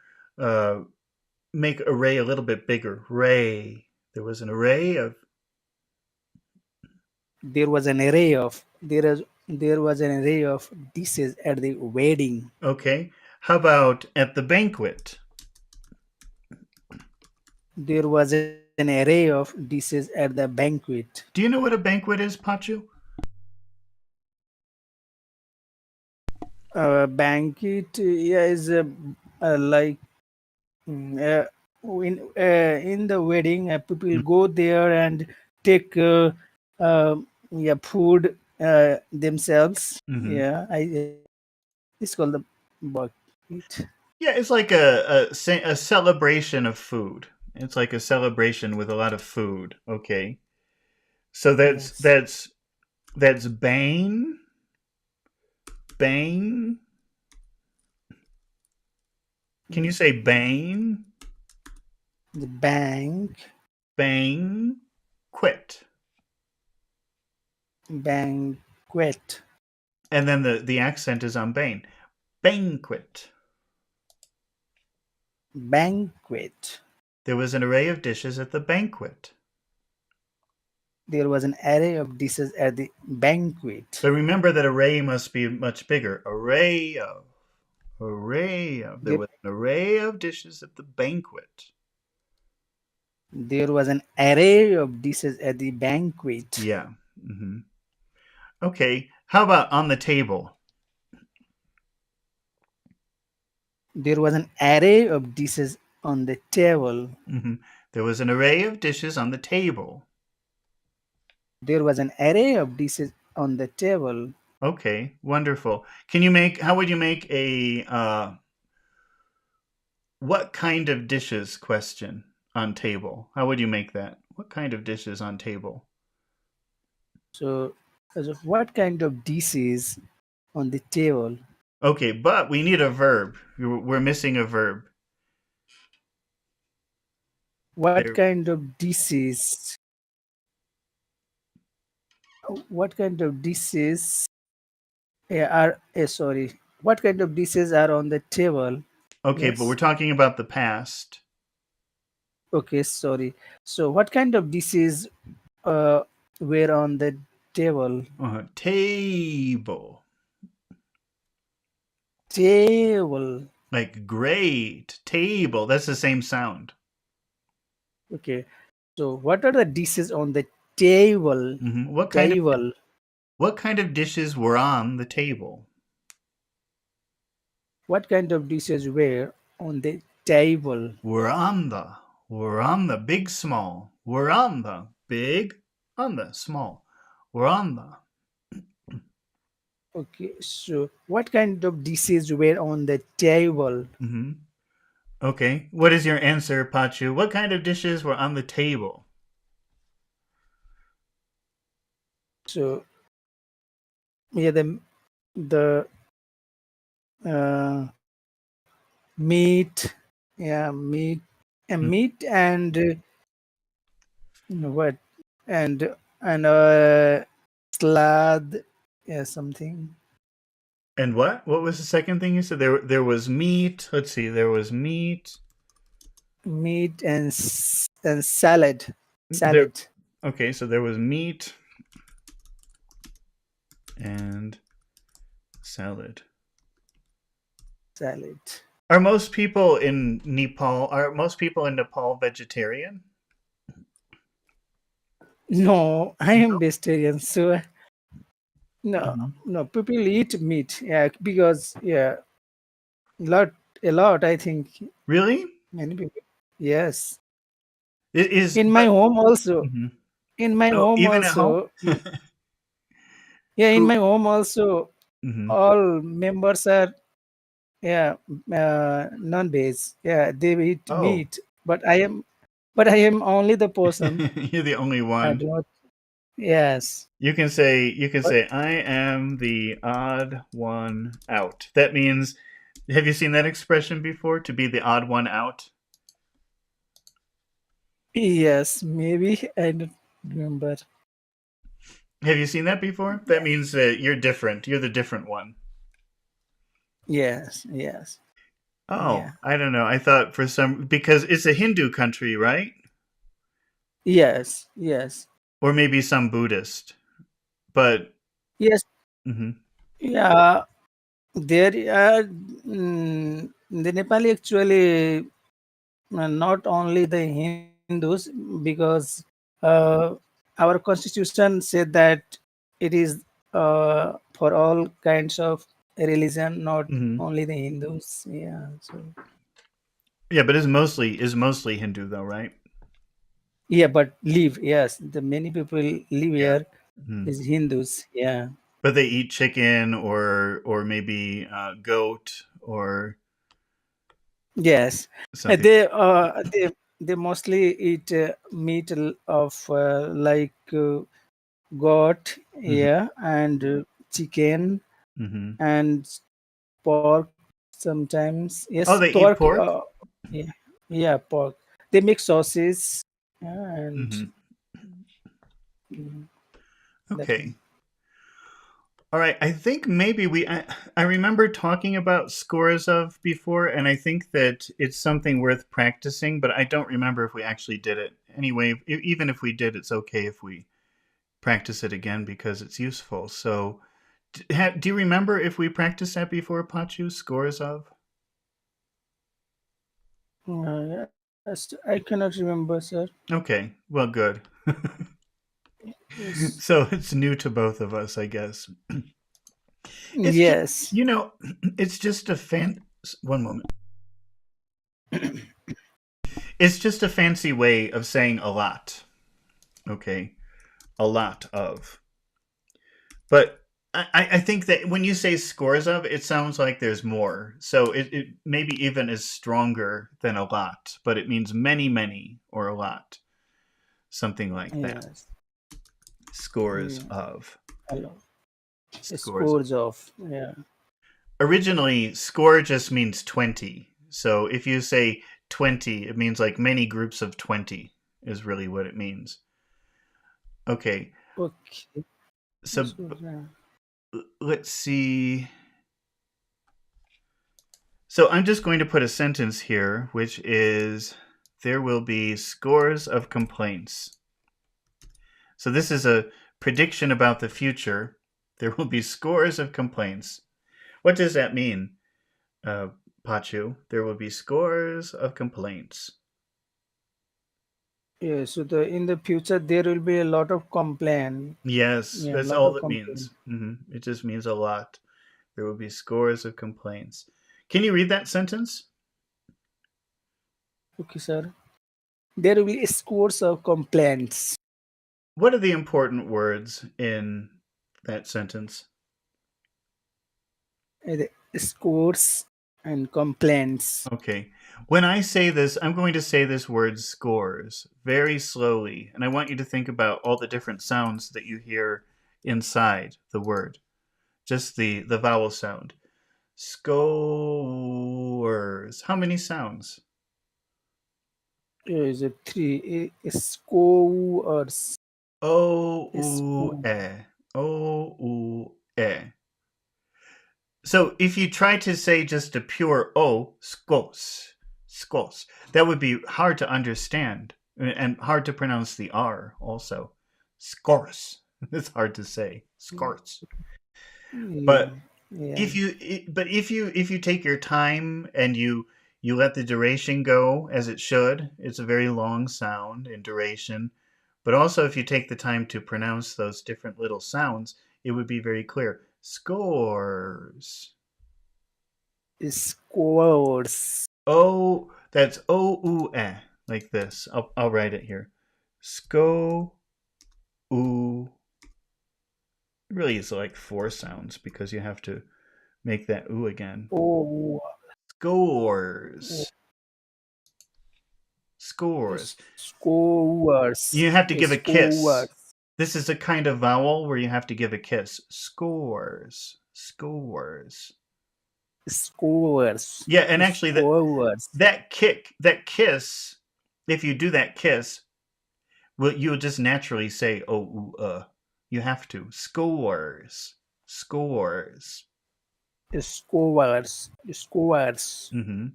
make array a little bit bigger. Ray. There was an array of. There was an array of. There was an array of dishes at the wedding. Okay. How about at the banquet? There was an array of dishes at the banquet. Do you know what a banquet is, Pachu? Banquet, yeah, is like in the wedding, people go there and take yeah, food themselves. Mhm. Yeah, it's called the banquet. Yeah, it's like a celebration of food. It's like a celebration with a lot of food. Okay, so that's Yes. that's that's bane. Bane. Can you say bane? The bank, Bane. Quit. banquet, And then the accent is on bane. Banquet. banquet. There was an array of dishes at the banquet. There was an array of dishes at the banquet. But remember that array must be much bigger. Array of. Array of. There There, was an array of dishes at the banquet. there was an array of dishes at the banquet. Yeah. Hmm. Okay. How about on the table? There was an array of dishes on the table. Hmm. There was an array of dishes on the table. There was an array of dishes on the table. Okay. Wonderful. How would you make a what kind of dishes question on table? How would you make that? What kind of dishes on table? So, what kind of dishes on the table? Okay, but we need a verb. We're missing a verb. What There. kind of dishes? What kind of dishes are? Sorry. What kind of dishes are on the table? Okay, but we're Yes. talking about the past. Okay, sorry. So, what kind of dishes uh, were on the table? Table. Table. Like great. Table. That's the same sound. Okay. So, what are the dishes on the table? What kind of Table. dishes were on the table? What kind of dishes were on the table? We're on the. We're on the big small. We're on the big on the small. We're on the. Okay. So, what kind of dishes were on the table? hmm Okay. What is your answer, Pachu? What kind of dishes were on the table? So, yeah, the uh, meat, yeah, meat and what and salad, yeah, something. And what? What was the second thing you said? There was meat. Let's see. There was meat. Meat and and salad, There. salad, Okay, so there was meat and salad. salad. Are most people in Nepal vegetarian? No, I am vegetarian, so no, Mhm. no. People eat meat, yeah, because yeah, lot a lot. I think Really? many people. Yes, It is in my but home also. mhm. In my Oh, home even at home? also. Yeah, in Who my home also, mhm. all members are yeah non-veg. Yeah, they eat Oh. meat, but I am only the person. You're the only I one. do not. Yes. You can But say I am the odd one out. That means have you seen that expression before? To be the odd one out? yes, maybe I don't remember. Have you seen that before? That Yeah. means that you're different. You're the different one. Yes. Yes. Oh, Yeah. I don't know. I thought for some because it's a Hindu country, right? Yes. Yes. Or maybe some Buddhist. But Yes. mhm. Yeah. There are the Nepali actually not only the Hindus because uh, our constitution said that it is for all kinds of religion, not Mhm. only the Hindus. Yeah. So Yeah, but is mostly Hindu though, right? yeah, but live, yes, the many people live Yeah. here Mhm. is Hindus. Yeah. But they eat chicken or maybe goat or Yes. something. They mostly eat meat of like goat, Mhm. yeah, and chicken Mhm. and pork sometimes. Oh, Yes, they eat pork. pork? Yeah, yeah, pork. They make sauces, yeah, and Mhm. mm, that one. Okay. All right, I think maybe I remember talking about scores of before, and I think that it's something worth practicing, but I don't remember if we actually did it. Anyway, even if we did, it's okay if we practice it again because it's useful. So, do you remember if we practiced that before, Pachu? Scores of? Yes, I cannot remember, sir. Okay, well, good. Yes. So it's new to both of us, I guess. It's just, Yes. you know, it's just a fan. One moment. It's just a fancy way of saying a lot. Okay, a lot of. But I think that when you say scores of, it sounds like there's more. So it maybe even is stronger than a lot, but it means many, many, or a lot. Something like that. Yes. Scores Yeah. of. Hello. Scores of. Scores of. Yeah. Originally, score just means 20. So if you say 20, it means like many groups of 20 is really what it means. Okay, Okay. so So, yeah. let's see. So I'm just going to put a sentence here, which is there will be scores of complaints. So this is a prediction about the future. There will be scores of complaints. What does that mean, Pachu? There will be scores of complaints. Yeah, so in the future there will be a lot of complaint. Yes, Yeah, a that's lot all of it complaint. means. It just means a lot. There will be scores of complaints. Can you read that sentence? Okay, sir. There will be scores of complaints. What are the important words in that sentence? The scores and complaints. Okay. When I say this, I'm going to say this word scores very slowly. And I want you to think about all the different sounds that you hear inside the word. Just the vowel sound. Scores. How many sounds? There is a three scores. O, U, Sco- E. O, U, E. So if you try to say just a pure O, skos, skos, that would be hard to understand and hard to pronounce the R also. Skors. It's hard to say. Skors. Yeah, But yeah. if you take your time and you let the duration go as it should, it's a very long sound in duration. But also if you take the time to pronounce those different little sounds, it would be very clear. Scores. Scores. O, that's O U E, like this. I'll write it here. Sco U. It really is like four sounds because you have to make that U again. Oh, Scores. Scores. scores. You have to give a kiss. Scores. This is a kind of vowel where you have to give a kiss. Scores. Scores. Scores. Yeah, and actually Scores. that kiss, if you do that kiss, well, you'll just naturally say oh ooh, You have to scores, scores. Scores. Scores. hmm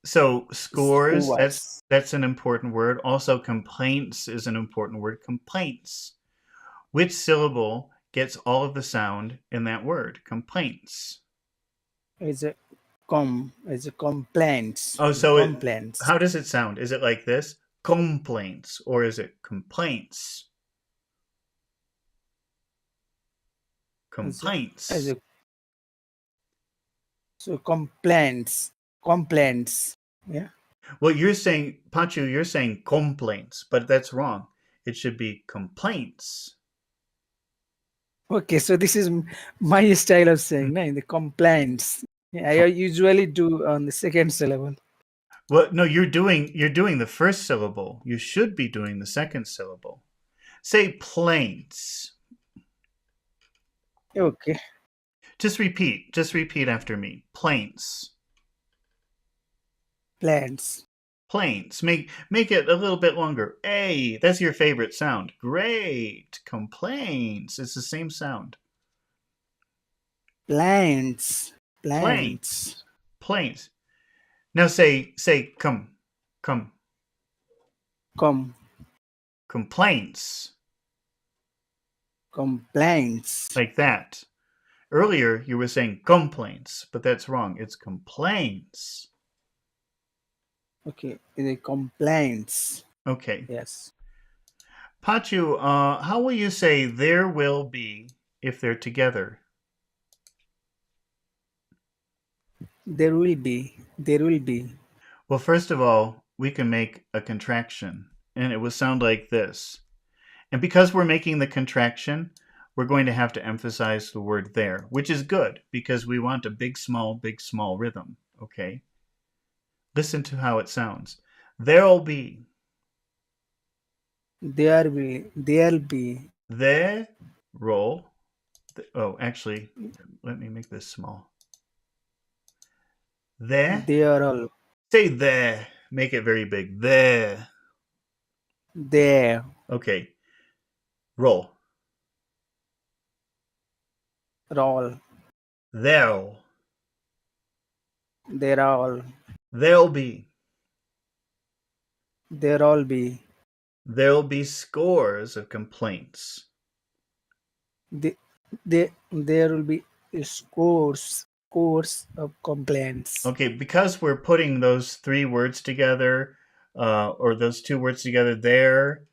So scores. Scores. That's an important word. Also, complaints is an important word. Complaints. Which syllable gets all of the sound in that word? Complaints. Is a complaints. Oh, The so complaints. how does it sound? Is it like this? Complaints, or is it complaints? Is a, is Complaints. a so complaints. Complaints. Yeah. Well, you're saying, Pachu, you're saying complaints, but that's wrong. It should be complaints. Okay, so this is my style of saying, no, in the complaints. Yeah, I usually do on the second syllable. Well, no, you're doing the first syllable. You should be doing the second syllable. Say plaints. Okay, Just repeat. Just repeat after me. Plaints. plants. Plaints. Make it a little bit longer. A. That's your favorite sound. Great. Complaints. It's the same sound. Plants. Plaints. Plants. Plaints. Now say come. Com Complaints. complaints. Like that. Earlier you were saying complaints, but that's wrong. It's complaints. Okay, the complaints. Okay. Yes. Pachu, how will you say there will be if they're together? There will be. There will be. Well, first of all, we can make a contraction, and it will sound like this. And because we're making the contraction, we're going to have to emphasize the word there, which is good because we want a big, small rhythm. Okay? Listen to how it sounds. There'll be. There will. There'll be. There, roll. Oh, actually, let me make this small. There. They are all Say there. Make it very big. There. there. Okay. Roll. All They'll. There all. There'll be. There all be. There'll be scores of complaints. There will be scores of complaints. Okay, because we're putting those three words together, or those two words together, there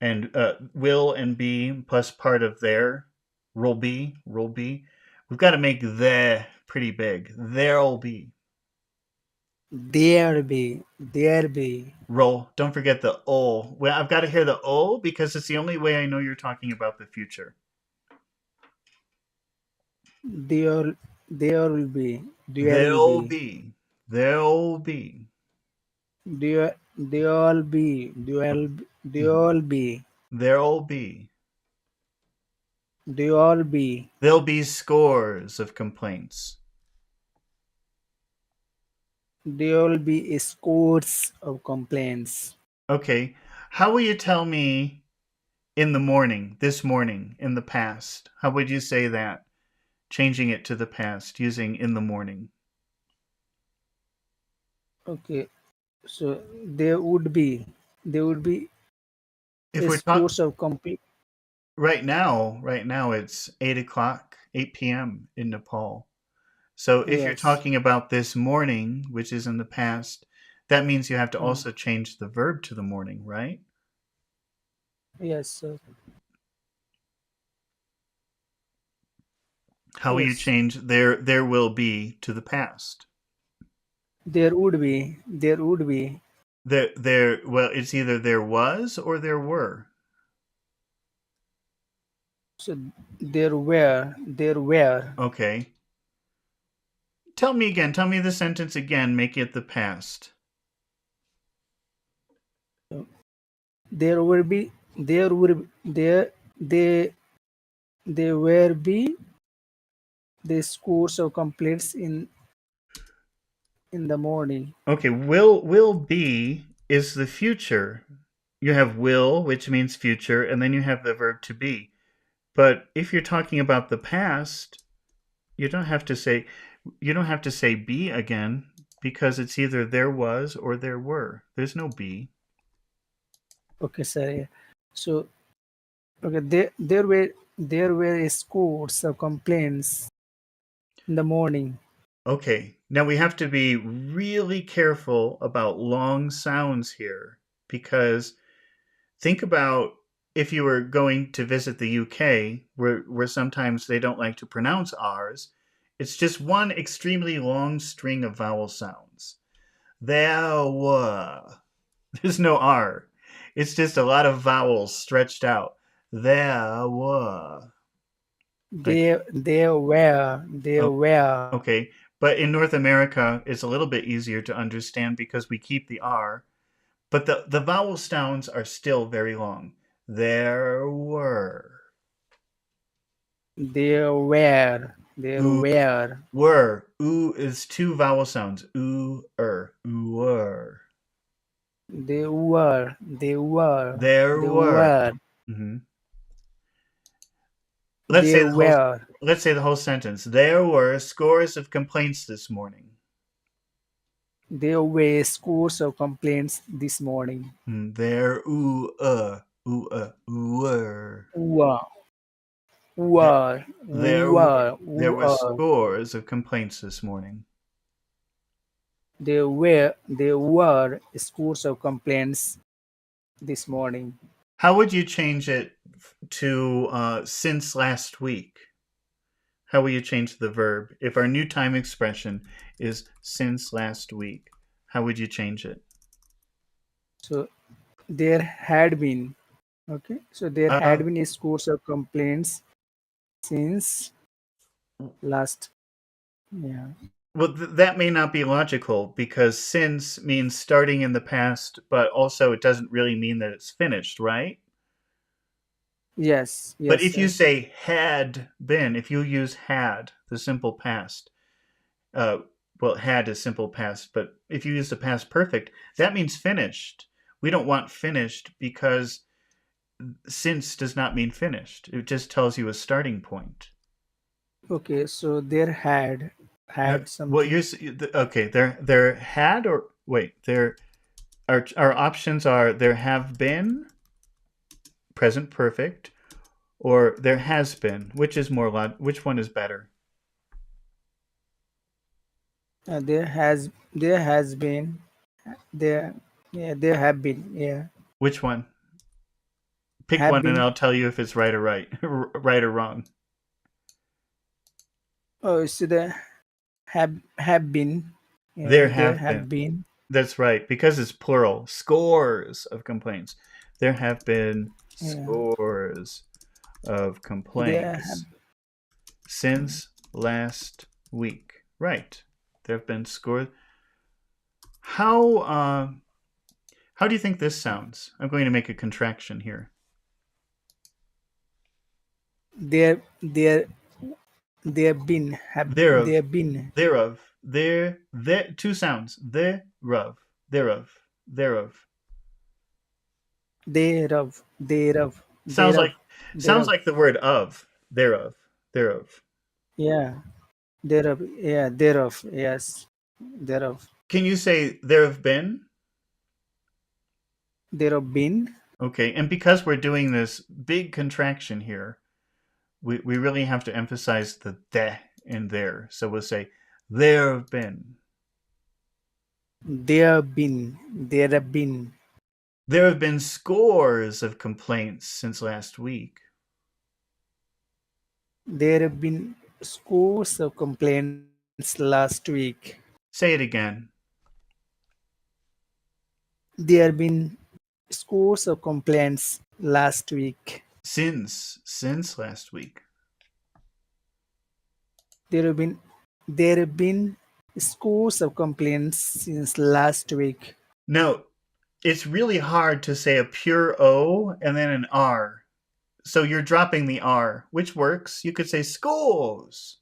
and will and be plus part of there, will be, we've got to make the pretty big. There'll be. There be. Roll. Don't forget the o. Well, I've got to hear the o because it's the only way I know you're talking about the future. There will be. There'll be. There'll be. There'll be. There'll be. There'll be. There'll be. There'll be scores of complaints. There'll be scores of complaints. Okay. How will you tell me in the morning, this morning, in the past? How would you say that? Changing it to the past using in the morning. Okay, so there would be If we're talking scores of complete. right now it's 8 o'clock, 8 p.m. in Nepal. So if you're Yes. talking about this morning, which is in the past, that means you have to Mm, also change the verb to the morning, right? yes, sir. How will you Yes. change there will be to the past? There would be. There would be. There well, it's either there was or there were. So there were. There were. Okay. Tell me again. Tell me the sentence again. Make it the past. There would be. There would. There. They. There will be the scores of complaints in the morning. Okay, will be is the future. You have will, which means future, and then you have the verb to be. But if you're talking about the past, you don't have to say be again because it's either there was or there were. There's no be. Okay, sir. Yeah. So okay, there were scores of complaints in the morning. Okay, now we have to be really careful about long sounds here because think about if you were going to visit the UK, where sometimes they don't like to pronounce R's, it's just one extremely long string of vowel sounds. There were. There's no R. It's just a lot of vowels stretched out. There were. Like, There were. There oh, were. okay. But in North America, it's a little bit easier to understand because we keep the R. But the vowel sounds are still very long. There were. There were. There Ooh, were. were. Ooh is two vowel sounds. Ooh, ooh, were. There were. There were. There There were. were. hmm Let's say There the whole. were. Let's say the whole sentence. There were scores of complaints this morning. There were scores of complaints this morning. There, were. Were. There, Were. there were. Were. There were Were. scores of complaints this morning. There were scores of complaints this morning. How would you change it to since last week? How will you change the verb? If our new time expression is since last week, how would you change it? So there had been. Okay. So there Uh, had been scores of complaints since last. Yeah. well, that may not be logical because since means starting in the past, but also it doesn't really mean that it's finished, right? Yes. But Yes, if you sir. say had been, if you use had, the simple past, uh, well, had is simple past, but if you use the past perfect, that means finished. We don't want finished because since does not mean finished. It just tells you a starting point. Okay. So there had Well, something. okay. There had or wait. There our options are there have been present perfect or there has been. Which is more which one is better? There has been there yeah there have been yeah Which one? Pick have one and been. I'll tell you if it's right or right, right or wrong. Oh, so the have been. Yeah, There there have been. have been. That's right, because it's plural. Scores of complaints. There have been Yeah, scores of there have. complaints since last week. Right. There have been scores. How how do you think this sounds? I'm going to make a contraction here. There been have Thereof, there been thereof, there. Two sounds. Thereof, thereof, thereof. thereof Sounds like sounds thereof. like the word of. Thereof, thereof. Yeah, thereof. Yes, thereof. Can you say there have been? Thereof been. Okay, and because we're doing this big contraction here, we really have to emphasize the de in there. So we'll say there have been. There have been. There have been scores of complaints since last week. There have been scores of complaints last week. Say it again. There have been scores of complaints last week. Since last week. There have been there have been scores of complaints since last week. No, it's really hard to say a pure O and then an R. So you're dropping the R, which works. You could say schools.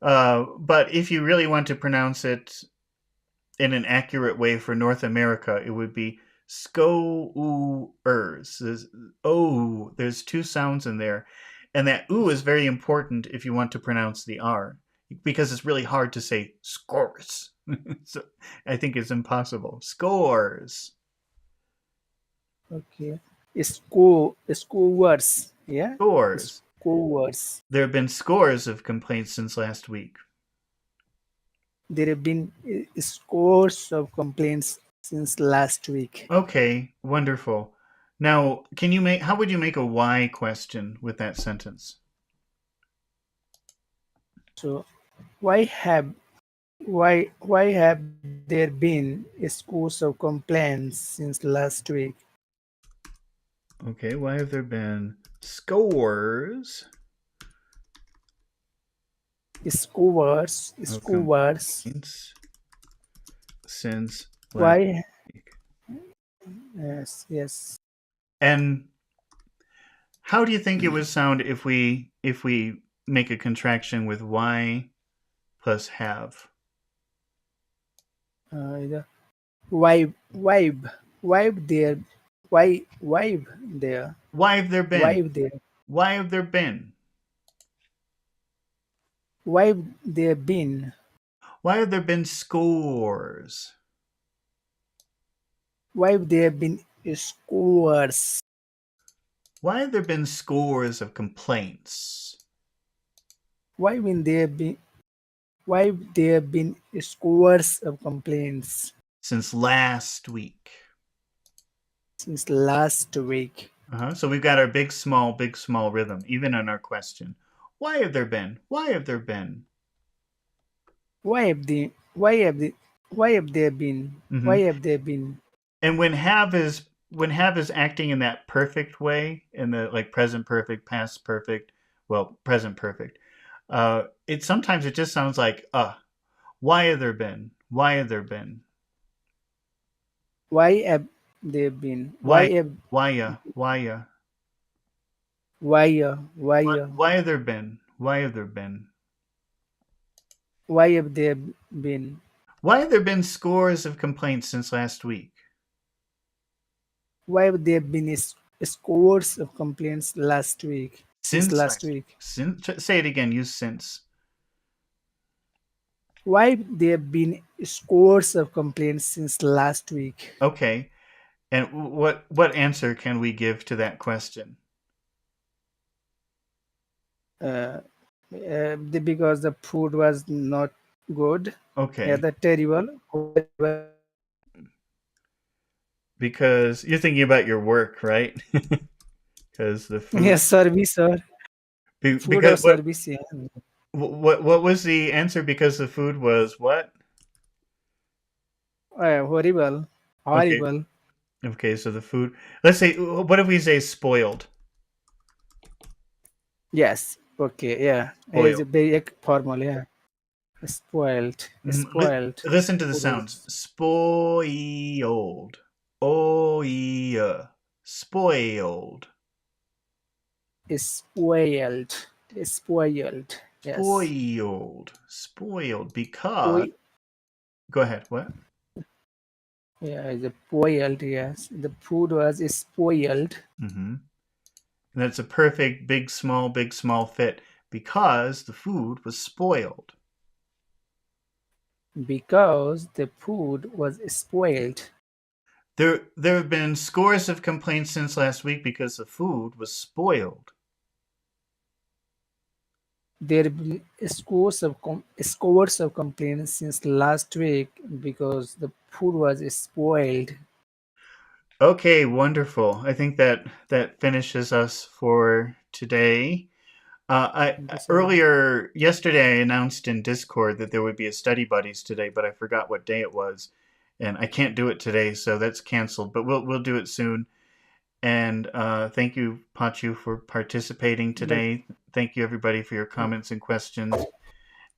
But if you really want to pronounce it in an accurate way for North America, it would be sco-oo-ers. Oh, there's two sounds in there. And that oo is very important if you want to pronounce the R, because it's really hard to say scores. So I think it's impossible. Scores. Okay. School words. Yeah. Scores. School words. There have been scores of complaints since last week. There have been scores of complaints since last week. Okay, wonderful. Now, how would you make a why question with that sentence? So why have there been scores of complaints since last week? Okay, why have there been scores Scores of complaints since last why week? yes. And how do you think it would sound if we make a contraction with why plus have? The vibe there vibe there Why have there been? vibe there Why have there been? vibe there been Why have there been scores? vibe there been scores Why have there been scores of complaints? why been there been why there been scores of complaints Since last week. since last week? So we've got our big, small rhythm, even in our question. Why have there been? Why have there been? Why have the why have the why have there been Mm-hmm. why have there been And when have is acting in that perfect way, in the like present perfect, past perfect, well, present perfect. It sometimes it just sounds like why have there been? Why have there been? why have there been Why why have why ya? Why ya? why Why have there been? Why have there been? why have there been Why have there been scores of complaints since last week? why have there been scores of complaints last week since Since last last week. week? Say it again. Use since. Why there have been scores of complaints since last week? Okay. And what answer can we give to that question? Uh, because the food was not good, yeah, Okay. the terrible. Because you're thinking about your work, right? Because the food Yes, service or food or because service. Yeah. what was the answer? Because the food was what? Horrible, Okay. horrible. Okay, so the food. Let's say what if we say spoiled? Yes. Okay. Yeah. It's a Spoiled. very formal. Yeah. Spoiled. Spoiled. Listen to the Food sounds. was Spoiled. Oh yeah. Spoiled. spoiled. Spoiled. Yes. Spoiled. Spoiled because Poi. go ahead. What? Yeah. The spoiled. Yes. The food was spoiled Mm-hmm. And that's a perfect big small fit because the food was spoiled. because the food was spoiled. There have been scores of complaints since last week because the food was spoiled. There have been scores of complaints since last week because the food was spoiled. Okay, wonderful. I think that finishes us for today. I Okay, sir. earlier yesterday I announced in Discord that there would be a study buddies today, but I forgot what day it was, and I can't do it today, so that's canceled. But we'll do it soon. And thank you, Pachu, for participating But today. Thank you, everybody, for your comments and questions.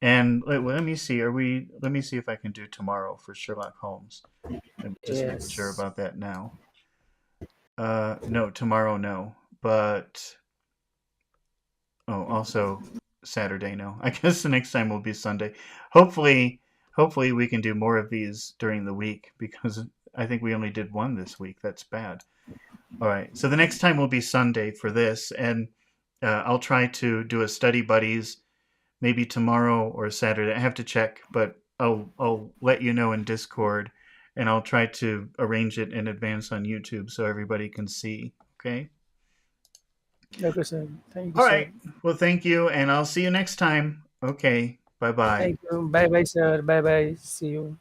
And let me see. Are we? Let me see if I can do tomorrow for Sherlock Holmes. I'm just making sure yes, about that now. No, tomorrow no. But oh, also Saturday no. I guess the next time will be Sunday. Hopefully, hopefully we can do more of these during the week because I think we only did one this week. That's bad. All right. So the next time will be Sunday for this, and I'll try to do a study buddies maybe tomorrow or Saturday. I have to check, but I'll let you know in Discord, and I'll try to arrange it in advance on YouTube so everybody can see. Okay. okay, sir. Thank you, All sir. right. Well, thank you, and I'll see you next time. Okay. Bye bye. Thank you. Bye, bye, sir. Bye, bye. See you.